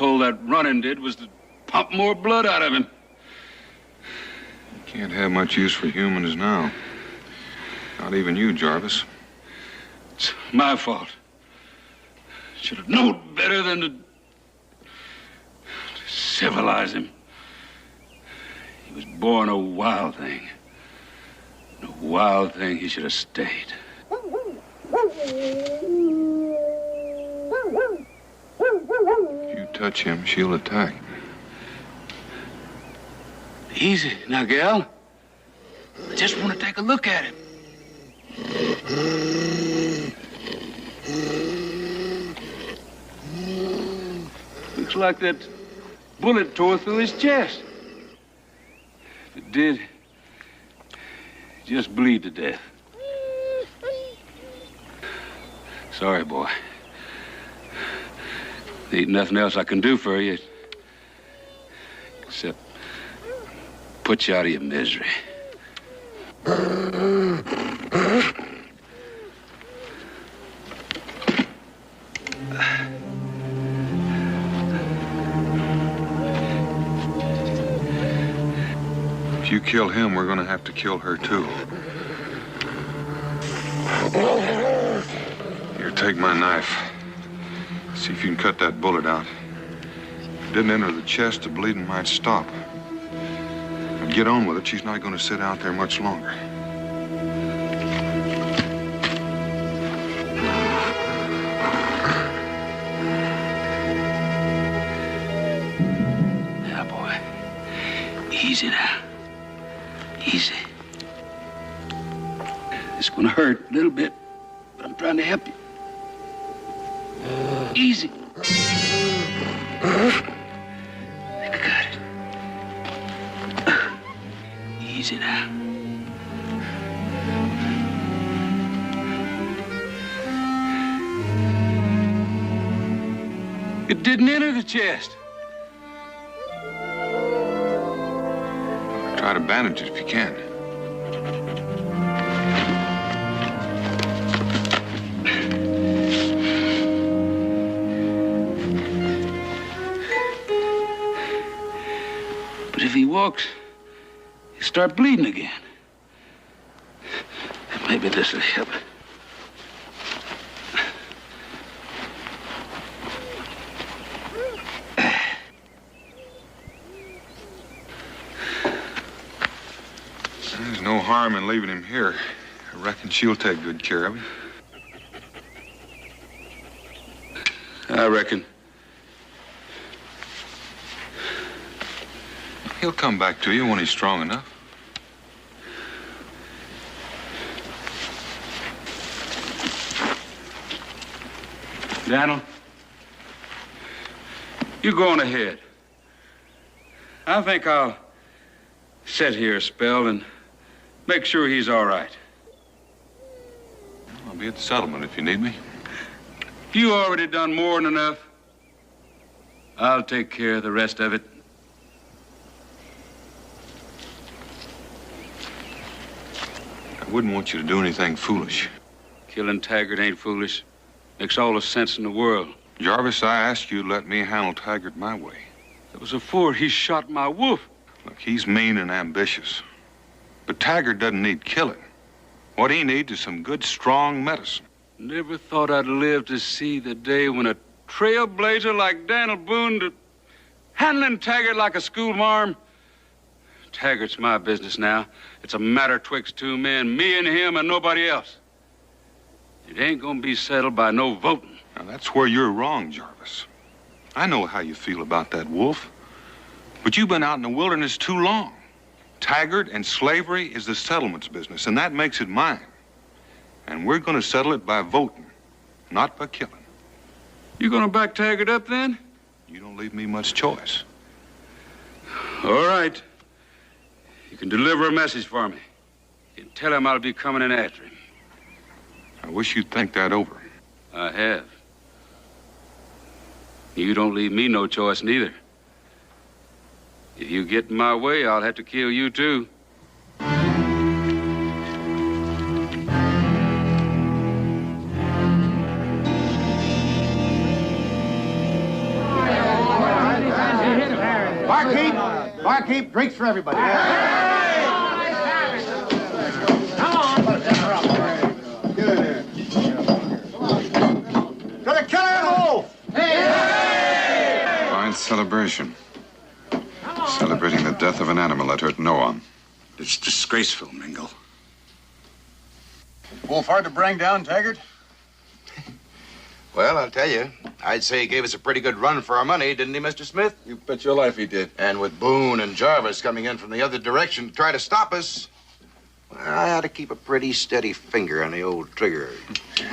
All that running did was to pump more blood out of him. Can't have much use for humans now. Not even you, Jarvis. It's my fault. Should have known better than to civilize him. He was born a wild thing. And a wild thing, he should have stayed. If you touch him, she'll attack. Easy now, gal. I just want to take a look at him. Looks like that bullet tore through his chest. If it did, just bleed to death. Sorry, boy. There ain't nothing else I can do for you except put you out of your misery. If you kill him, we're gonna have to kill her too. Here, take my knife. See if you can cut that bullet out. If it didn't enter the chest, the bleeding might stop. But get on with it. She's not gonna sit out there much longer. Now, boy. Easy now. Easy. It's gonna hurt a little bit, but I'm trying to help you. Easy. Got it. Easy now. It didn't enter the chest. Try to bandage it if you can. But if he walks, he'll start bleeding again. Maybe this'll help. There's no harm in leaving him here. I reckon she'll take good care of him. I reckon. He'll come back to you when he's strong enough. Daniel, you go on ahead. I think I'll sit here a spell and make sure he's all right. I'll be at the settlement if you need me. You already done more than enough. I'll take care of the rest of it. I wouldn't want you to do anything foolish. Killing Taggart ain't foolish. Makes all the sense in the world. Jarvis, I asked you to let me handle Taggart my way. That was afore he shot my wolf. Look, he's mean and ambitious. But Taggart doesn't need killing. What he needs is some good, strong medicine. Never thought I'd live to see the day when a trailblazer like Daniel Boone handling Taggart like a schoolmarm. Taggart's my business now. It's a matter twixt two men, me and him and nobody else. It ain't gonna be settled by no voting. Now, that's where you're wrong, Jarvis. I know how you feel about that wolf. But you've been out in the wilderness too long. Taggart and slavery is the settlement's business, and that makes it mine. And we're gonna settle it by voting, not by killing. You gonna back Taggart up then? You don't leave me much choice. All right. You can deliver a message for me. You can tell him I'll be coming in after him. I wish you'd think that over. I have. You don't leave me no choice neither. If you get in my way, I'll have to kill you too. Barkeep, drinks for everybody. To the killer and the wolf! Fine celebration. Celebrating the death of an animal that hurt no one. It's disgraceful, Mingle. Wolf hard to bring down, Taggart? Well, I'll tell you, I'd say he gave us a pretty good run for our money, didn't he, Mr. Smith? You bet your life he did. And with Boone and Jarvis coming in from the other direction to try to stop us, well, I ought to keep a pretty steady finger on the old trigger. But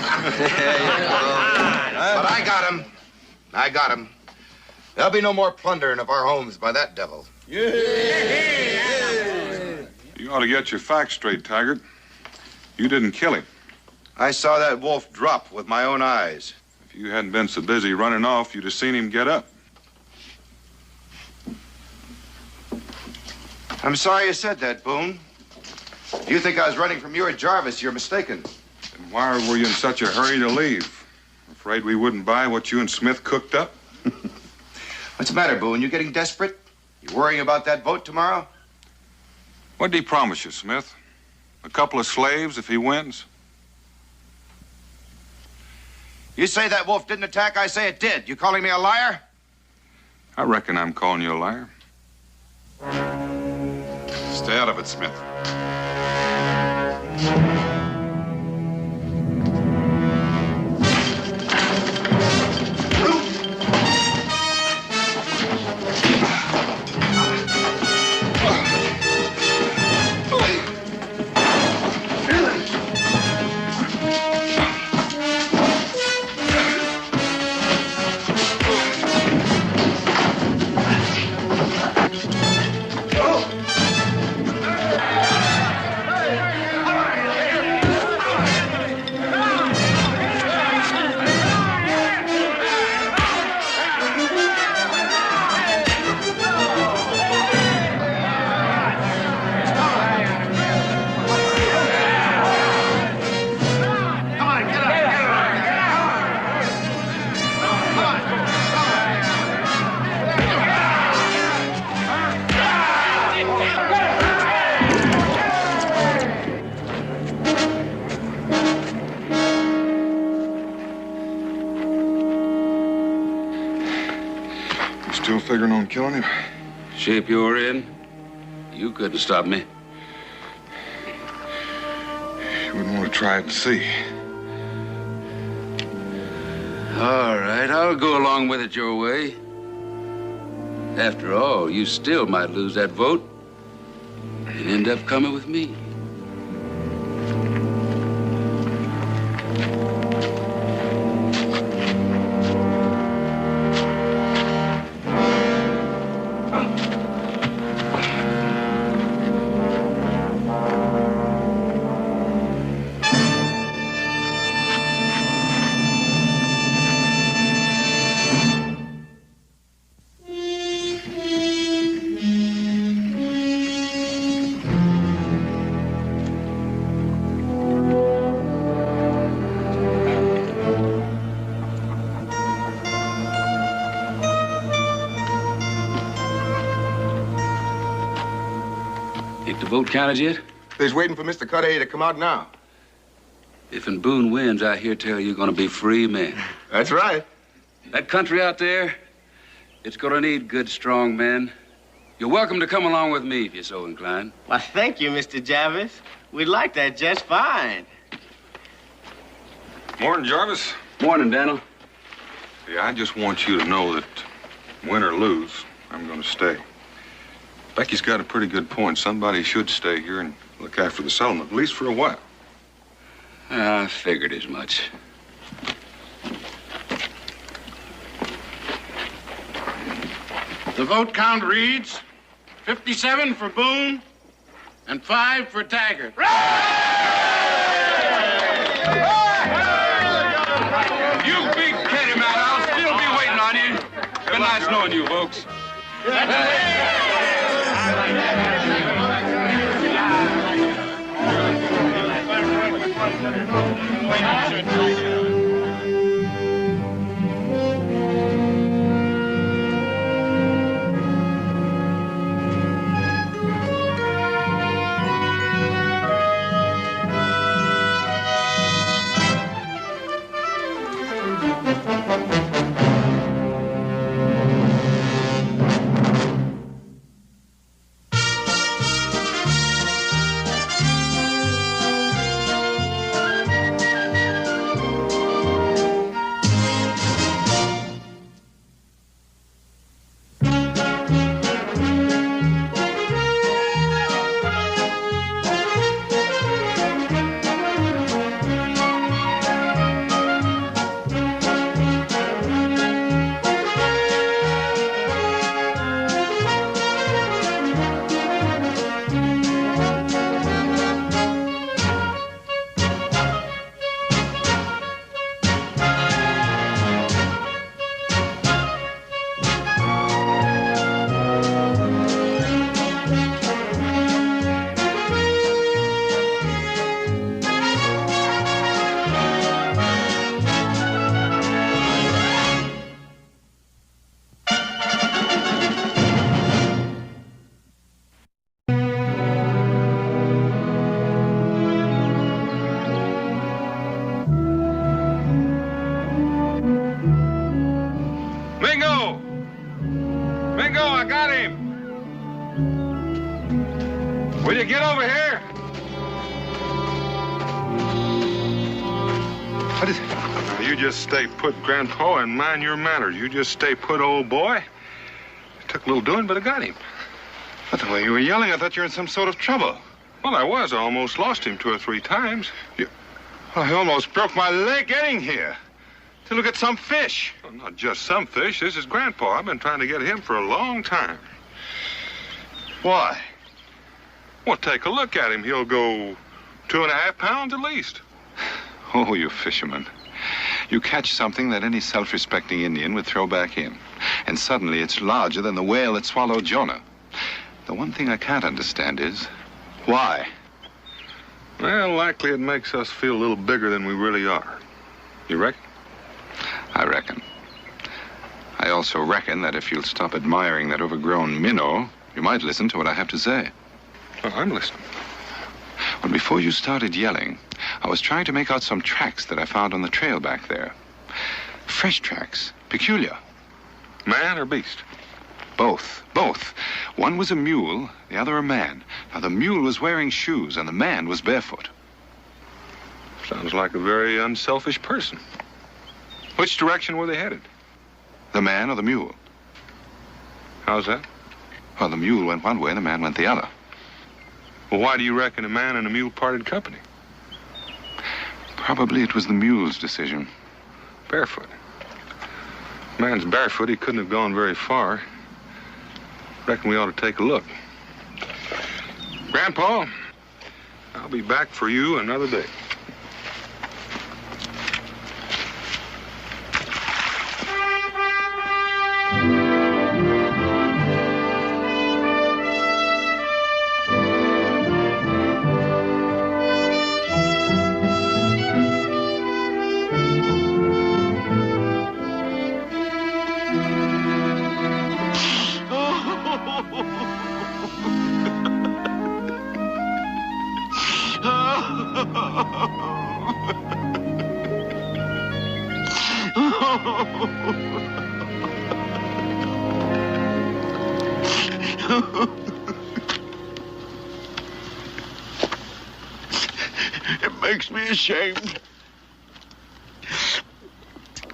I got him. I got him. There'll be no more plundering of our homes by that devil. You ought to get your facts straight, Taggart. You didn't kill him. I saw that wolf drop with my own eyes. If you hadn't been so busy running off, you'd have seen him get up. I'm sorry you said that, Boone. If you think I was running from you or Jarvis, you're mistaken. Then why were you in such a hurry to leave? Afraid we wouldn't buy what you and Smith cooked up? What's the matter, Boone? You getting desperate? You worrying about that vote tomorrow? What did he promise you, Smith? A couple of slaves if he wins? You say that wolf didn't attack, I say it did. You calling me a liar? I reckon I'm calling you a liar. Stay out of it, Smith. figuring on killing him. Shape you're in, you couldn't stop me. You wouldn't want to try it and see. All right, I'll go along with it your way. After all, you still might lose that vote and end up coming with me. Ain't the vote counted yet? They's waiting for Mr. Cudahy to come out now. If and Boone wins, I hear tell you're gonna be free men. That's right. That country out there, it's gonna need good, strong men. You're welcome to come along with me if you're so inclined. Why, thank you, Mr. Jarvis. We'd like that just fine. Morning, Jarvis. Morning, Daniel. Yeah, I just want you to know that win or lose, I'm going to stay. Becky's got a pretty good point. Somebody should stay here and look after the settlement, at least for a while. I figured as much. The vote count reads 57 for Boone and 5 for Taggart. You big kitty man, I'll still be waiting on you. Been nice knowing you, folks. Will you get over here? What is it? Now, you just stay put, Grandpa, and mind your manners. You just stay put, old boy. It took a little doing, but I got him. But the way you were yelling, I thought you were in some sort of trouble. Well, I was. I almost lost him 2 or 3 times. Well, I almost broke my leg getting here. To look at some fish. Well, not just some fish. This is Grandpa. I've been trying to get him for a long time. Why? Well, take a look at him. He'll go 2.5 pounds at least. Oh, you fisherman. You catch something that any self-respecting Indian would throw back in. And suddenly it's larger than the whale that swallowed Jonah. The one thing I can't understand is, why? Well, likely it makes us feel a little bigger than we really are. You reckon? I reckon. I also reckon that if you'll stop admiring that overgrown minnow, you might listen to what I have to say. Oh, I'm listening. Well, before you started yelling, I was trying to make out some tracks that I found on the trail back there. Fresh tracks. Peculiar. Man or beast? Both. One was a mule, the other a man. Now, the mule was wearing shoes, and the man was barefoot. Sounds like a very unselfish person. Which direction were they headed? The man or the mule? How's that? Well, the mule went one way and the man went the other. Well, why do you reckon a man and a mule parted company? Probably it was the mule's decision. Barefoot. Man's barefoot, he couldn't have gone very far. Reckon we ought to take a look. Grandpa, I'll be back for you another day. It makes me ashamed.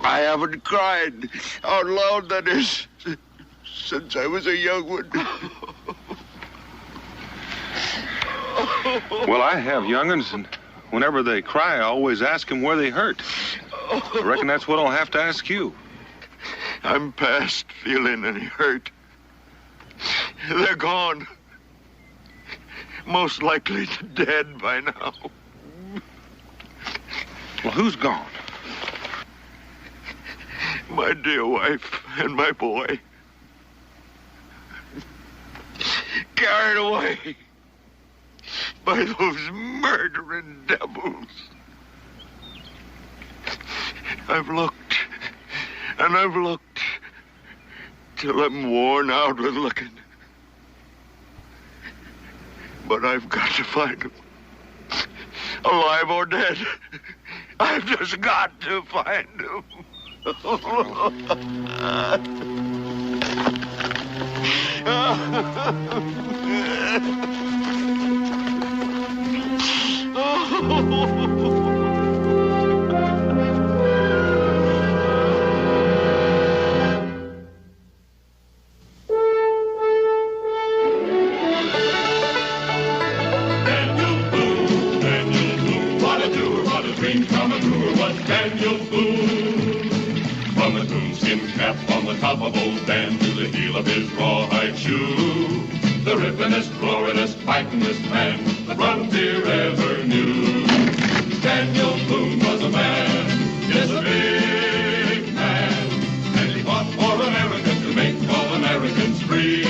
I haven't cried out loud, that is, since I was a young one. Well, I have young'uns, and whenever they cry, I always ask them where they hurt. I reckon that's what I'll have to ask you. I'm past feeling any hurt. They're gone. Most likely dead by now. Well, who's gone? My dear wife and my boy. Carried away by those murdering devils. I've looked, and I've looked, till I'm worn out with looking. But I've got to find them. Alive or dead, I've just got to find them. Daniel Boone. From a coonskin cap on the top of old Dan to the heel of his rawhide shoe, the rippenest, roaringest, fightingest man the frontier ever knew. Daniel Boone was a man, yes, a big man, and he fought for America to make all Americans free.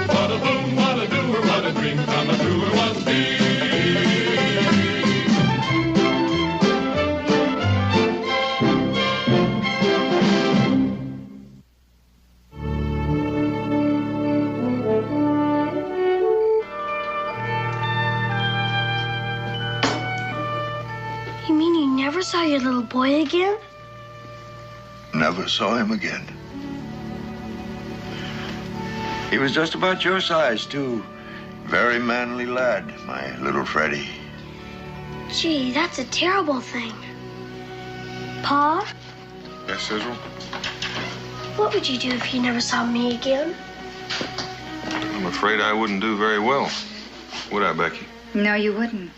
What a Boone, what a doer, what a dream come truer was he. Never saw your little boy again? Never saw him again. He was just about your size, too. Very manly lad, my little Freddie. Gee, that's a terrible thing. Pa? Yes, Israel? What would you do if you never saw me again? I'm afraid I wouldn't do very well. Would I, Becky? No, you wouldn't.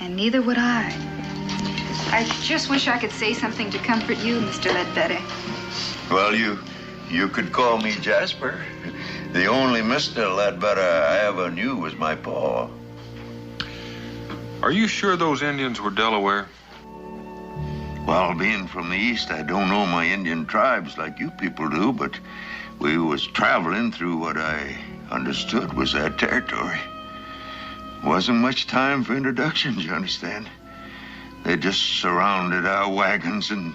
And neither would I. I just wish I could say something to comfort you, Mr. Ledbetter. Well, you could call me Jasper. The only Mr. Ledbetter I ever knew was my pa. Are you sure those Indians were Delaware? Well, being from the East, I don't know my Indian tribes like you people do, but we was traveling through what I understood was that territory. Wasn't much time for introductions, you understand. They just surrounded our wagons, and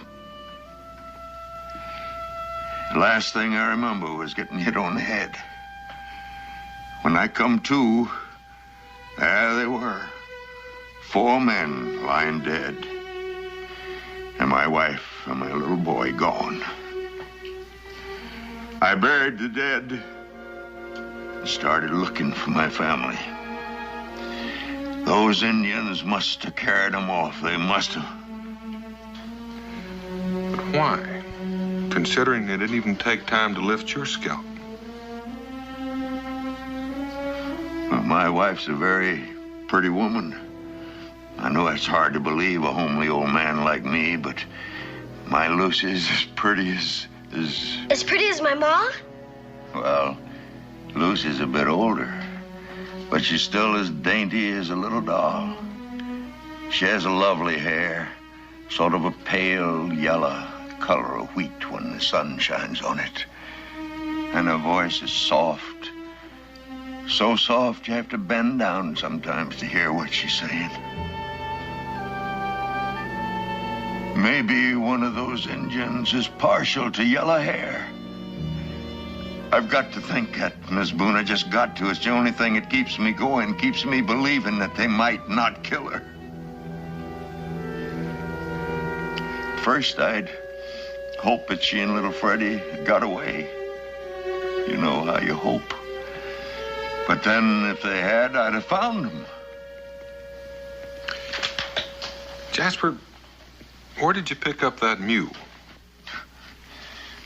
the last thing I remember was getting hit on the head. When I come to, there they were, 4 men lying dead, and my wife and my little boy gone. I buried the dead and started looking for my family. Those Indians must have carried them off. They must have. But why? Considering they didn't even take time to lift your scalp. Well, my wife's a very pretty woman. I know it's hard to believe a homely old man like me, but my Lucy's as pretty as... As pretty as my ma? Well, Lucy's a bit older, but she's still as dainty as a little doll. She has a lovely hair, sort of a pale yellow color of wheat when the sun shines on it. And her voice is soft. So soft you have to bend down sometimes to hear what she's saying. Maybe one of those Indians is partial to yellow hair. I've got to think that, Miss Boone. I just got to. It's the only thing that keeps me going, keeps me believing that they might not kill her. First, I'd hope that she and little Freddie got away. You know how you hope. But then, if they had, I'd have found them. Jasper, where did you pick up that mule?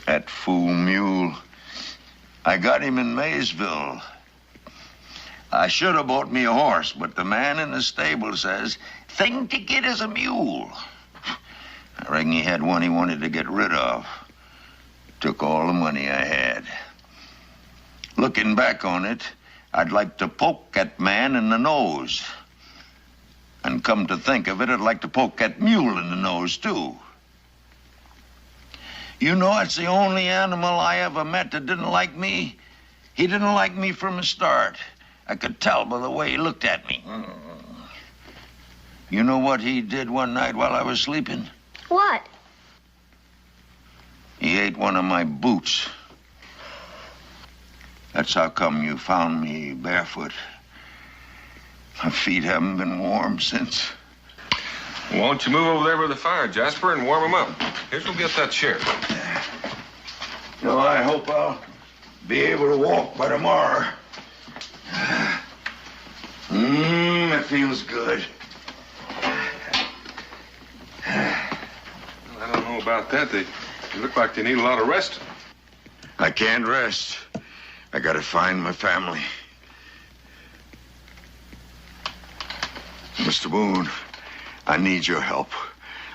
That fool mule. I got him in Maysville. I should have bought me a horse, but the man in the stable says, thing to get is a mule. I reckon he had one he wanted to get rid of. Took all the money I had. Looking back on it, I'd like to poke that man in the nose. And come to think of it, I'd like to poke that mule in the nose, too. You know, it's the only animal I ever met that didn't like me. He didn't like me from the start. I could tell by the way he looked at me. You know what he did one night while I was sleeping? What? He ate one of my boots. That's how come you found me barefoot. My feet haven't been warm since. Why don't you move over there by the fire, Jasper, and warm them up? Here's we'll get that chair. No, I hope I'll be able to walk by tomorrow. It feels good. I don't know about that. They look like they need a lot of rest. I can't rest. I gotta find my family. Mr. Boone, I need your help.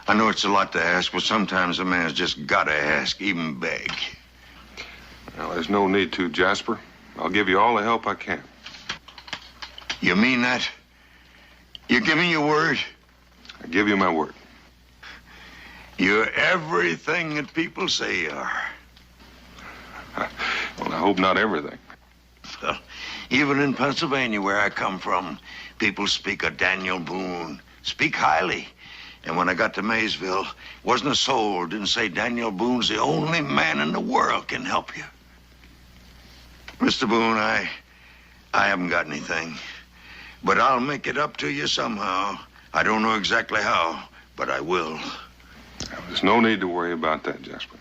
I know it's a lot to ask, but sometimes a man's just gotta ask, even beg. Now, there's no need to, Jasper. I'll give you all the help I can. You mean that? You give me your word? I give you my word. You're everything that people say you are. Well, I hope not everything. Well, even in Pennsylvania, where I come from, people speak of Daniel Boone, speak highly. And when I got to Maysville, wasn't a soul didn't say Daniel Boone's the only man in the world can help you. Mr. Boone, I haven't got anything, but I'll make it up to you somehow. I don't know exactly how, but I will. There's no need to worry about that, Jasper.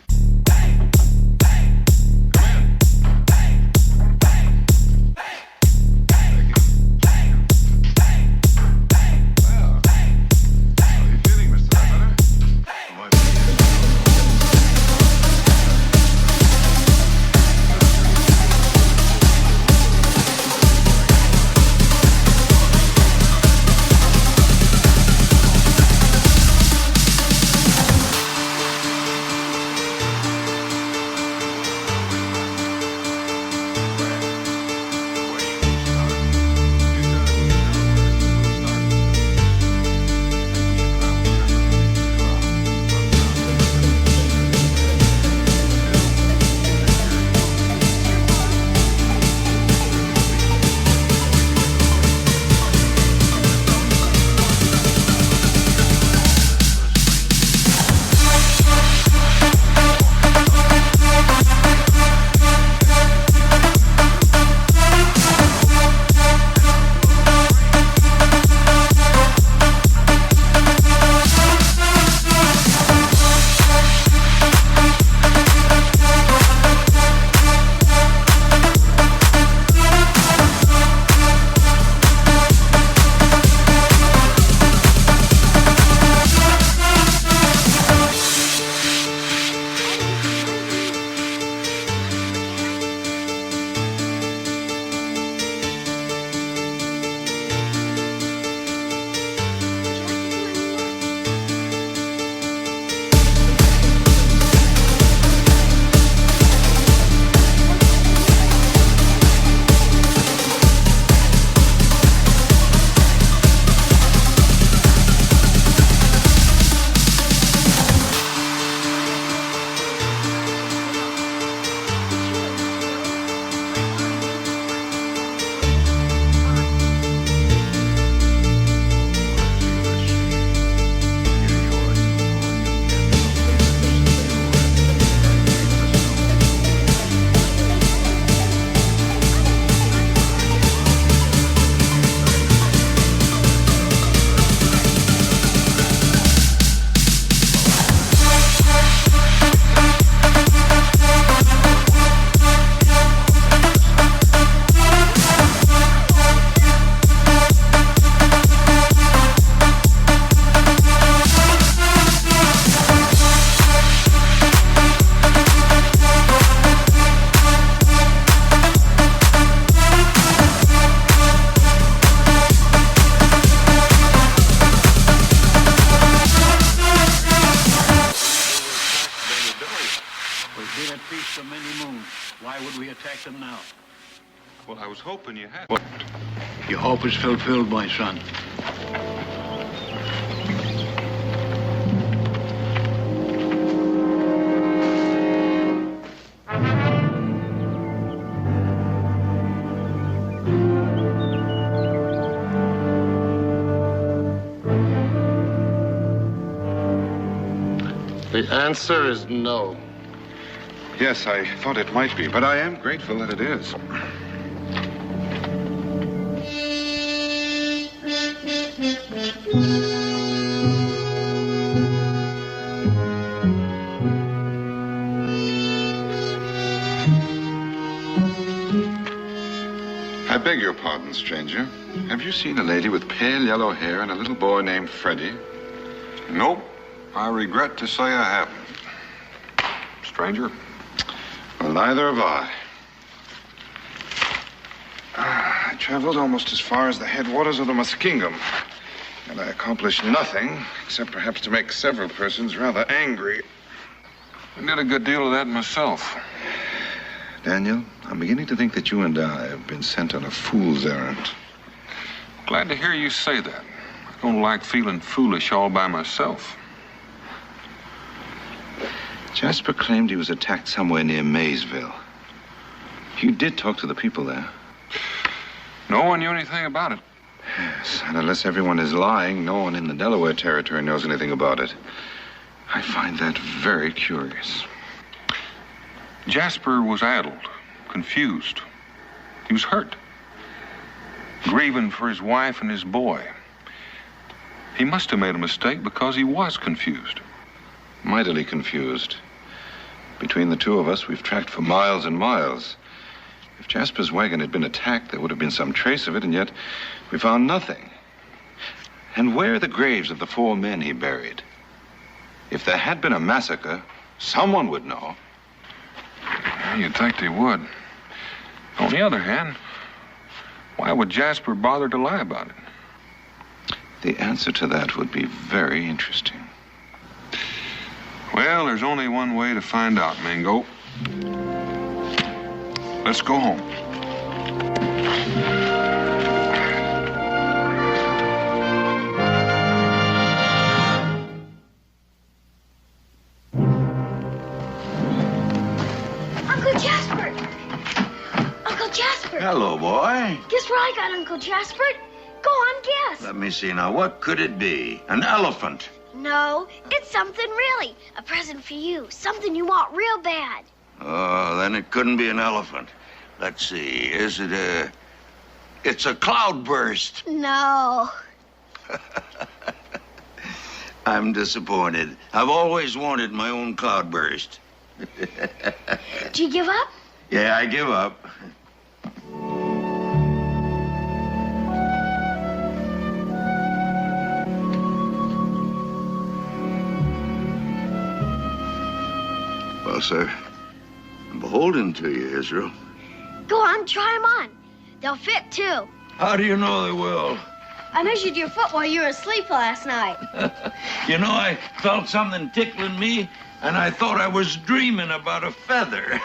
lonesome now. Well, I was hoping you had. Your hope is fulfilled, my son. The answer is no. Yes, I thought it might be, but I am grateful that it is. I beg your pardon, stranger. Have you seen a lady with pale yellow hair and a little boy named Freddie? Nope. I regret to say I haven't. Stranger? Well, neither have I. I traveled almost as far as the headwaters of the Muskingum, and I accomplished nothing, except perhaps to make several persons rather angry. I did a good deal of that myself. Daniel, I'm beginning to think that you and I have been sent on a fool's errand. Glad to hear you say that. I don't like feeling foolish all by myself. Jasper claimed he was attacked somewhere near Maysville. You did talk to the people there. No one knew anything about it. Yes, and unless everyone is lying, no one in the Delaware Territory knows anything about it. I find that very curious. Jasper was addled, confused. He was hurt, grieving for his wife and his boy. He must have made a mistake because he was confused. Mightily confused. Between the two of us, we've tracked for miles and miles. If Jasper's wagon had been attacked, there would have been some trace of it, and yet we found nothing. And where are the graves of the 4 men he buried? If there had been a massacre, someone would know. Well, you'd think they would. On the other hand, why would Jasper bother to lie about it? The answer to that would be very interesting. Well, there's only one way to find out, Mingo. Let's go home. Uncle Jasper! Uncle Jasper! Hello, boy. Guess what I got, Uncle Jasper? Go on, guess. Let me see now. What could it be? An elephant. No, it's something really. A present for you. Something you want real bad. Oh, then it couldn't be an elephant. Let's see. Is it a... It's a cloudburst. No. I'm disappointed. I've always wanted my own cloudburst. Do you give up? Yeah, I give up. Well, sir, I'm beholden to you, Israel. Go on, try them on. They'll fit, too. How do you know they will? I measured your foot while you were asleep last night. You know, I felt something tickling me, and I thought I was dreaming about a feather.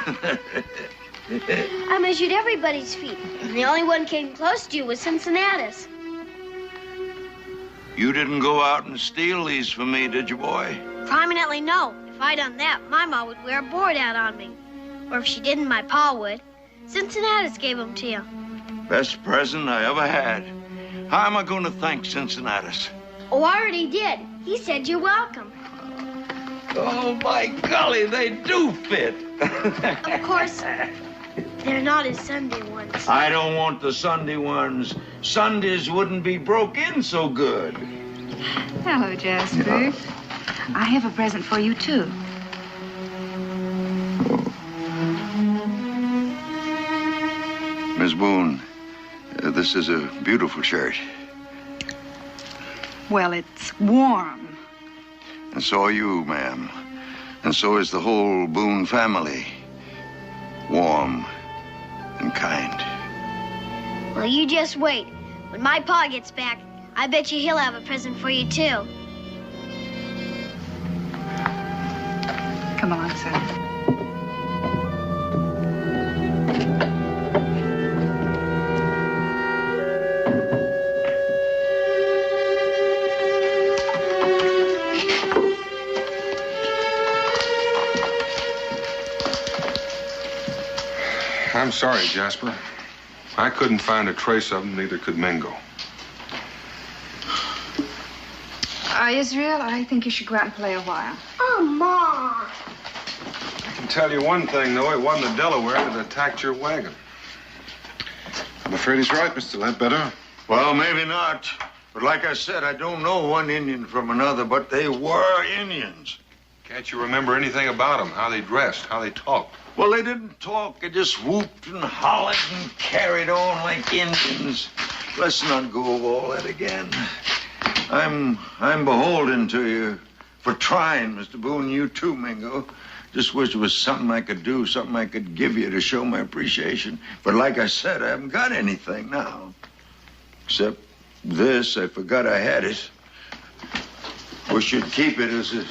I measured everybody's feet, and the only one came close to you was Cincinnatus. You didn't go out and steal these for me, did you, boy? Prominently, no. If I'd done that, my ma would wear a board out on me. Or if she didn't, my pa would. Cincinnatus gave them to you. Best present I ever had. How am I going to thank Cincinnatus? Oh, I already did. He said you're welcome. Oh, by golly, they do fit. Of course, they're not his Sunday ones. I don't want the Sunday ones. Sundays wouldn't be broke in so good. Hello, Jasper. Yeah. I have a present for you, too. Miss Boone, this is a beautiful shirt. Well, it's warm. And so are you, ma'am. And so is the whole Boone family. Warm and kind. Well, you just wait. When my pa gets back, I bet you he'll have a present for you, too. Come on, son. I'm sorry, Jasper. I couldn't find a trace of them, neither could Mingo. Israel, I think you should go out and play a while. Oh, Ma. I can tell you one thing, though. It wasn't the Delaware that attacked your wagon. I'm afraid he's right, Mr. Ledbetter. Well, maybe not. But like I said, I don't know one Indian from another, but they were Indians. Can't you remember anything about them? How they dressed, how they talked? Well, they didn't talk. They just whooped and hollered and carried on like Indians. Let's not go over all that again. I'm beholden to you for trying, Mr. Boone. You too, Mingo. Just wish there was something I could do, something I could give you to show my appreciation. But like I said, I haven't got anything now. Except this. I forgot I had it. Wish you'd keep it as a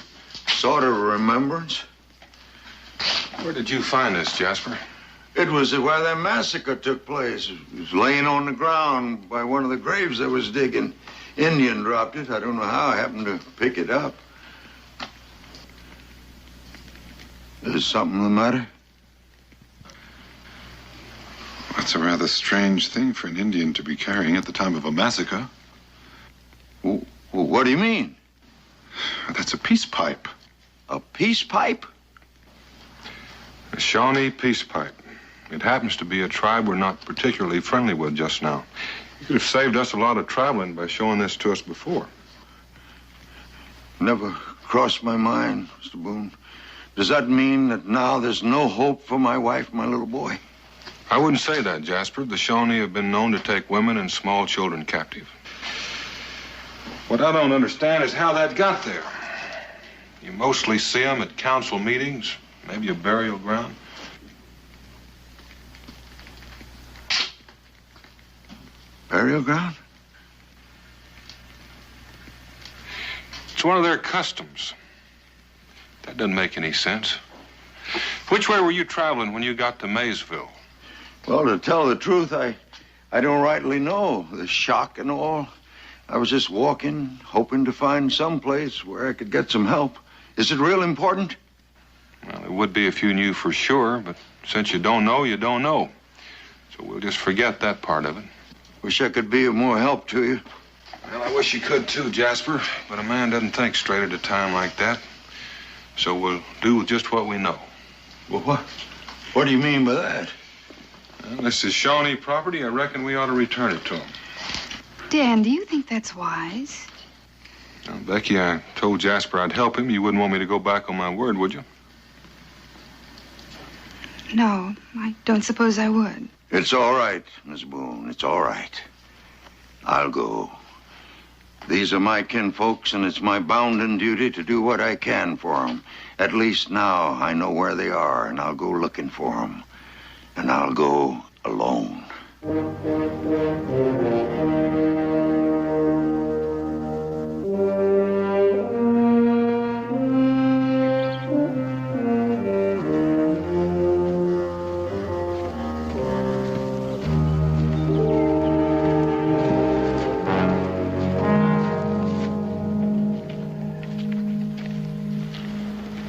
sort of remembrance. Where did you find this, Jasper? It was where that massacre took place. It was laying on the ground by one of the graves I was digging. Indian dropped it. I don't know how I happened to pick it up. Is something the matter? That's a rather strange thing for an Indian to be carrying at the time of a massacre. Well, what do you mean? That's a peace pipe. A peace pipe? A Shawnee peace pipe. It happens to be a tribe we're not particularly friendly with just now. You could have saved us a lot of traveling by showing this to us before. Never crossed my mind, Mr. Boone. Does that mean that now there's no hope for my wife and my little boy? I wouldn't say that, Jasper. The Shawnee have been known to take women and small children captive. What I don't understand is how that got there. You mostly see them at council meetings, maybe a burial ground. Burial ground? It's one of their customs. That doesn't make any sense. Which way were you traveling when you got to Maysville? Well, to tell the truth, I don't rightly know. The shock and all. I was just walking, hoping to find some place where I could get some help. Is it real important? Well, it would be if you knew for sure, but since you don't know, you don't know. So we'll just forget that part of it. Wish I could be of more help to you. Well, I wish you could too, Jasper, but a man doesn't think straight at a time like that. So we'll do just what we know. Well, what do you mean by that? Well, this is Shawnee property. I reckon we ought to return it to him. Dan, do you think that's wise? Now, Becky, I told Jasper I'd help him. You wouldn't want me to go back on my word, would you? No, I don't suppose I would. It's all right, Miss Boone. It's all right. I'll go. These are my kinfolks, and it's my bounden duty to do what I can for them. At least now I know where they are, and I'll go looking for them. And I'll go alone.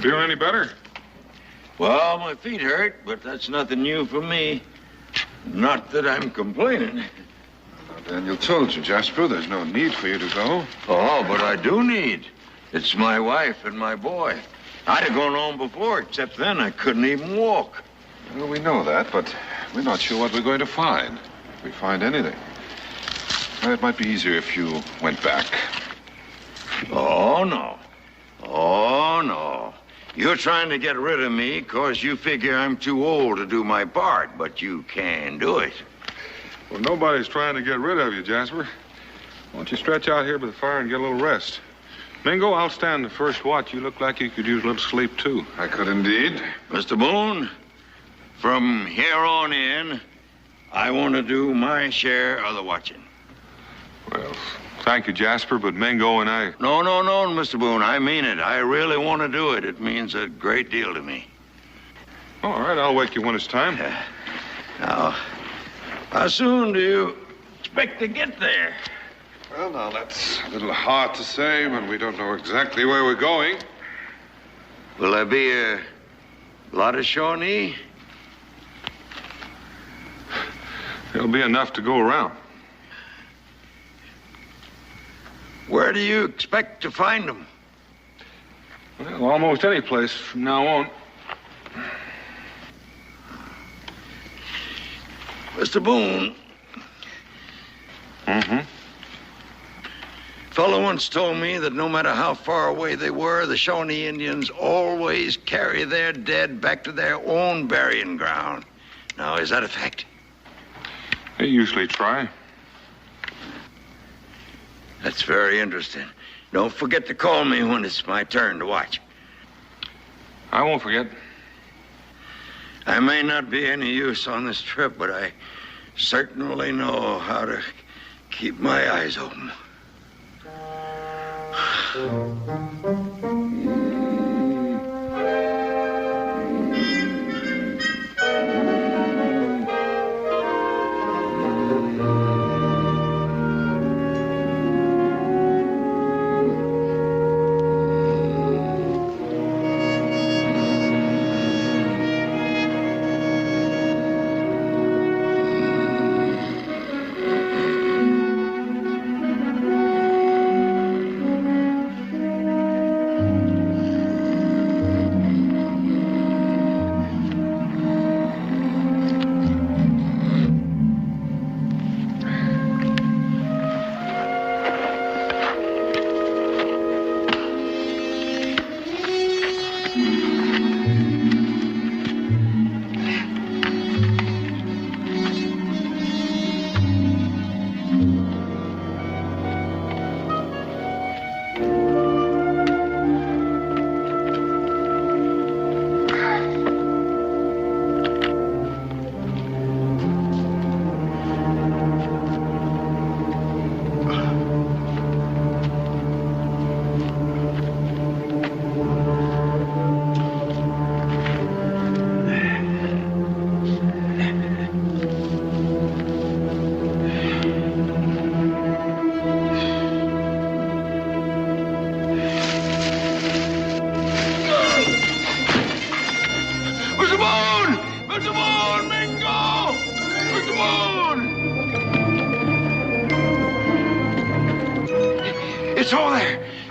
Feel any better? Well, my feet hurt, but that's nothing new for me. Not that I'm complaining. Well, Daniel told you, Jasper, there's no need for you to go. Oh, but I do need. It's my wife and my boy. I'd have gone on before, except then I couldn't even walk. Well, we know that, but we're not sure what we're going to find. If we find anything. Well, it might be easier if you went back. Oh, no. Oh, no. You're trying to get rid of me because you figure I'm too old to do my part, but you can do it. Well, nobody's trying to get rid of you, Jasper. Why don't you stretch out here by the fire and get a little rest? Mingo, I'll stand the first watch. You look like you could use a little sleep, too. I could indeed. Mr. Boone, from here on in, I want to do my share of the watching. Well, thank you, Jasper, but Mingo and I... No, Mr. Boone, I mean it. I really want to do it. It means a great deal to me. All right, I'll wake you when it's time. Now, how soon do you expect to get there? Well, now, that's a little hard to say when we don't know exactly where we're going. Will there be a lot of Shawnee? There'll be enough to go around. Where do you expect to find them? Well, almost any place from now on. Mr. Boone. Mm-hmm. Fellow once told me that no matter how far away they were, the Shawnee Indians always carry their dead back to their own burying ground. Now, is that a fact? They usually try. That's very interesting. Don't forget to call me when it's my turn to watch. I won't forget. I may not be any use on this trip, but I certainly know how to keep my eyes open.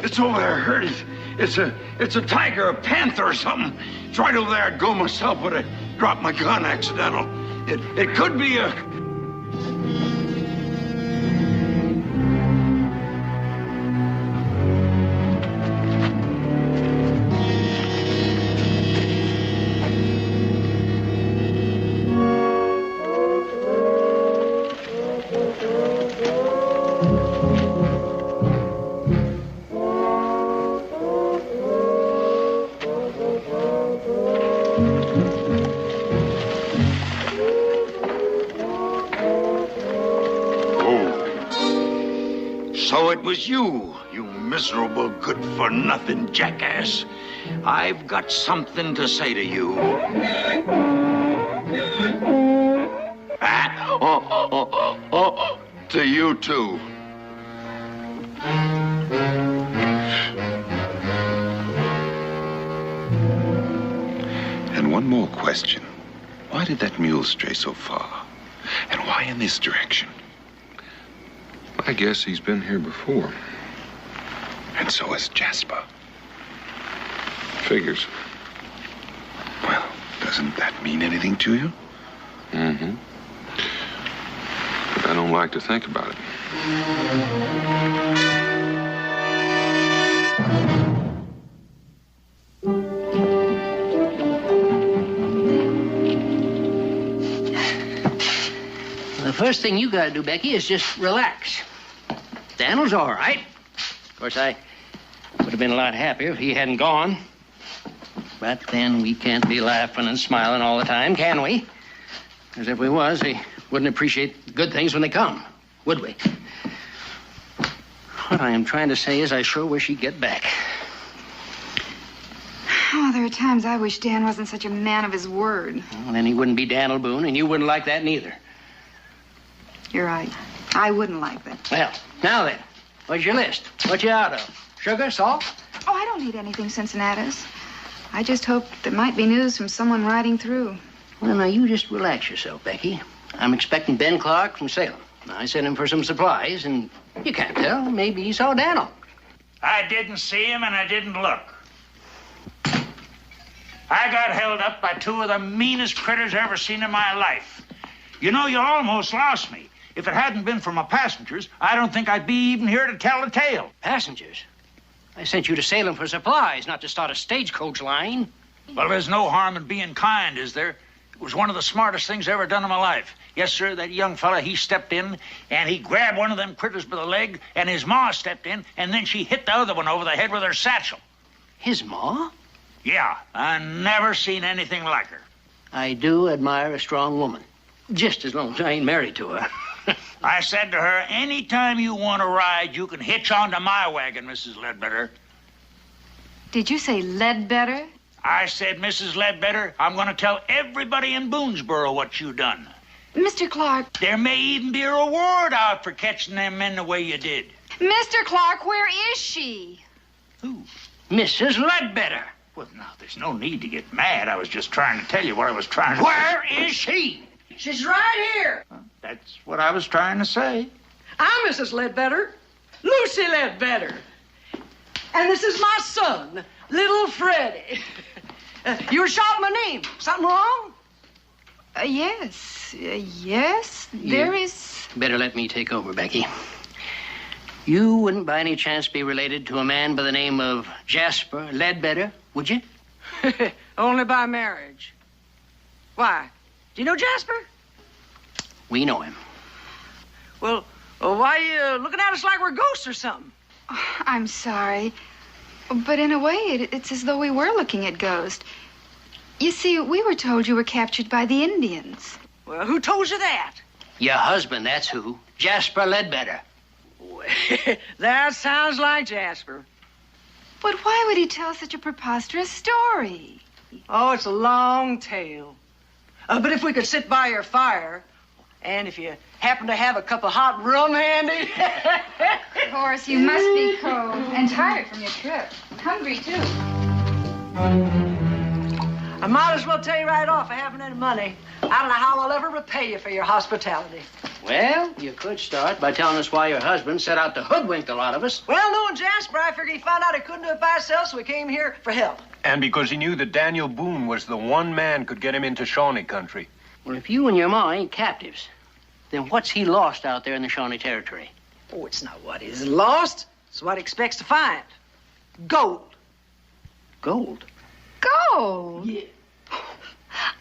It's over there. I heard it. It's a tiger, a panther or something. It's right over there. I'd go myself, but I dropped my gun accidental. It could be a... So it was you miserable, good-for-nothing jackass. I've got something to say to you. To you, too. And one more question. Why did that mule stray so far? And why in this direction? I guess he's been here before. And so has Jasper. Figures. Well, doesn't that mean anything to you? Mm-hmm. But I don't like to think about it. The first thing you gotta do, Becky, is just relax. Daniel's all right. Of course, I would have been a lot happier if he hadn't gone. But then we can't be laughing and smiling all the time, can we? Because if we was, we wouldn't appreciate good things when they come, would we? What I am trying to say is I sure wish he'd get back. Oh, there are times I wish Dan wasn't such a man of his word. Well, then he wouldn't be Daniel Boone, and you wouldn't like that neither. You're right. I wouldn't like that. Well, now then, what's your list? What you out of? Sugar, salt? Oh, I don't need anything Cincinnati's. I just hoped there might be news from someone riding through. Well, now, you just relax yourself, Becky. I'm expecting Ben Clark from Salem. I sent him for some supplies, and you can't tell. Maybe he saw Daniel. I didn't see him, and I didn't look. I got held up by two of the meanest critters I ever seen in my life. You know, you almost lost me. If it hadn't been for my passengers, I don't think I'd be even here to tell the tale. Passengers? I sent you to Salem for supplies, not to start a stagecoach line. Well, there's no harm in being kind, is there? It was one of the smartest things I ever done in my life. Yes, sir, that young fella, he stepped in, and he grabbed one of them critters by the leg, and his ma stepped in, and then she hit the other one over the head with her satchel. His ma? Yeah, I never seen anything like her. I do admire a strong woman. Just as long as I ain't married to her. I said to her, anytime you want to ride, you can hitch onto my wagon, Mrs. Ledbetter. Did you say Ledbetter? I said, Mrs. Ledbetter, I'm going to tell everybody in Boonesboro what you done. Mr. Clark. There may even be a reward out for catching them men the way you did. Mr. Clark, where is she? Who? Mrs. Ledbetter. Well, now, there's no need to get mad. I was just trying to tell you what I was trying to... Where is she? She's right here. That's what I was trying to say. I'm Mrs. Ledbetter, Lucy Ledbetter. And this is my son, little Freddie. You were shouting my name. Something wrong? Yes. Yes, there is. Better let me take over, Becky. You wouldn't by any chance be related to a man by the name of Jasper Ledbetter, would you? Only by marriage. Why? Do you know Jasper? We know him. Well, why are you looking at us like we're ghosts or something? Oh, I'm sorry. But in a way, it's as though we were looking at ghosts. You see, we were told you were captured by the Indians. Well, who told you that? Your husband, that's who. Jasper Ledbetter. That sounds like Jasper. But why would he tell such a preposterous story? Oh, it's a long tale. But if we could sit by your fire, and if you happen to have a cup of hot rum handy... Of course, you must be cold and tired from your trip. Hungry, too. I might as well tell you right off, I haven't any money. I don't know how I'll ever repay you for your hospitality. Well, you could start by telling us why your husband set out to hoodwink a lot of us. Well, knowing Jasper, I figured he found out he couldn't do it by himself, so he came here for help. And because he knew that Daniel Boone was the one man could get him into Shawnee country. Well, if you and your ma ain't captives, then what's he lost out there in the Shawnee Territory? Oh, it's not what he's lost. It's what he expects to find. Gold. Gold? Gold? Yeah.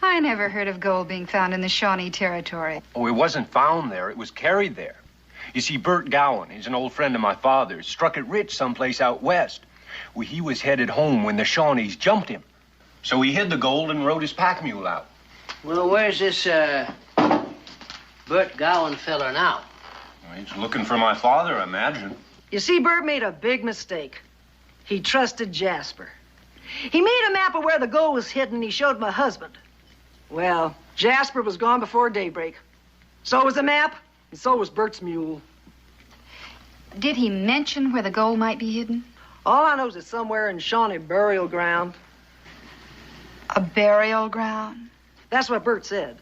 I never heard of gold being found in the Shawnee Territory. Oh, it wasn't found there. It was carried there. You see, Bert Gowan, he's an old friend of my father's, struck it rich someplace out west. Well, he was headed home when the Shawnees jumped him. So he hid the gold and rode his pack mule out. Well, where's this, Bert Gowan feller now? Well, he's looking for my father, I imagine. You see, Bert made a big mistake. He trusted Jasper. He made a map of where the gold was hidden and he showed my husband. Well, Jasper was gone before daybreak. So was the map, and so was Bert's mule. Did he mention where the gold might be hidden? All I know is it's somewhere in Shawnee burial ground. A burial ground? That's what Bert said.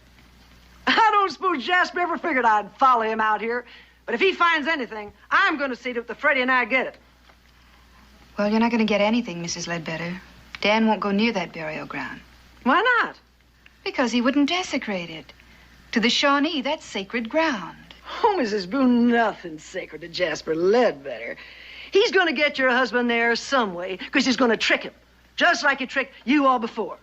I don't suppose Jasper ever figured I'd follow him out here. But if he finds anything, I'm going to see that Freddie and I get it. Well, you're not going to get anything, Mrs. Ledbetter. Dan won't go near that burial ground. Why not? Because he wouldn't desecrate it. To the Shawnee, that's sacred ground. Oh, Mrs. Boone, nothing's sacred to Jasper Ledbetter. He's going to get your husband there some way, because he's going to trick him, just like he tricked you all before.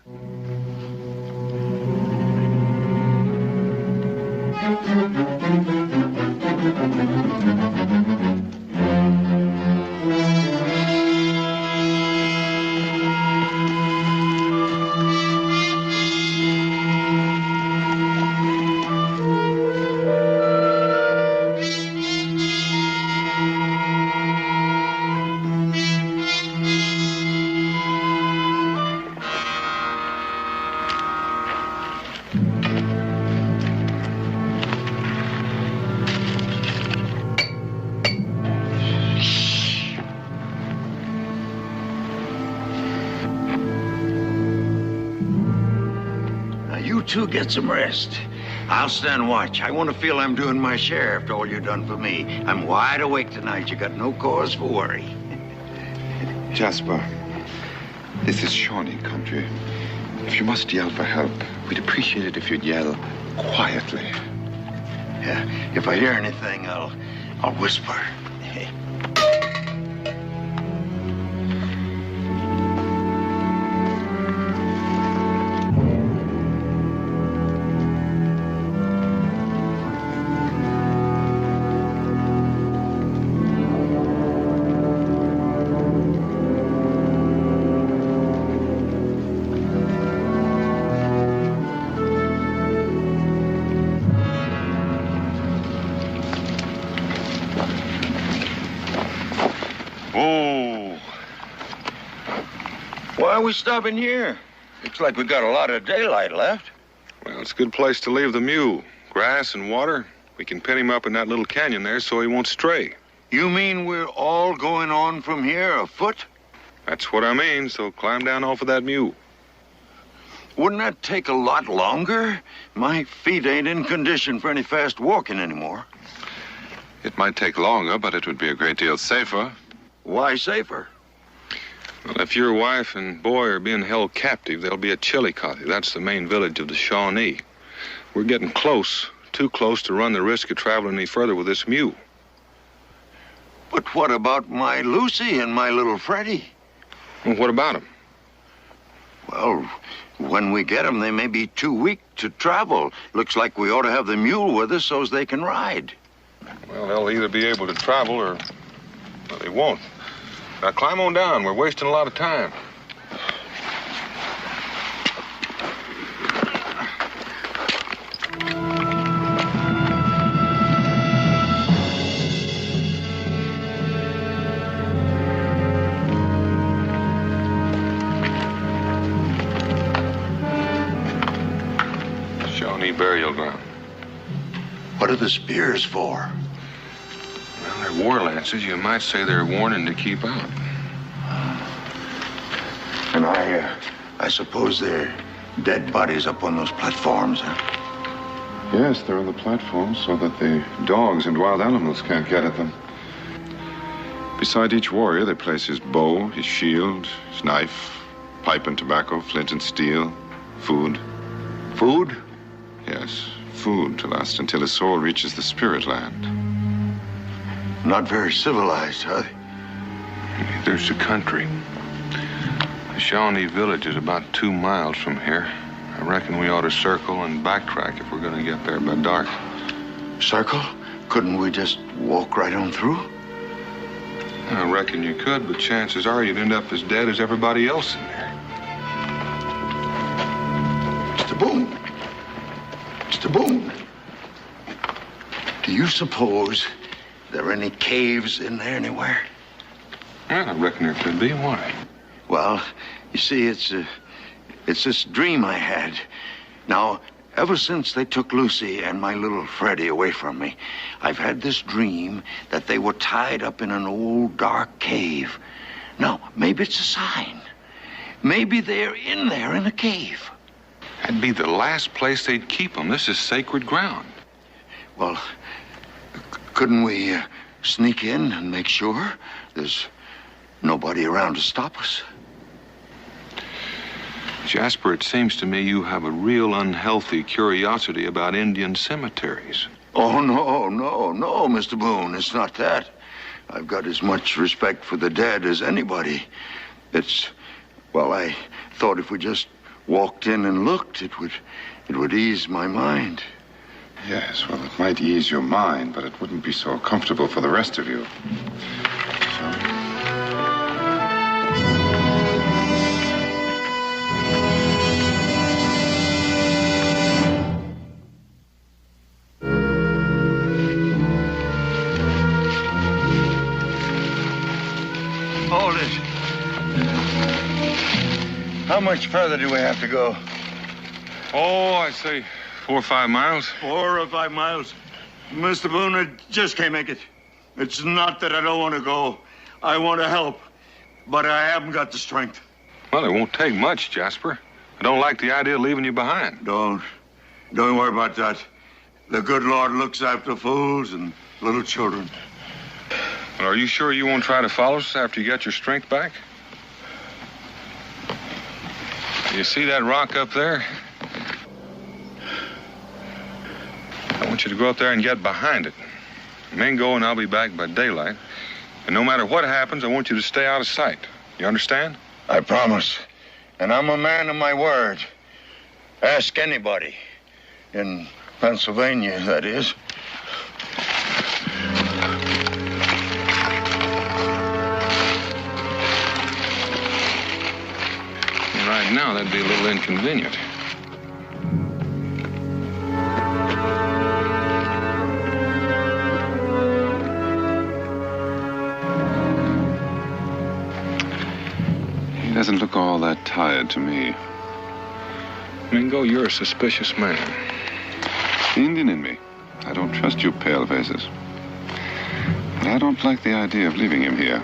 Two, get some rest. I'll stand watch. I want to feel I'm doing my share after all you've done for me. I'm wide awake tonight. You got no cause for worry. Jasper, this is Shawnee country. If you must yell for help, we'd appreciate it if you'd yell quietly. Yeah, if I hear anything, I'll whisper. Why are we stopping here? Looks like we got a lot of daylight left. Well, it's a good place to leave the mule. Grass and water. We can pin him up in that little canyon there so he won't stray. You mean we're all going on from here afoot? That's what I mean, so climb down off of that mule. Wouldn't that take a lot longer? My feet ain't in condition for any fast walking anymore. It might take longer, but it would be a great deal safer. Why safer? Well, if your wife and boy are being held captive, they'll be at Chillicothe. That's the main village of the Shawnee. We're getting close, too close to run the risk of traveling any further with this mule. But what about my Lucy and my little Freddie? Well, what about them? Well, when we get them, they may be too weak to travel. Looks like we ought to have the mule with us so as they can ride. Well, they'll either be able to travel or well, they won't. Now, climb on down. We're wasting a lot of time. Shawnee burial ground. What are the spears for? Well, they're war lances. You might say they're warning to keep out. And I suppose they're dead bodies up on those platforms, huh? Yes, they're on the platforms so that the dogs and wild animals can't get at them. Beside each warrior, they place his bow, his shield, his knife, pipe and tobacco, flint and steel, food. Food? Yes, food to last until his soul reaches the spirit land. Not very civilized, huh? There's the country. The Shawnee village is about 2 miles from here. I reckon we ought to circle and backtrack if we're going to get there by dark. Circle? Couldn't we just walk right on through? I reckon you could, but chances are you'd end up as dead as everybody else in there. Mr. Boone. Mr. Boone. Do you suppose there are any caves in there anywhere? Well, I reckon there could be. Why? Well, you see, it's this dream I had. Now, ever since they took Lucy and my little Freddie away from me, I've had this dream that they were tied up in an old dark cave. Now, maybe it's a sign. Maybe they're in there in a cave. That'd be the last place they'd keep them. This is sacred ground. Well, couldn't we sneak in and make sure there's nobody around to stop us? Jasper, it seems to me you have a real unhealthy curiosity about Indian cemeteries. Oh, no, Mr. Boone. It's not that. I've got as much respect for the dead as anybody. Well, I thought if we just walked in and looked, it would ease my mind. Yes, well, it might ease your mind, but it wouldn't be so comfortable for the rest of you. Hold it. How much further do we have to go? Oh, I'd say 4 or 5 miles. 4 or 5 miles. Mr. Boone, I just can't make it. It's not that I don't want to go. I want to help, but I haven't got the strength. Well, it won't take much, Jasper. I don't like the idea of leaving you behind. Don't worry about that. The good Lord looks after fools and little children. Well, are you sure you won't try to follow us after you get your strength back? You see that rock up there? I want you to go up there and get behind it. Mingo and I'll be back by daylight. And no matter what happens, I want you to stay out of sight. You understand? I promise. And I'm a man of my word. Ask anybody. In Pennsylvania, that is. Right now, that'd be a little inconvenient. He doesn't look all that tired to me. Mingo, you're a suspicious man. The Indian in me. I don't trust you palefaces. But I don't like the idea of leaving him here.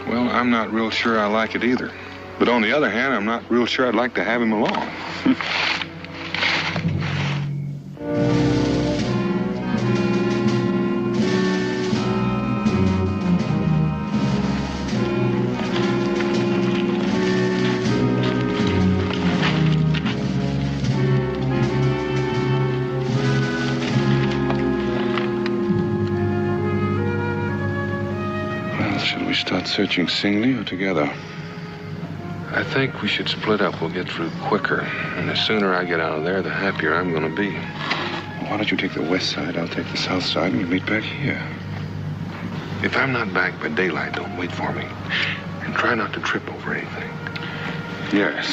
Well, I'm not real sure I like it either. But on the other hand, I'm not real sure I'd like to have him along. Well, shall we start searching singly or together? I think we should split up. We'll get through quicker. And the sooner I get out of there, the happier I'm going to be. Why don't you take the west side, I'll take the south side, and we'll meet back here. If I'm not back by daylight, don't wait for me. And try not to trip over anything. Yes.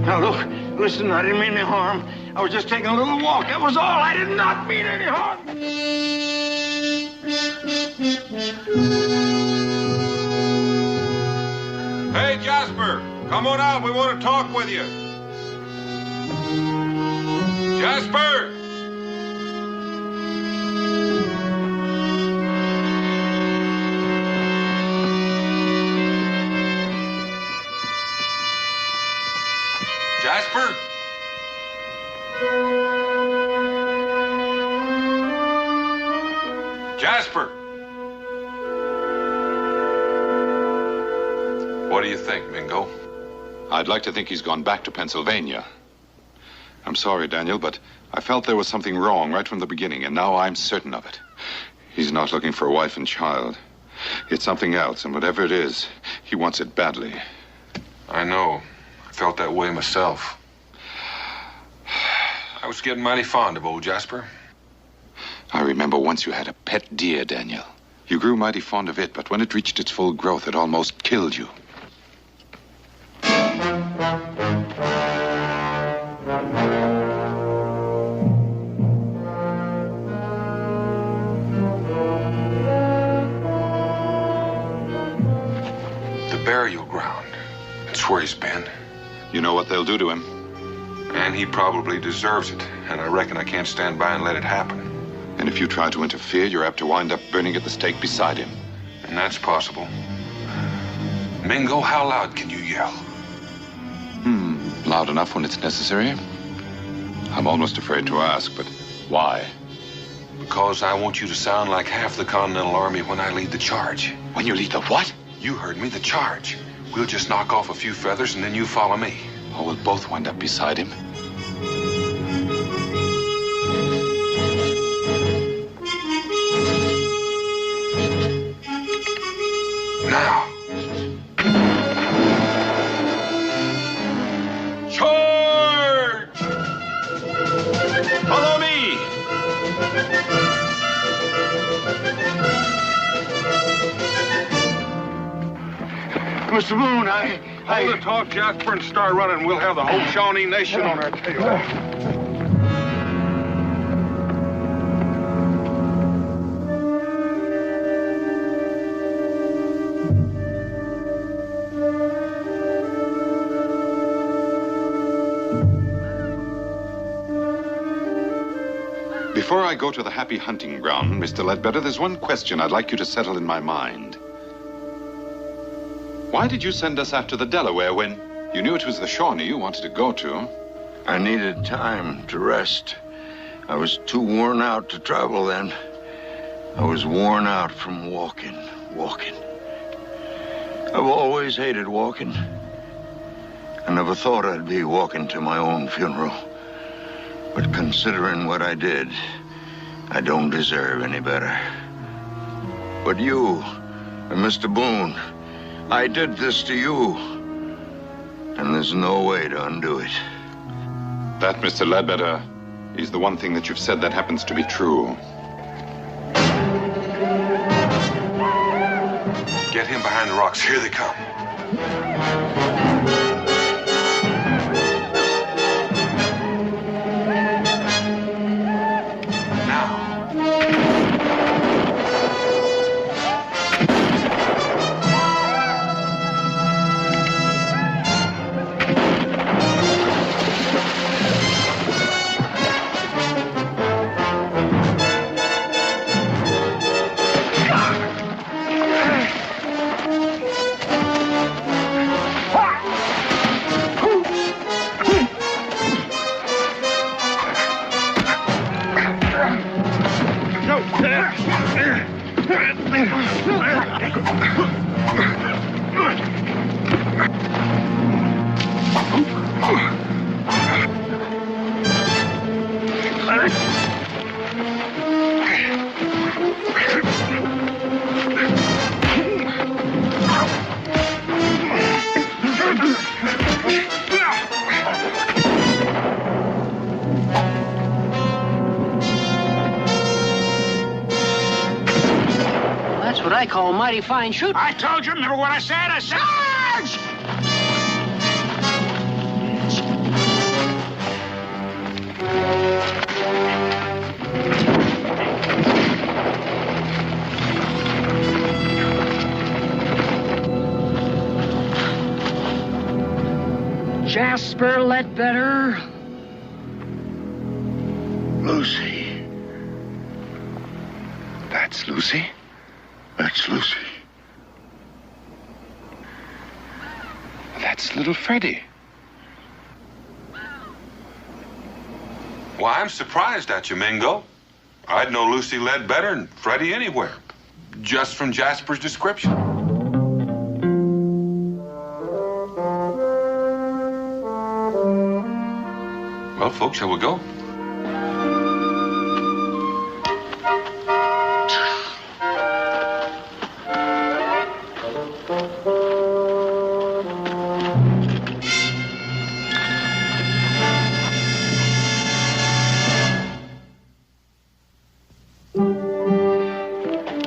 Now, look, listen, I didn't mean any harm. I was just taking a little walk. That was all. I did not mean any harm. Hey, Jasper, come on out. We want to talk with you. Jasper! Jasper? Jasper! What do you think, Mingo? I'd like to think he's gone back to Pennsylvania. I'm sorry, Daniel, but I felt there was something wrong right from the beginning, and now I'm certain of it. He's not looking for a wife and child. It's something else, and whatever it is, he wants it badly. I know. I felt that way myself. I was getting mighty fond of old Jasper. I remember once you had a pet deer, Daniel. You grew mighty fond of it, but when it reached its full growth, it almost killed you. The burial ground. That's where he's been. You know what they'll do to him? And he probably deserves it. And I reckon I can't stand by and let it happen. And if you try to interfere, you're apt to wind up burning at the stake beside him. And that's possible. Mingo, how loud can you yell? Loud enough when it's necessary. I'm almost afraid to ask, but why? Because I want you to sound like half the Continental Army when I lead the charge. When you lead the what? You heard me, the charge. We'll just knock off a few feathers and then you follow me. Or we'll both wind up beside him. Now. Charge! Follow me! Mr. Boone, Hold the talk, Jasper, and start running. We'll have the whole Shawnee Nation on our tail. Before I go to the happy hunting ground, Mr. Ledbetter, there's one question I'd like you to settle in my mind. Why did you send us after the Delaware when you knew it was the Shawnee you wanted to go to? I needed time to rest. I was too worn out to travel then. I was worn out from walking. I've always hated walking. I never thought I'd be walking to my own funeral. But considering what I did, I don't deserve any better. But you and Mr. Boone, I did this to you, and there's no way to undo it. That, Mr. Ledbetter, is the one thing that you've said that happens to be true. Get him behind the rocks. Here they come. That's what I call mighty fine shooting. I told you, remember what I said? I said... Charge! Jasper Ledbetter. Lucy. That's Lucy? That's Lucy. That's little Freddie. Why, I'm surprised at you, Mingo. I'd know Lucy Ledbetter and Freddie anywhere, just from Jasper's description. Well, Well, folks, shall we go?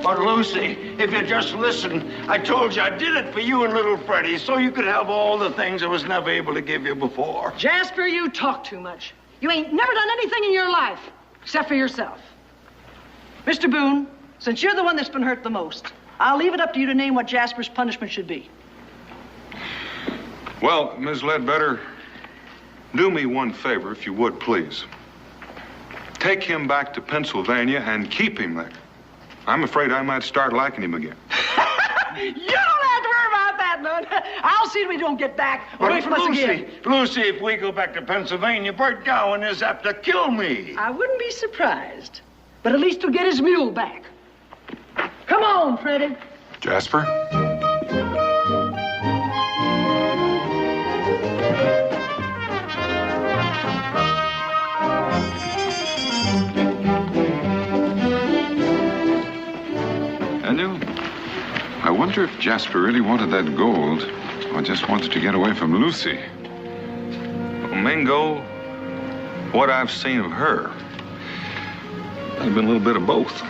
But Lucy, if you just listen, I told you I did it for you and little Freddie so you could have all the things I was never able to give you before. Jasper, you talk too much. You ain't never done anything in your life, except for yourself. Mr. Boone, since you're the one that's been hurt the most, I'll leave it up to you to name what Jasper's punishment should be. Well, Ms. Ledbetter, do me one favor, if you would, please. Take him back to Pennsylvania and keep him there. I'm afraid I might start liking him again. You don't have to worry about that, none. I'll see that we don't get back away from us again. Lucy, if we go back to Pennsylvania, Bert Gowan is apt to kill me. I wouldn't be surprised. But at least he'll get his mule back. Come on, Freddie. Jasper? I wonder if Jasper really wanted that gold or just wanted to get away from Lucy. Well, Mingo, what I've seen of her, might have been a little bit of both.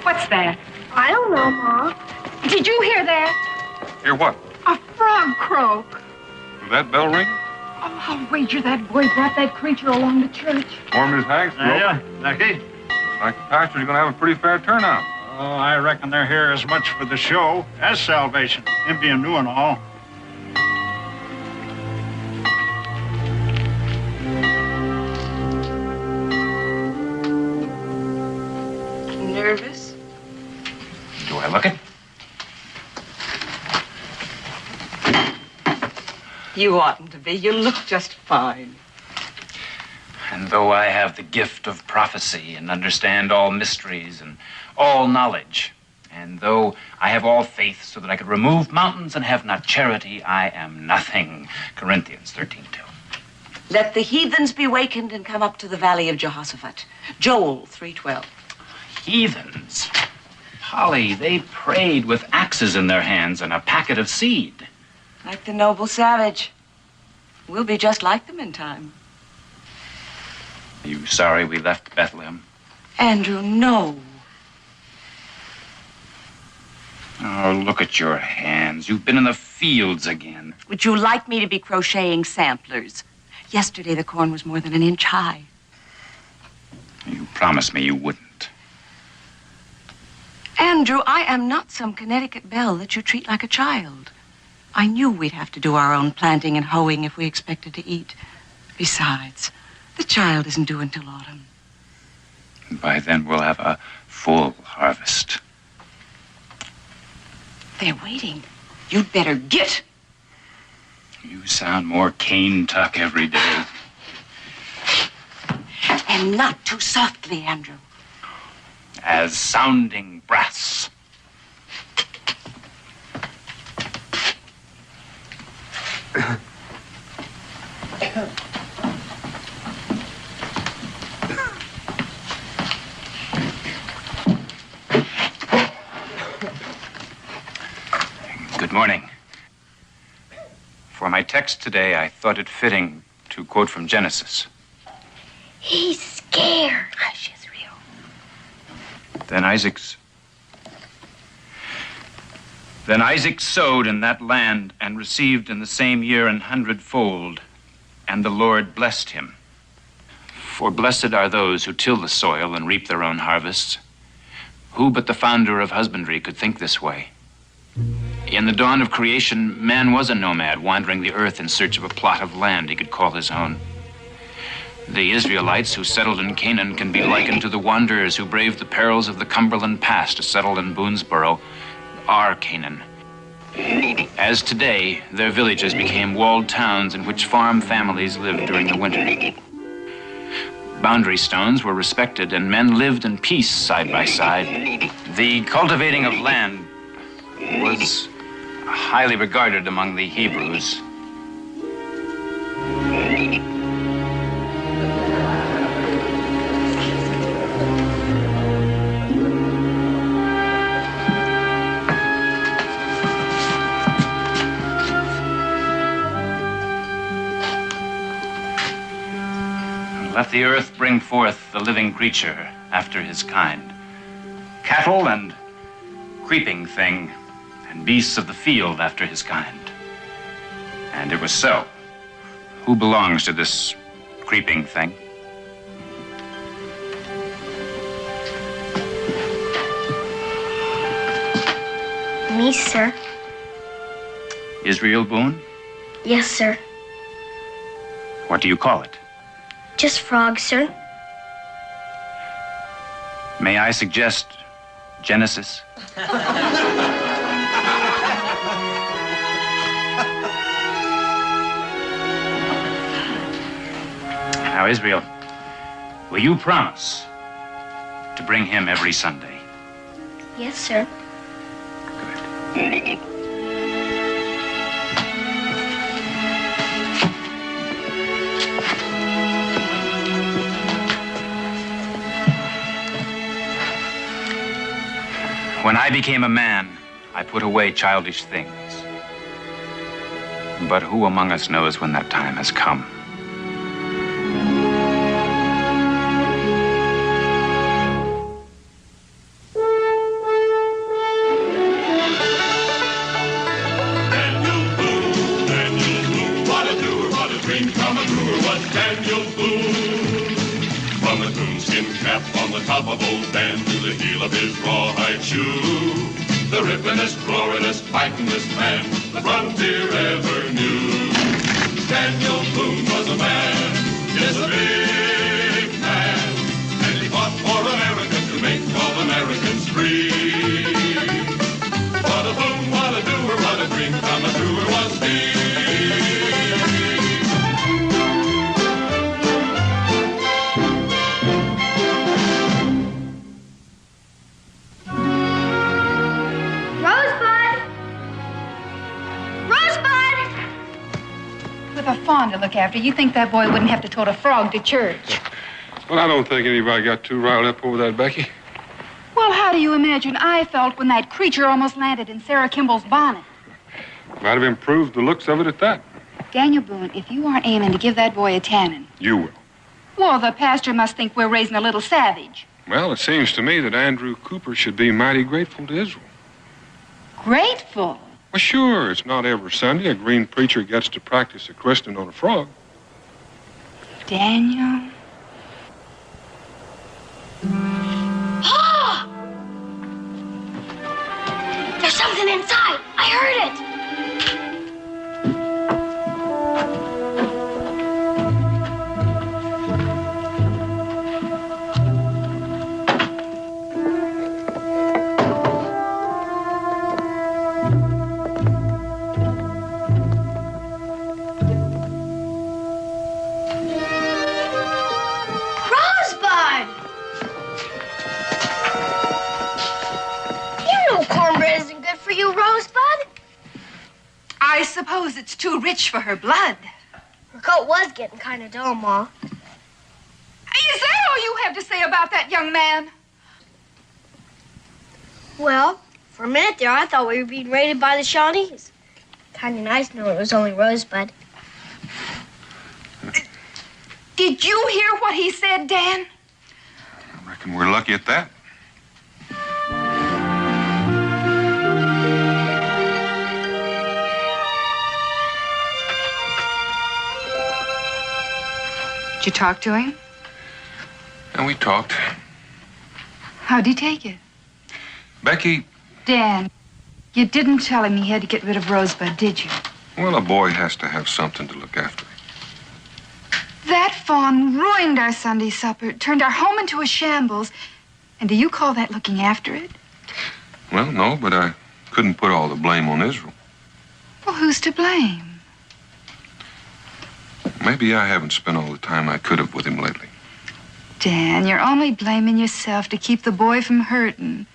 What's that? I don't know, Ma. Did you hear that? Hear what? A frog croak. Did that bell ring? Oh, I'll wager that boy brought that creature along to church. Or Miss Hags? Yeah, Becky. Like the pastor's gonna have a pretty fair turnout. Oh, I reckon they're here as much for the show as salvation. Him being new and all. Nervous? Do I look it? You oughtn't to be. You look just fine. And though I have the gift of prophecy and understand all mysteries and all knowledge, and though I have all faith so that I could remove mountains and have not charity, I am nothing. Corinthians 13:2. Let the heathens be wakened and come up to the valley of Jehoshaphat. Joel 3:12. Heathens. Polly, they prayed with axes in their hands and a packet of seed. Like the noble savage. We'll be just like them in time. Are you sorry we left Bethlehem? Andrew, no. Oh, look at your hands. You've been in the fields again. Would you like me to be crocheting samplers? Yesterday, the corn was more than an inch high. You promised me you wouldn't. Andrew, I am not some Connecticut belle that you treat like a child. I knew we'd have to do our own planting and hoeing if we expected to eat. Besides, the child isn't due until autumn. By then, we'll have a full harvest. They're waiting. You'd better get. You sound more cane tuck every day. And not too softly, Andrew. As sounding brass. Good morning. For my text today, I thought it fitting to quote from Genesis. He's scared. Hush, Israel. Then Isaac sowed in that land and received in the same year 100-fold, and the Lord blessed him. For blessed are those who till the soil and reap their own harvests. Who but the founder of husbandry could think this way? In the dawn of creation, man was a nomad wandering the earth in search of a plot of land he could call his own. The Israelites who settled in Canaan can be likened to the wanderers who braved the perils of the Cumberland Pass to settle in Boonesboro, our Canaan. As today, their villages became walled towns in which farm families lived during the winter. Boundary stones were respected and men lived in peace side by side. The cultivating of land was highly regarded among the Hebrews. Let the earth bring forth the living creature after his kind, cattle and creeping thing, and beasts of the field after his kind. And it was so. Who belongs to this creeping thing? Me, sir. Israel Boone? Yes, sir. What do you call it? Just Frog, sir. May I suggest Genesis? Now, Israel, will you promise to bring him every Sunday? Yes, sir. Good. When I became a man, I put away childish things. But who among us knows when that time has come? What a doer, what a dream come a brewer was Daniel Boone. From the coonskin cap on the top of old Dan to the heel of his rawhide shoe, the rippin'est, roarin'est, fightin'est man the frontier ever knew. Daniel Boone was a man, yes, a big man, and he fought for America to make all Americans free. What a boom, what a doer, what a dream come a brewer was he. With a fawn to look after, you think that boy wouldn't have to tote a frog to church. Well, I don't think anybody got too riled up over that, Becky. Well, how do you imagine I felt when that creature almost landed in Sarah Kimball's bonnet? Might have improved the looks of it at that. Daniel Boone, if you aren't aiming to give that boy a tannin'. You will. Well, the pastor must think we're raising a little savage. Well, it seems to me that Andrew Cooper should be mighty grateful to Israel. Grateful? Well, sure, it's not every Sunday a green preacher gets to practice a christening on a frog. Daniel? Ah! There's something inside. I heard it. I suppose it's too rich for her blood. Her coat was getting kind of dull, Ma. Is that all you have to say about that young man? Well, for a minute there, I thought we were being raided by the Shawnees. Kind of nice knowing it was only Rosebud. Did you hear what he said, Dan? I reckon we're lucky at that. Did you talk to him? And we talked. How'd he take it? Becky, Dan, you didn't tell him he had to get rid of Rosebud, did you? well, a boy has to have something to look after. That fawn ruined our Sunday supper, turned our home into a shambles. And do you call that looking after it? Well, no, but I couldn't put all the blame on Israel. Well, who's to blame? Maybe I haven't spent all the time I could have with him lately. Dan, you're only blaming yourself to keep the boy from hurting.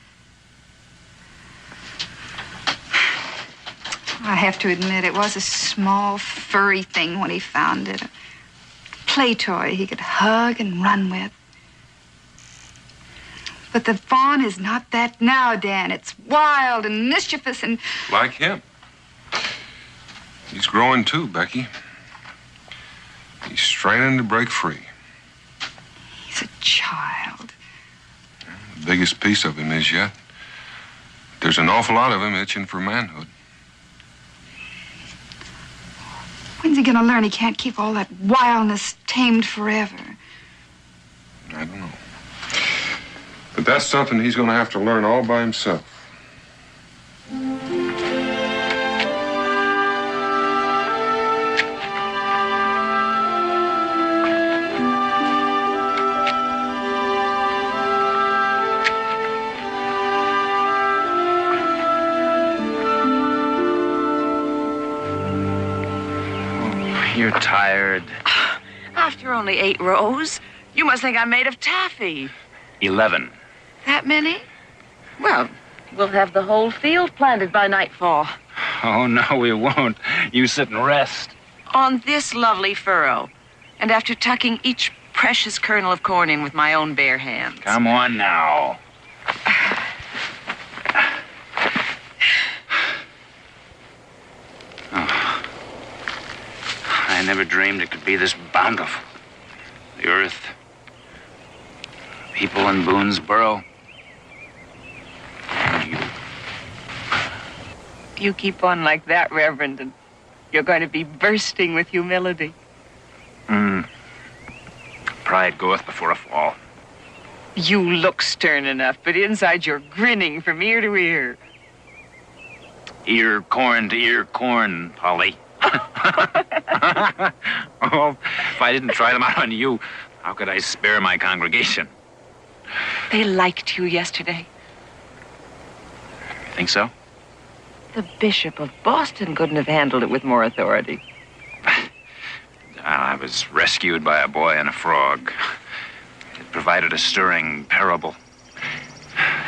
I have to admit, it was a small, furry thing when he found it. A play toy he could hug and run with. But the fawn is not that now, Dan. It's wild and mischievous and... Like him. He's growing too, Becky. He's straining to break free. He's a child. The biggest piece of him is yet. There's an awful lot of him itching for manhood. When's he gonna learn he can't keep all that wildness tamed forever? I don't know. But that's something he's gonna have to learn all by himself. You're tired. After only 8 rows, you must think I'm made of taffy. 11. That many? Well, we'll have the whole field planted by nightfall. Oh, no, we won't. You sit and rest. On this lovely furrow. And after tucking each precious kernel of corn in with my own bare hands. Come on now. Oh. I never dreamed it could be this bountiful. The earth, people in Boonesboro. And you. You keep on like that, Reverend, and you're going to be bursting with humility. Pride goeth before a fall. You look stern enough, but inside you're grinning from ear to ear. Ear corn to ear corn, Polly. Oh, if I didn't try them out on you, how could I spare my congregation? They liked you yesterday. You think so? The Bishop of Boston couldn't have handled it with more authority. I was rescued by a boy and a frog. It provided a stirring parable.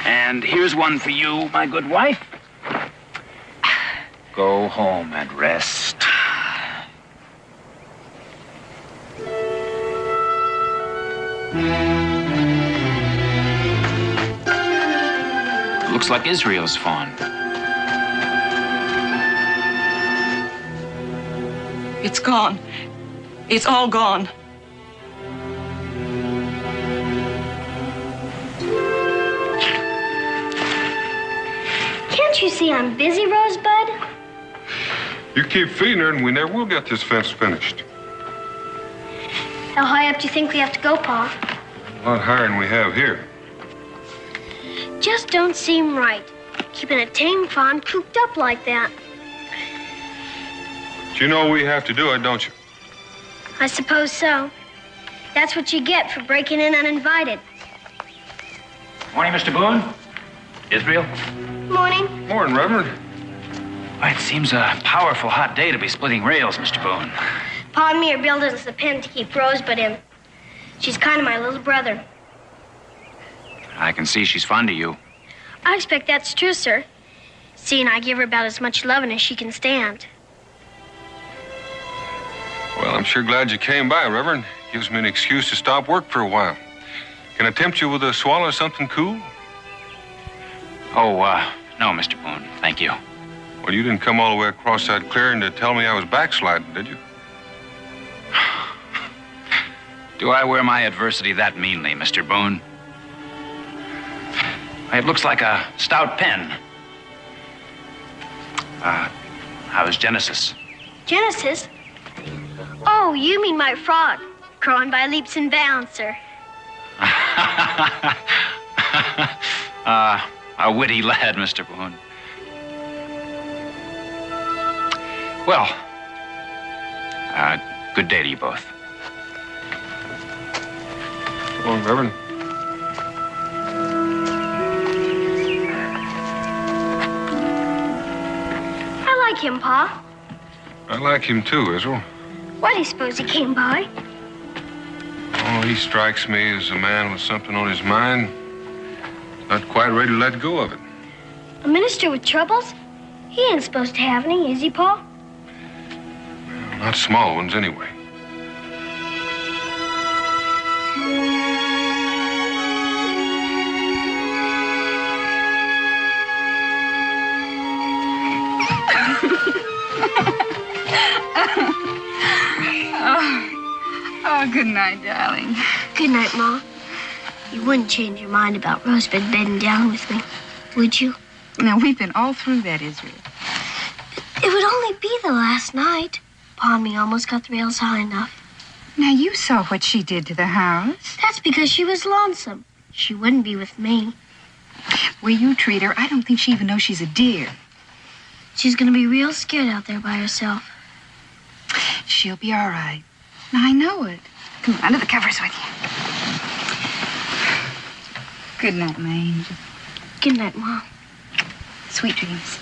And here's one for you, my good wife. Go home and rest. Looks like Israel's fawn. It's gone. It's all gone. Can't you see I'm busy, Rosebud? You keep feeding her, and we never will get this fence finished. How high up do you think we have to go, Pa? A lot higher than we have here. Just don't seem right. Keeping a tame fawn cooped up like that. But you know we have to do it, don't you? I suppose so. That's what you get for breaking in uninvited. Morning, Mr. Boone. Israel. Morning. Morning, Reverend. It seems a powerful hot day to be splitting rails, Mr. Boone. Pa and me are building us a pen to keep Rosebud in. She's kind of my little brother. I can see she's fond of you. I expect that's true, sir. Seeing I give her about as much loving as she can stand. I'm sure glad you came by, Reverend. Gives me an excuse to stop work for a while. Can I tempt you with a swallow of something cool? Oh, no, Mr. Boone. Thank you. Well, you didn't come all the way across that clearing to tell me I was backsliding, did you? Do I wear my adversity that meanly, Mr. Boone? It looks like a stout pen. How's Genesis? Genesis? Oh, you mean my frog. Growing by leaps and bounds, sir. A witty lad, Mr. Boone. Well, good day to you both. Come on, Reverend. I like him, Pa. I like him too, Israel. Why do you suppose he came by? Oh, he strikes me as a man with something on his mind. Not quite ready to let go of it. A minister with troubles? He ain't supposed to have any, is he, Pa? Not small ones, anyway. Oh, good night, darling. Good night, Ma. You wouldn't change your mind about Rosebud bedding down with me, would you? Now, we've been all through that, Israel. It would only be the last night. Pa and me almost got the rails high enough. Now, you saw what she did to the house. That's because she was lonesome. She wouldn't be with me. Will you treat her? I don't think she even knows she's a dear. She's gonna be real scared out there by herself. She'll be all right. I know it. Come on, under the covers with you. Good night, my angel. Good night, Mom. Sweet dreams.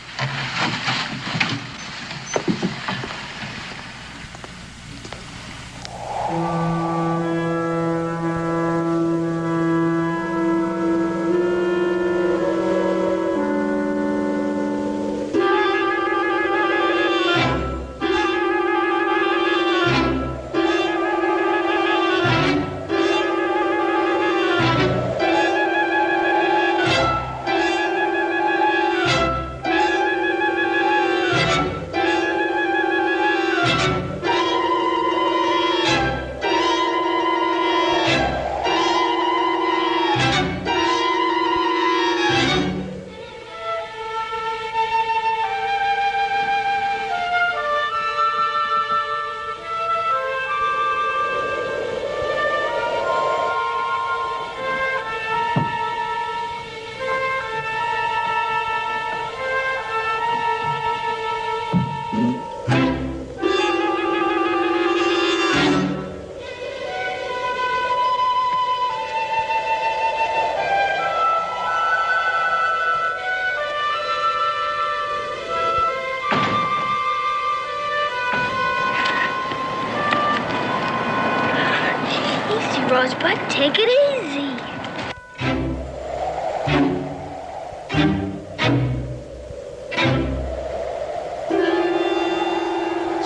Rosebud, take it easy.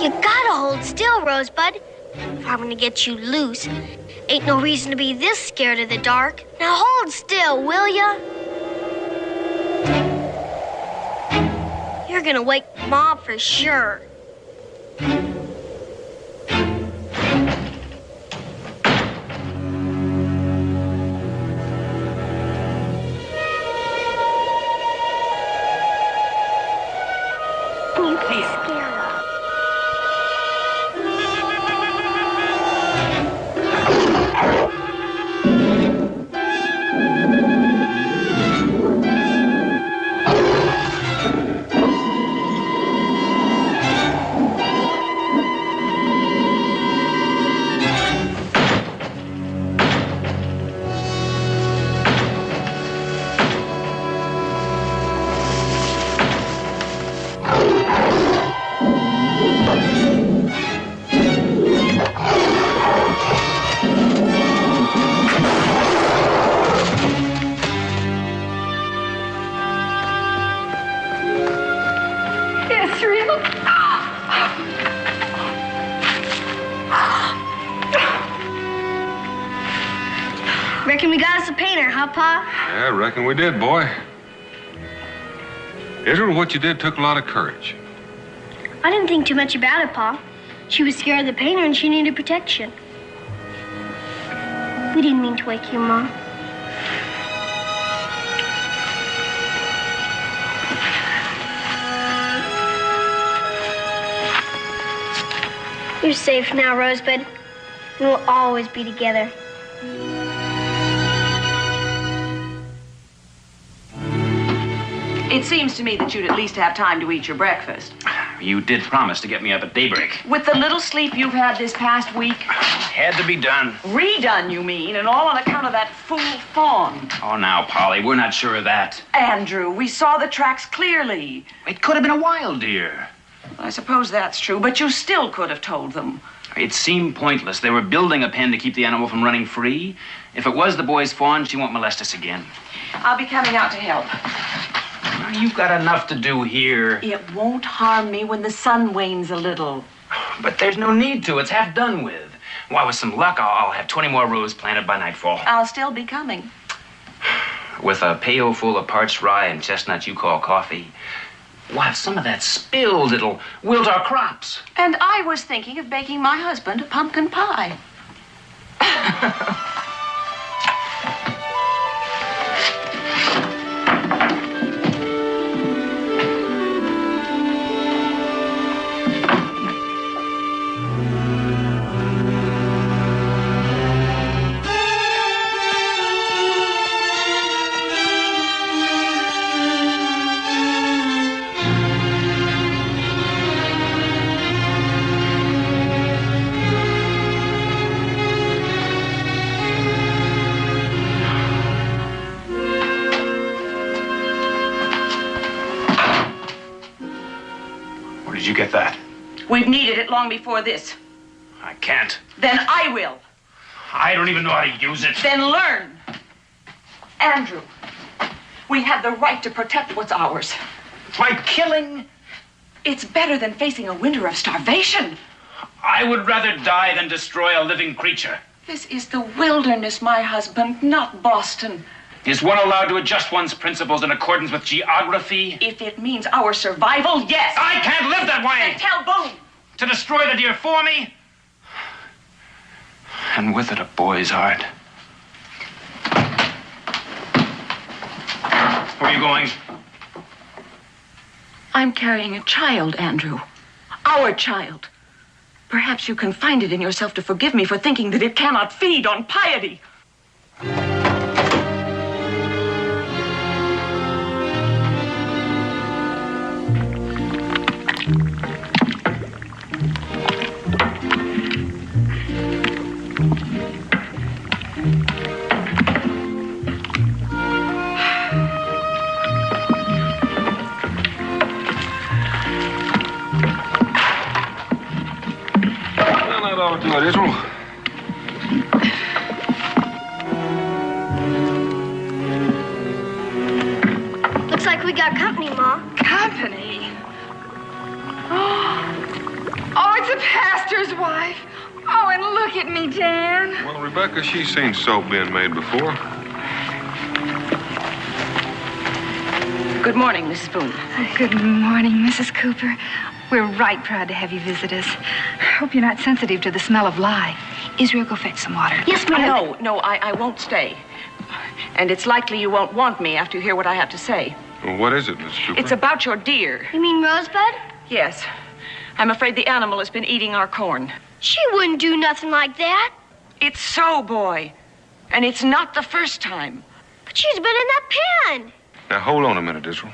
You gotta hold still, Rosebud. If I'm gonna get you loose, ain't no reason to be this scared of the dark. Now hold still, will ya? You're gonna wake Mom for sure. past the painter, huh, Pa? Yeah, I reckon we did, boy. Israel, what you did took a lot of courage. I didn't think too much about it, Pa. She was scared of the painter and she needed protection. We didn't mean to wake you, Mom. You're safe now, Rosebud. And we'll always be together. It seems to me that you'd at least have time to eat your breakfast. You did promise to get me up at daybreak. With the little sleep you've had this past week. Had to be done. Redone, you mean, and all on account of that fool fawn. Oh, now, Polly, we're not sure of that. Andrew, we saw the tracks clearly. It could have been a wild deer. I suppose that's true, but you still could have told them. It seemed pointless. They were building a pen to keep the animal from running free. If it was the boy's fawn, she won't molest us again. I'll be coming out to help. You've got enough to do here. It won't harm me when the sun wanes a little. But there's no need to. It's half done with. Why, with some luck, I'll have 20 more rows planted by nightfall. I'll still be coming. With a pail full of parched rye and chestnuts you call coffee. Why, if some of that spills, it'll wilt our crops. And I was thinking of baking my husband a pumpkin pie. Did you get that? We've needed it long before this. I can't. Then I will. I don't even know how to use it. Then learn. Andrew, we have the right to protect what's ours. By killing? It's better than facing a winter of starvation. I would rather die than destroy a living creature. This is the wilderness, my husband, not Boston. Is one allowed to adjust one's principles in accordance with geography? If it means our survival, yes. I can't live that way! Then tell Boone. To destroy the deer for me? And with it a boy's heart. Where are you going? I'm carrying a child, Andrew. Our child. Perhaps you can find it in yourself to forgive me for thinking that it cannot feed on piety. Do it, Israel. Looks like we got company, Ma. Company? Oh, it's a pastor's wife. Oh, and look at me, Dan. Well, Rebecca, she's seen soap being made before. Good morning, Mrs. Boone. Good morning, Mrs. Cooper. We're right proud to have you visit us. Hope you're not sensitive to the smell of lye. Israel, go fetch some water. Yes, ma'am. No, I won't stay. And it's likely you won't want me after you hear what I have to say. Well, what is it, Miss Cooper? It's about your deer. You mean Rosebud? Yes. I'm afraid the animal has been eating our corn. She wouldn't do nothing like that. It's so, boy. And it's not the first time. But she's been in that pen. Now, hold on a minute, Israel.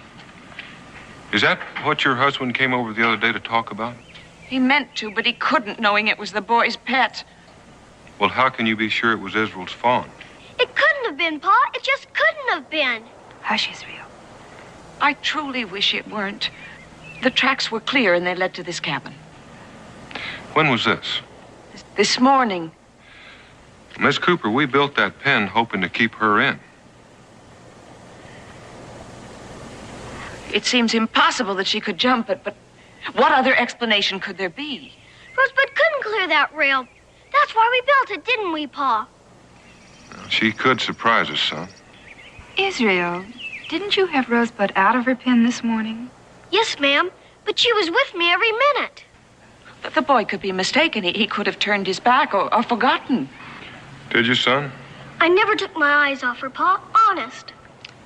Is that what your husband came over the other day to talk about? He meant to, but he couldn't, knowing it was the boy's pet. Well, how can you be sure it was Israel's fawn? It couldn't have been, Pa. It just couldn't have been. Hush, Israel. I truly wish it weren't. The tracks were clear and they led to this cabin. When was this? This morning. Miss Cooper, we built that pen hoping to keep her in. It seems impossible that she could jump it, but what other explanation could there be? Rosebud couldn't clear that rail. That's why we built it, didn't we, Pa? She could surprise us, son. Israel, didn't you have Rosebud out of her pen this morning? Yes, ma'am, but she was with me every minute. The boy could be mistaken. He could have turned his back or forgotten. Did you, son? I never took my eyes off her, Pa. Honest.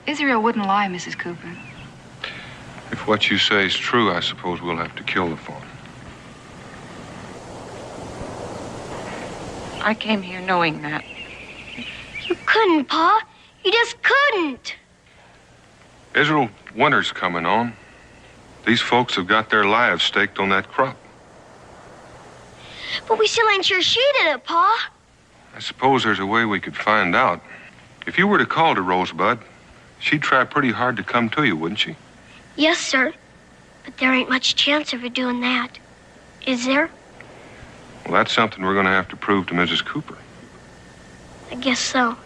Israel wouldn't lie, Mrs. Cooper. If what you say is true, I suppose we'll have to kill the fawn. I came here knowing that. You couldn't, Pa. You just couldn't. Israel, winter's coming on. These folks have got their lives staked on that crop. But we still ain't sure she did it, Pa. I suppose there's a way we could find out. If you were to call to Rosebud, she'd try pretty hard to come to you, wouldn't she? Yes, sir. But there ain't much chance of her doing that. Is there? Well, that's something we're going to have to prove to Mrs. Cooper. I guess so.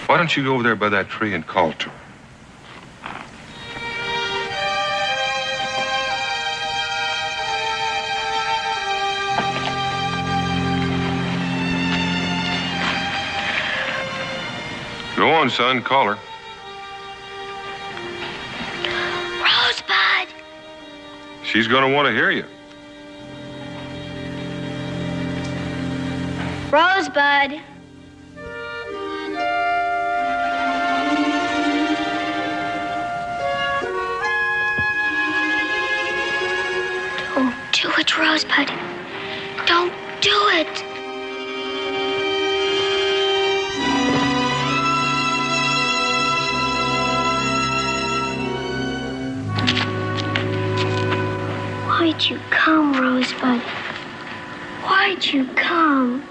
Why don't you go over there by that tree and call to her? Go on, son. Call her. Rosebud! She's going to want to hear you. Rosebud! Don't do it, Rosebud. Don't do it. Why'd you come, Rosebud? Why'd you come?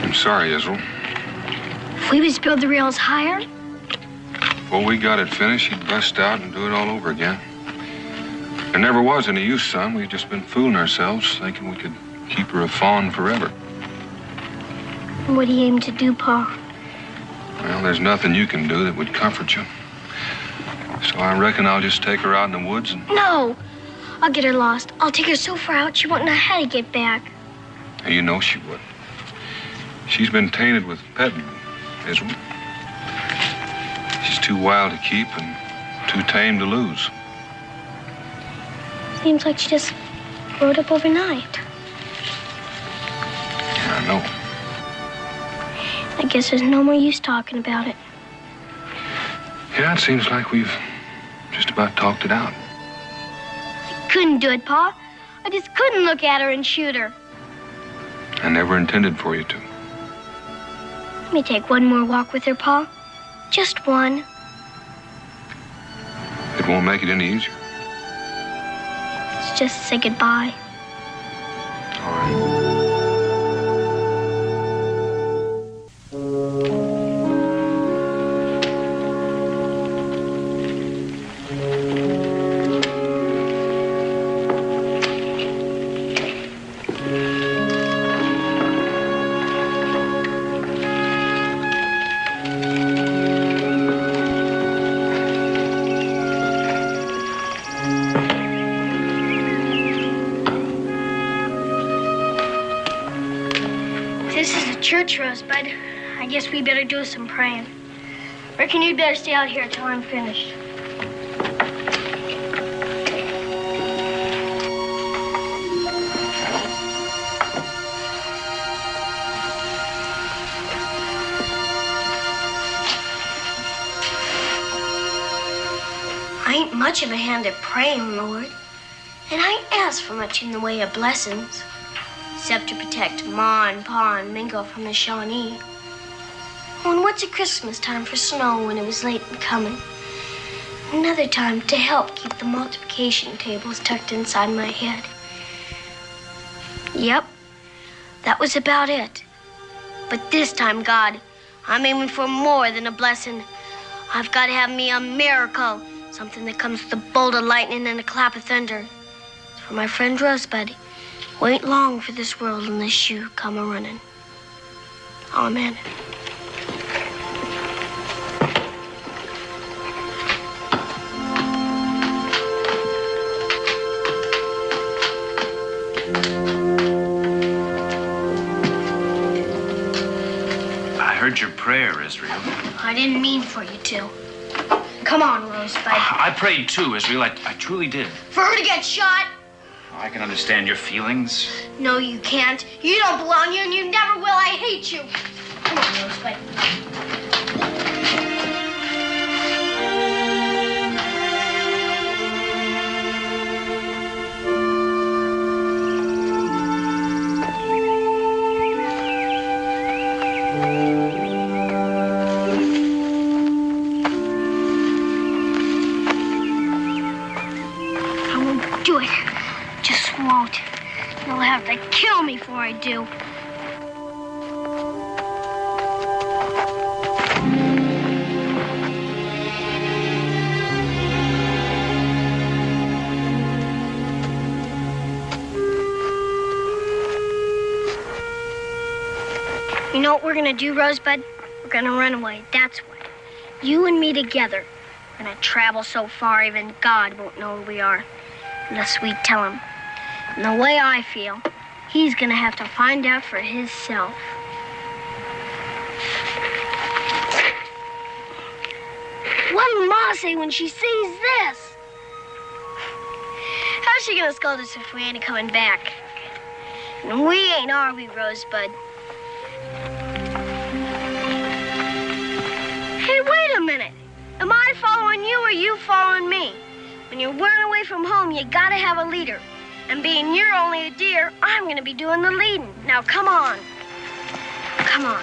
I'm sorry, Israel. If we was build the rails higher, Before we got it finished, she'd bust out and do it all over again. There never was any use, son. We've just been fooling ourselves, thinking we could keep her a fawn forever. what do you aim to do, Pa? Well, there's nothing you can do that would comfort you. So I reckon I'll just take her out in the woods and... No! I'll get her lost. I'll take her so far out she won't know how to get back. You know she would. She's been tainted with petting, Israel. She's too wild to keep and too tame to lose. Seems like she just growed up overnight. Yeah, I know. I guess there's no more use talking about it. Yeah, it seems like we've just about talked it out. I couldn't do it, Pa. I just couldn't look at her and shoot her. I never intended for you to. Let me take one more walk with her, Pa. Just one. It won't make it any easier. It's just to say goodbye. All right. This is the church, Rosebud. I guess we better do some praying. Reckon you'd better stay out here until I'm finished. I ain't much of a hand at praying, Lord. And I ain't asked for much in the way of blessings. Except to protect Ma and Pa and Mingo from the Shawnee. Oh, and what's a Christmas time for snow when it was late in coming? Another time to help keep the multiplication tables tucked inside my head. Yep, that was about it. But this time, God, I'm aiming for more than a blessing. I've got to have me a miracle. Something that comes with a bolt of lightning and a clap of thunder. for my friend Rosebud. Wait long for this world unless you come a-running. Amen. I heard your prayer, Israel. I didn't mean for you to. Come on, Rosebud. I prayed too, Israel. I truly did. For her to get shot? I can understand your feelings. No, you can't. You don't belong here, and you never will. I hate you. Come on, Rosebud. I won't do it. Just won't. You'll have to kill me before I do. You know what we're gonna do, Rosebud? We're gonna run away, that's what. You and me together. We're gonna travel so far even God won't know where we are. Unless we tell him. And the way I feel, he's gonna have to find out for himself. What'll Ma say when she sees this? How's she gonna scold us if we ain't coming back? And we ain't, are we, Rosebud? Hey, wait a minute. Am I following you or you following me? When you're running away from home, you gotta have a leader. And being you're only a deer, I'm gonna be doing the leading. Now, come on. Come on.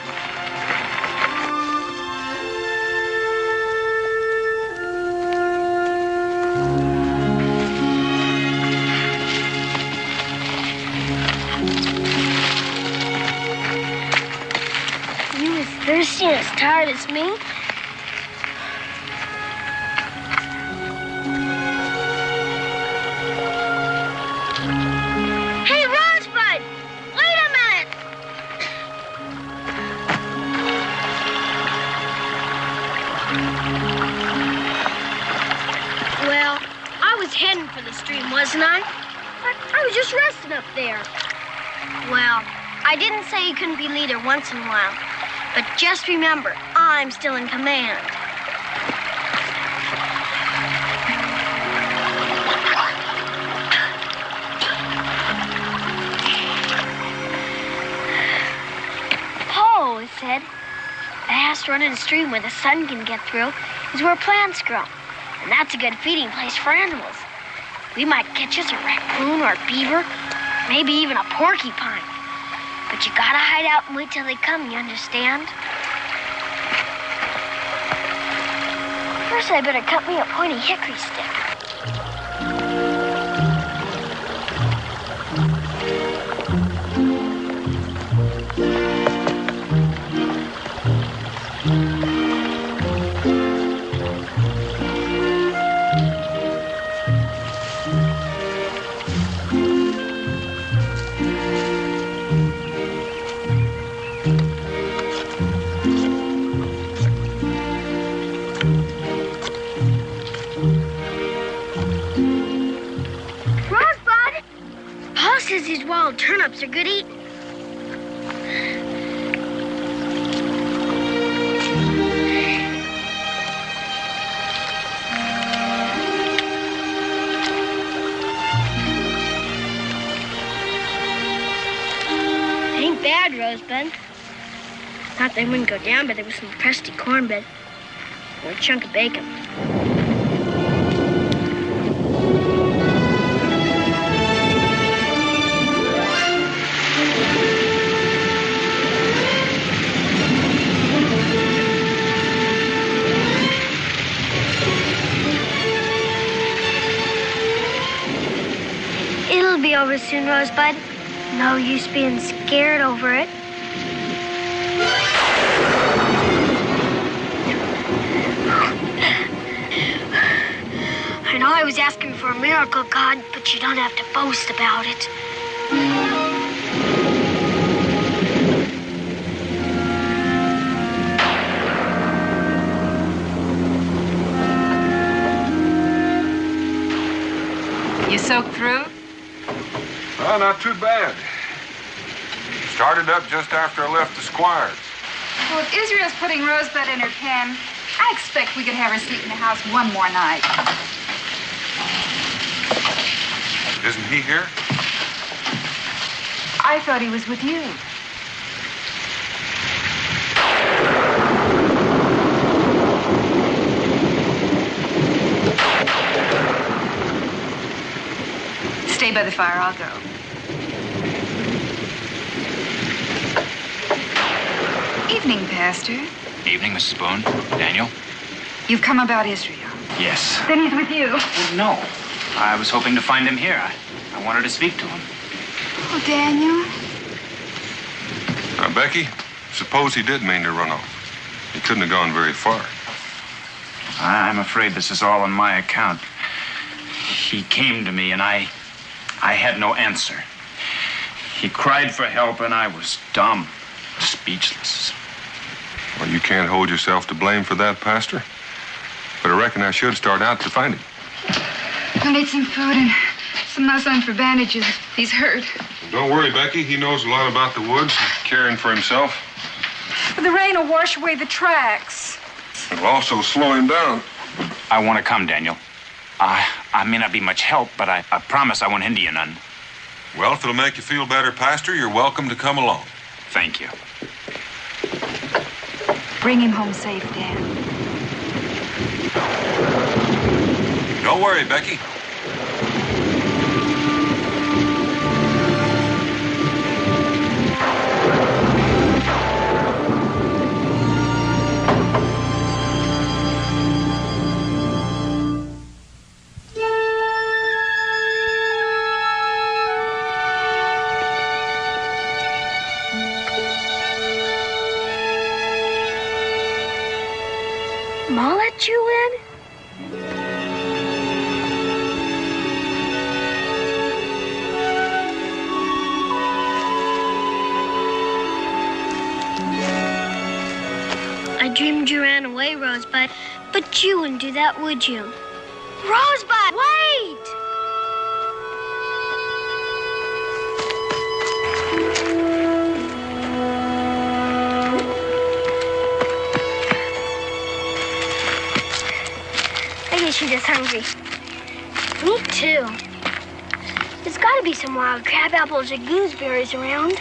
You as thirsty and as tired as me? Hey, Rosebud! Wait a minute! Well, I was heading for the stream, wasn't I? But I was just resting up there. Well, I didn't say you couldn't be leader once in a while. But just remember, I'm still in command. Paul said, fast running a stream where the sun can get through is where plants grow. And that's a good feeding place for animals. We might catch us a raccoon or a beaver, maybe even a porcupine. But you gotta hide out and wait till they come, you understand? First, I better cut me a pointy hickory stick. Rosebud! Paul says these wild turnips are good eating. Ain't bad, Rosebud. Thought they wouldn't go down, but there was some crusty cornbread or a chunk of bacon. It'll be over soon, Rosebud. No use being scared over it. And always asking for a miracle, God, but you don't have to boast about it. You soaked through? Well, not too bad. Started up just after I left the Squire's. Well, if Israel's putting Rosebud in her pen, I expect we could have her sleep in the house one more night. Isn't he here? I thought he was with you. Stay by the fire, I'll go. Evening, Pastor. Evening, Mrs. Boone. Daniel? You've come about Israel. Yes. Then he's with you. No. I was hoping to find him here. I wanted to speak to him. Oh, Daniel. Now, Becky, suppose he did mean to run off. He couldn't have gone very far. I'm afraid this is all on my account. He came to me, and I had no answer. He cried for help, and I was dumb, speechless. Well, you can't hold yourself to blame for that, Pastor. But I reckon I should start out to find him. I'll need some food and some muslin for bandages. He's hurt. Don't worry, Becky. He knows a lot about the woods and caring for himself. But the rain will wash away the tracks. It'll also slow him down. I want to come, Daniel. I may not be much help, but I promise I won't hinder you none. Well, if it'll make you feel better, Pastor, you're welcome to come along. Thank you. Bring him home safe, Dan. Don't worry, Becky. Ma let you in? I dreamed you ran away, Rosebud. But you wouldn't do that, would you? Rosebud, wait! I guess you're just hungry. Me too. There's got to be some wild crab apples or gooseberries around.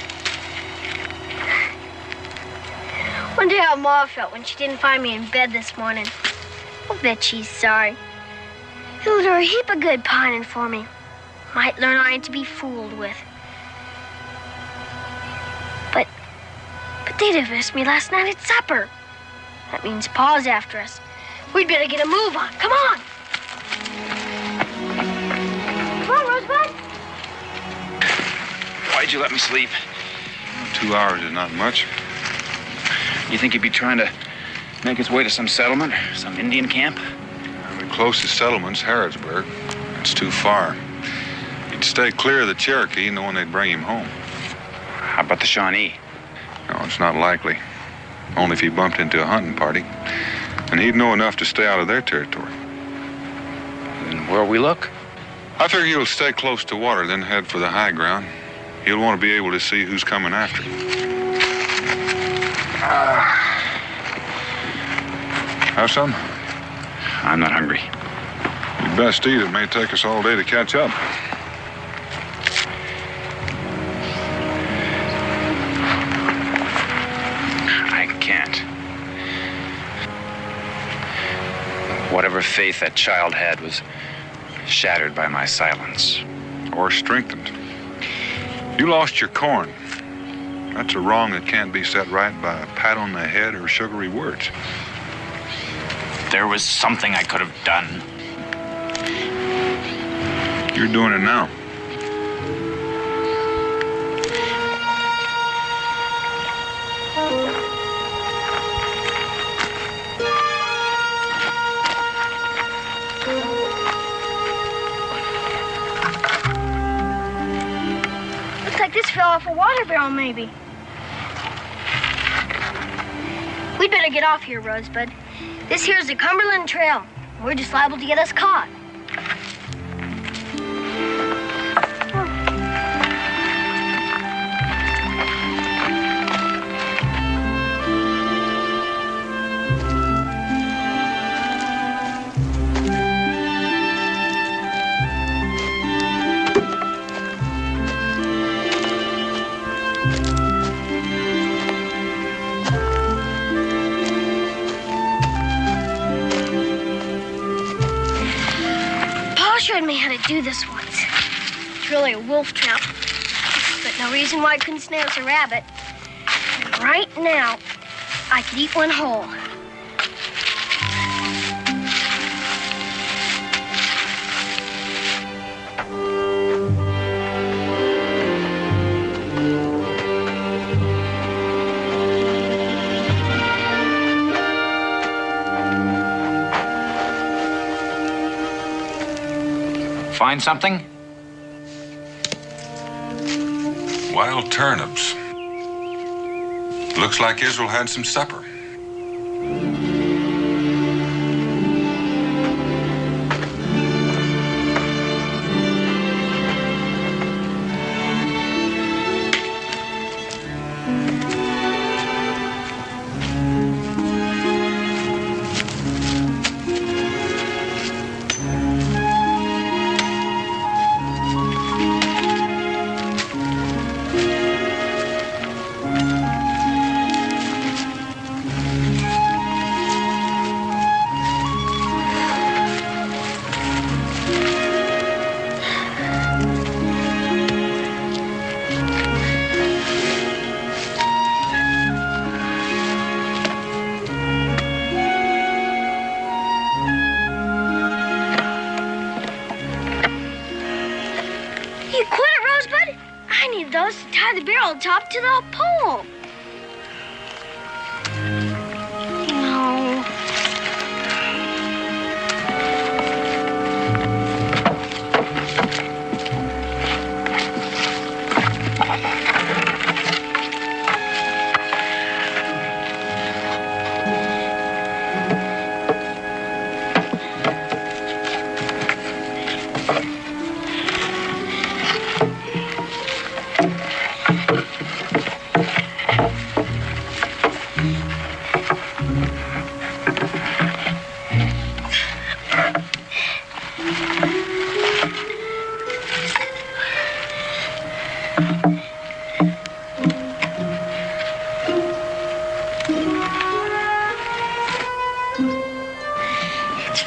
Wonder how Ma felt when she didn't find me in bed this morning. I'll bet she's sorry. It'll do her a heap of good pining for me. Might learn I ain't to be fooled with. But they dismissed me last night at supper. That means Pa's after us. We'd better get a move on. Come on. Come on, Rosebud. Why'd you let me sleep? 2 hours is not much. You think he'd be trying to make his way to some settlement, some Indian camp? The closest settlement's Harrodsburg. It's too far. He'd stay clear of the Cherokee, knowing they'd bring him home. How about the Shawnee? No, it's not likely. Only if he bumped into a hunting party. And he'd know enough to stay out of their territory. Then where'll we look? I figure he'll stay close to water, then head for the high ground. He'll want to be able to see who's coming after him. Have some? I'm not hungry. You'd best eat. It may take us all day to catch up. I can't. Whatever faith that child had was shattered by my silence. Or strengthened. You lost your corn. That's a wrong that can't be set right by a pat on the head or sugary words. There was something I could have done. You're doing it now. like this fell off a water barrel, maybe. We'd better get off here, Rosebud. This here's the Cumberland Trail. We're just liable to get us caught. Showed me how to do this once. It's really a wolf trap, but no reason why I couldn't snare us a rabbit. And right now, I could eat one whole. Find something? Wild turnips. Looks like Israel had some supper. Top to the pole. No.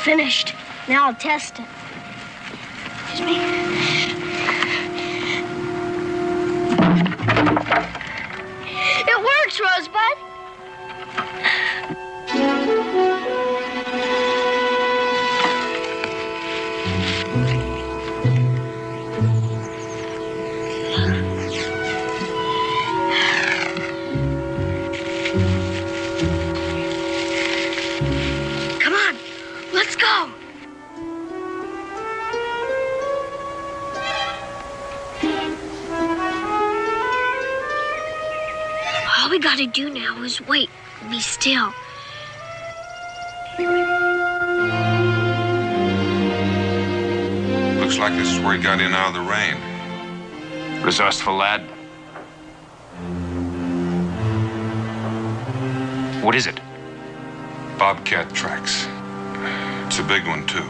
Finished. Now I'll test it. Excuse me. It works, Rosebud. Let's go. All we gotta do now is wait and be still. Looks like this is where he got in out of the rain. Resourceful lad. What is it? Bobcat tracks. It's a big one, too.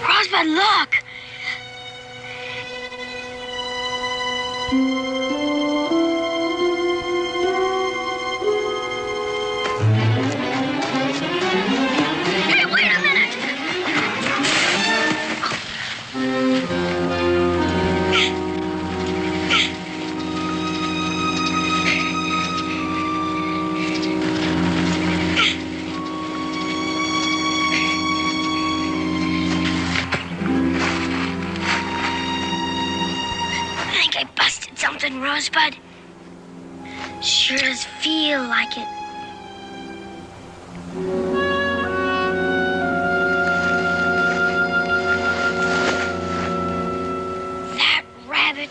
Rosebud, look! Hey, wait a minute! something, Rosebud? Sure does feel like it. That rabbit.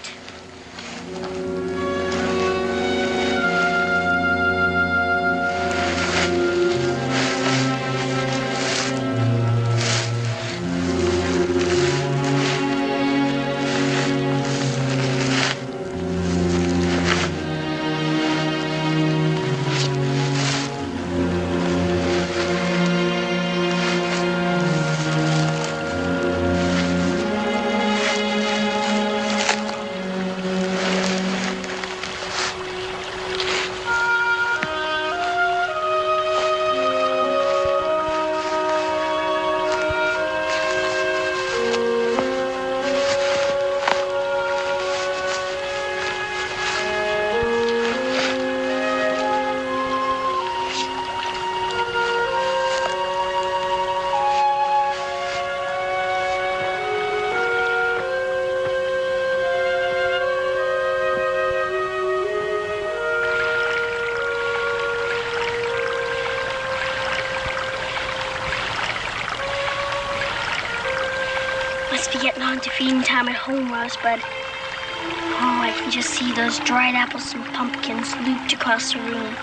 Must be getting on to feeding time at home, Rosebud. Oh, I can just see those dried apples and pumpkins looped across the room.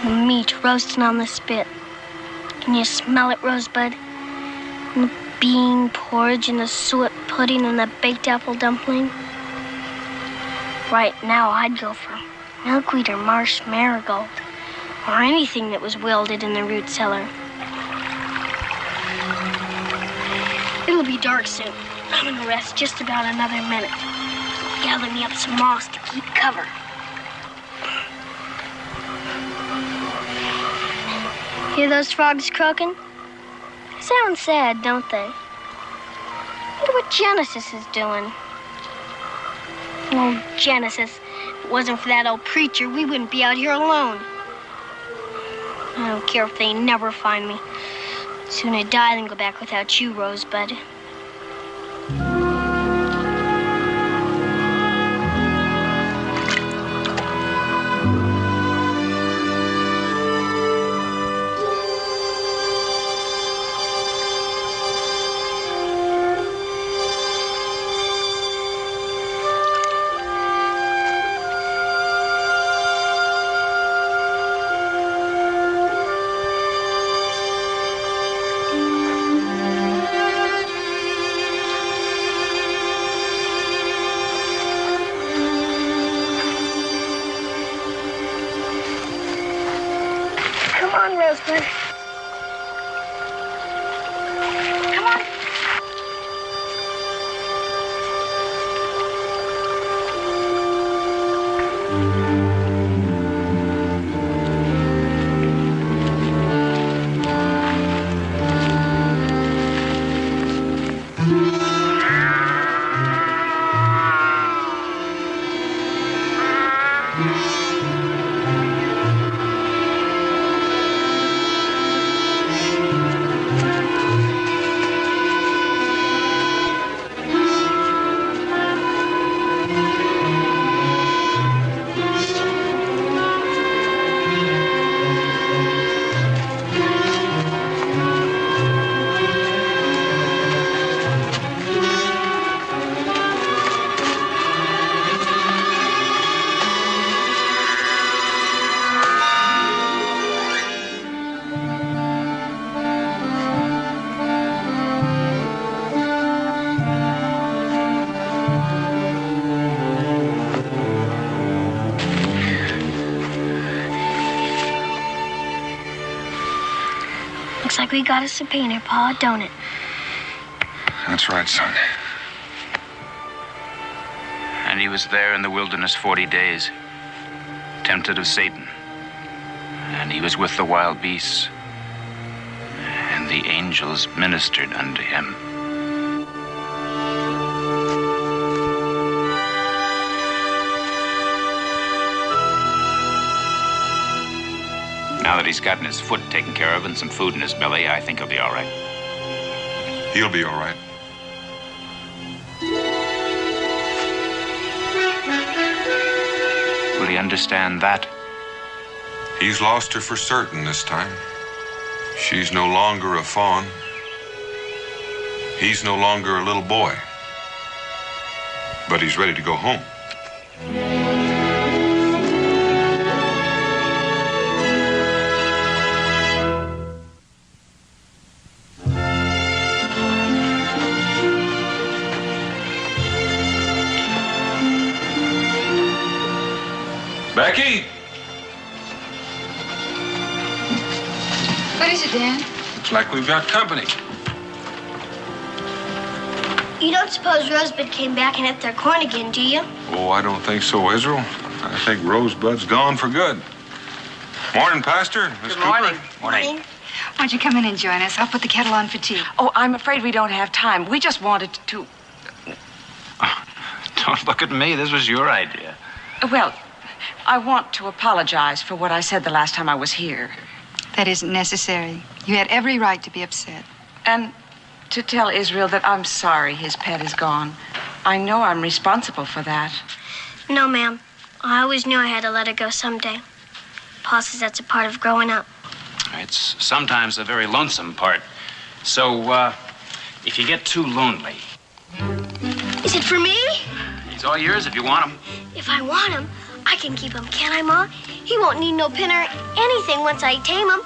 The meat roasting on the spit. Can you smell it, Rosebud? And the bean porridge and the suet pudding and the baked apple dumpling. Right now, I'd go for milkweed or marsh marigold, or anything that was wilted in the root cellar. It'll be dark soon. I'm gonna rest just about another minute. Gather me up some moss to keep cover. Hear those frogs croaking? They sound sad, don't they? Wonder what Genesis is doing. Oh, Genesis. If it wasn't for that old preacher, we wouldn't be out here alone. I don't care if they never find me. Sooner die than go back without you, Rosebud. Rosebud. Come on. Looks like we got us a painter, Pa, don't it? That's right, son. And he was there in the wilderness 40 days, tempted of Satan. And he was with the wild beasts, and the angels ministered unto him. Now that he's gotten his foot taken care of and some food in his belly, I think he'll be all right. He'll be all right. really understand that? He's lost her for certain this time. She's no longer a fawn. He's no longer a little boy. But he's ready to go home. Becky? What is it, Dan? Looks like we've got company. You don't suppose Rosebud came back and ate their corn again, do you? Oh, I don't think so, Israel. I think Rosebud's gone for good. Morning, Pastor. Miss Good morning. Cooper. Morning. Why don't you come in and join us? I'll put the kettle on for tea. Oh, I'm afraid we don't have time. We just wanted to... Don't look at me. This was your idea. Well, I want to apologize for what I said the last time I was here. That isn't necessary. You had every right to be upset. And to tell Israel that I'm sorry his pet is gone. I know I'm responsible for that. No, ma'am. I always knew I had to let her go someday. Pa says that's a part of growing up. It's sometimes a very lonesome part. So, if you get too lonely... Is it for me? He's all yours if you want him. If I want him, I can keep him, can't I, Ma? He won't need no pin or anything once I tame him.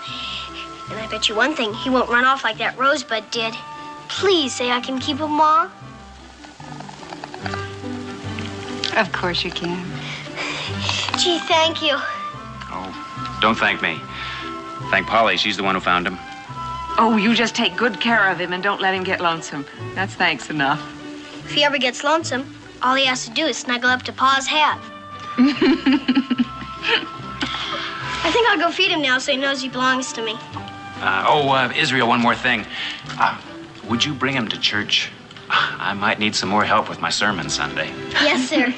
And I bet you one thing, he won't run off like that Rosebud did. Please say I can keep him, Ma. Of course you can. Gee, thank you. Oh, don't thank me. Thank Polly. She's the one who found him. Oh, you just take good care of him and don't let him get lonesome. That's thanks enough. If he ever gets lonesome, all he has to do is snuggle up to Pa's hat. I think I'll go feed him now so he knows he belongs to me. Israel, one more thing. Would you bring him to church? I might need some more help with my sermon Sunday. Yes, sir.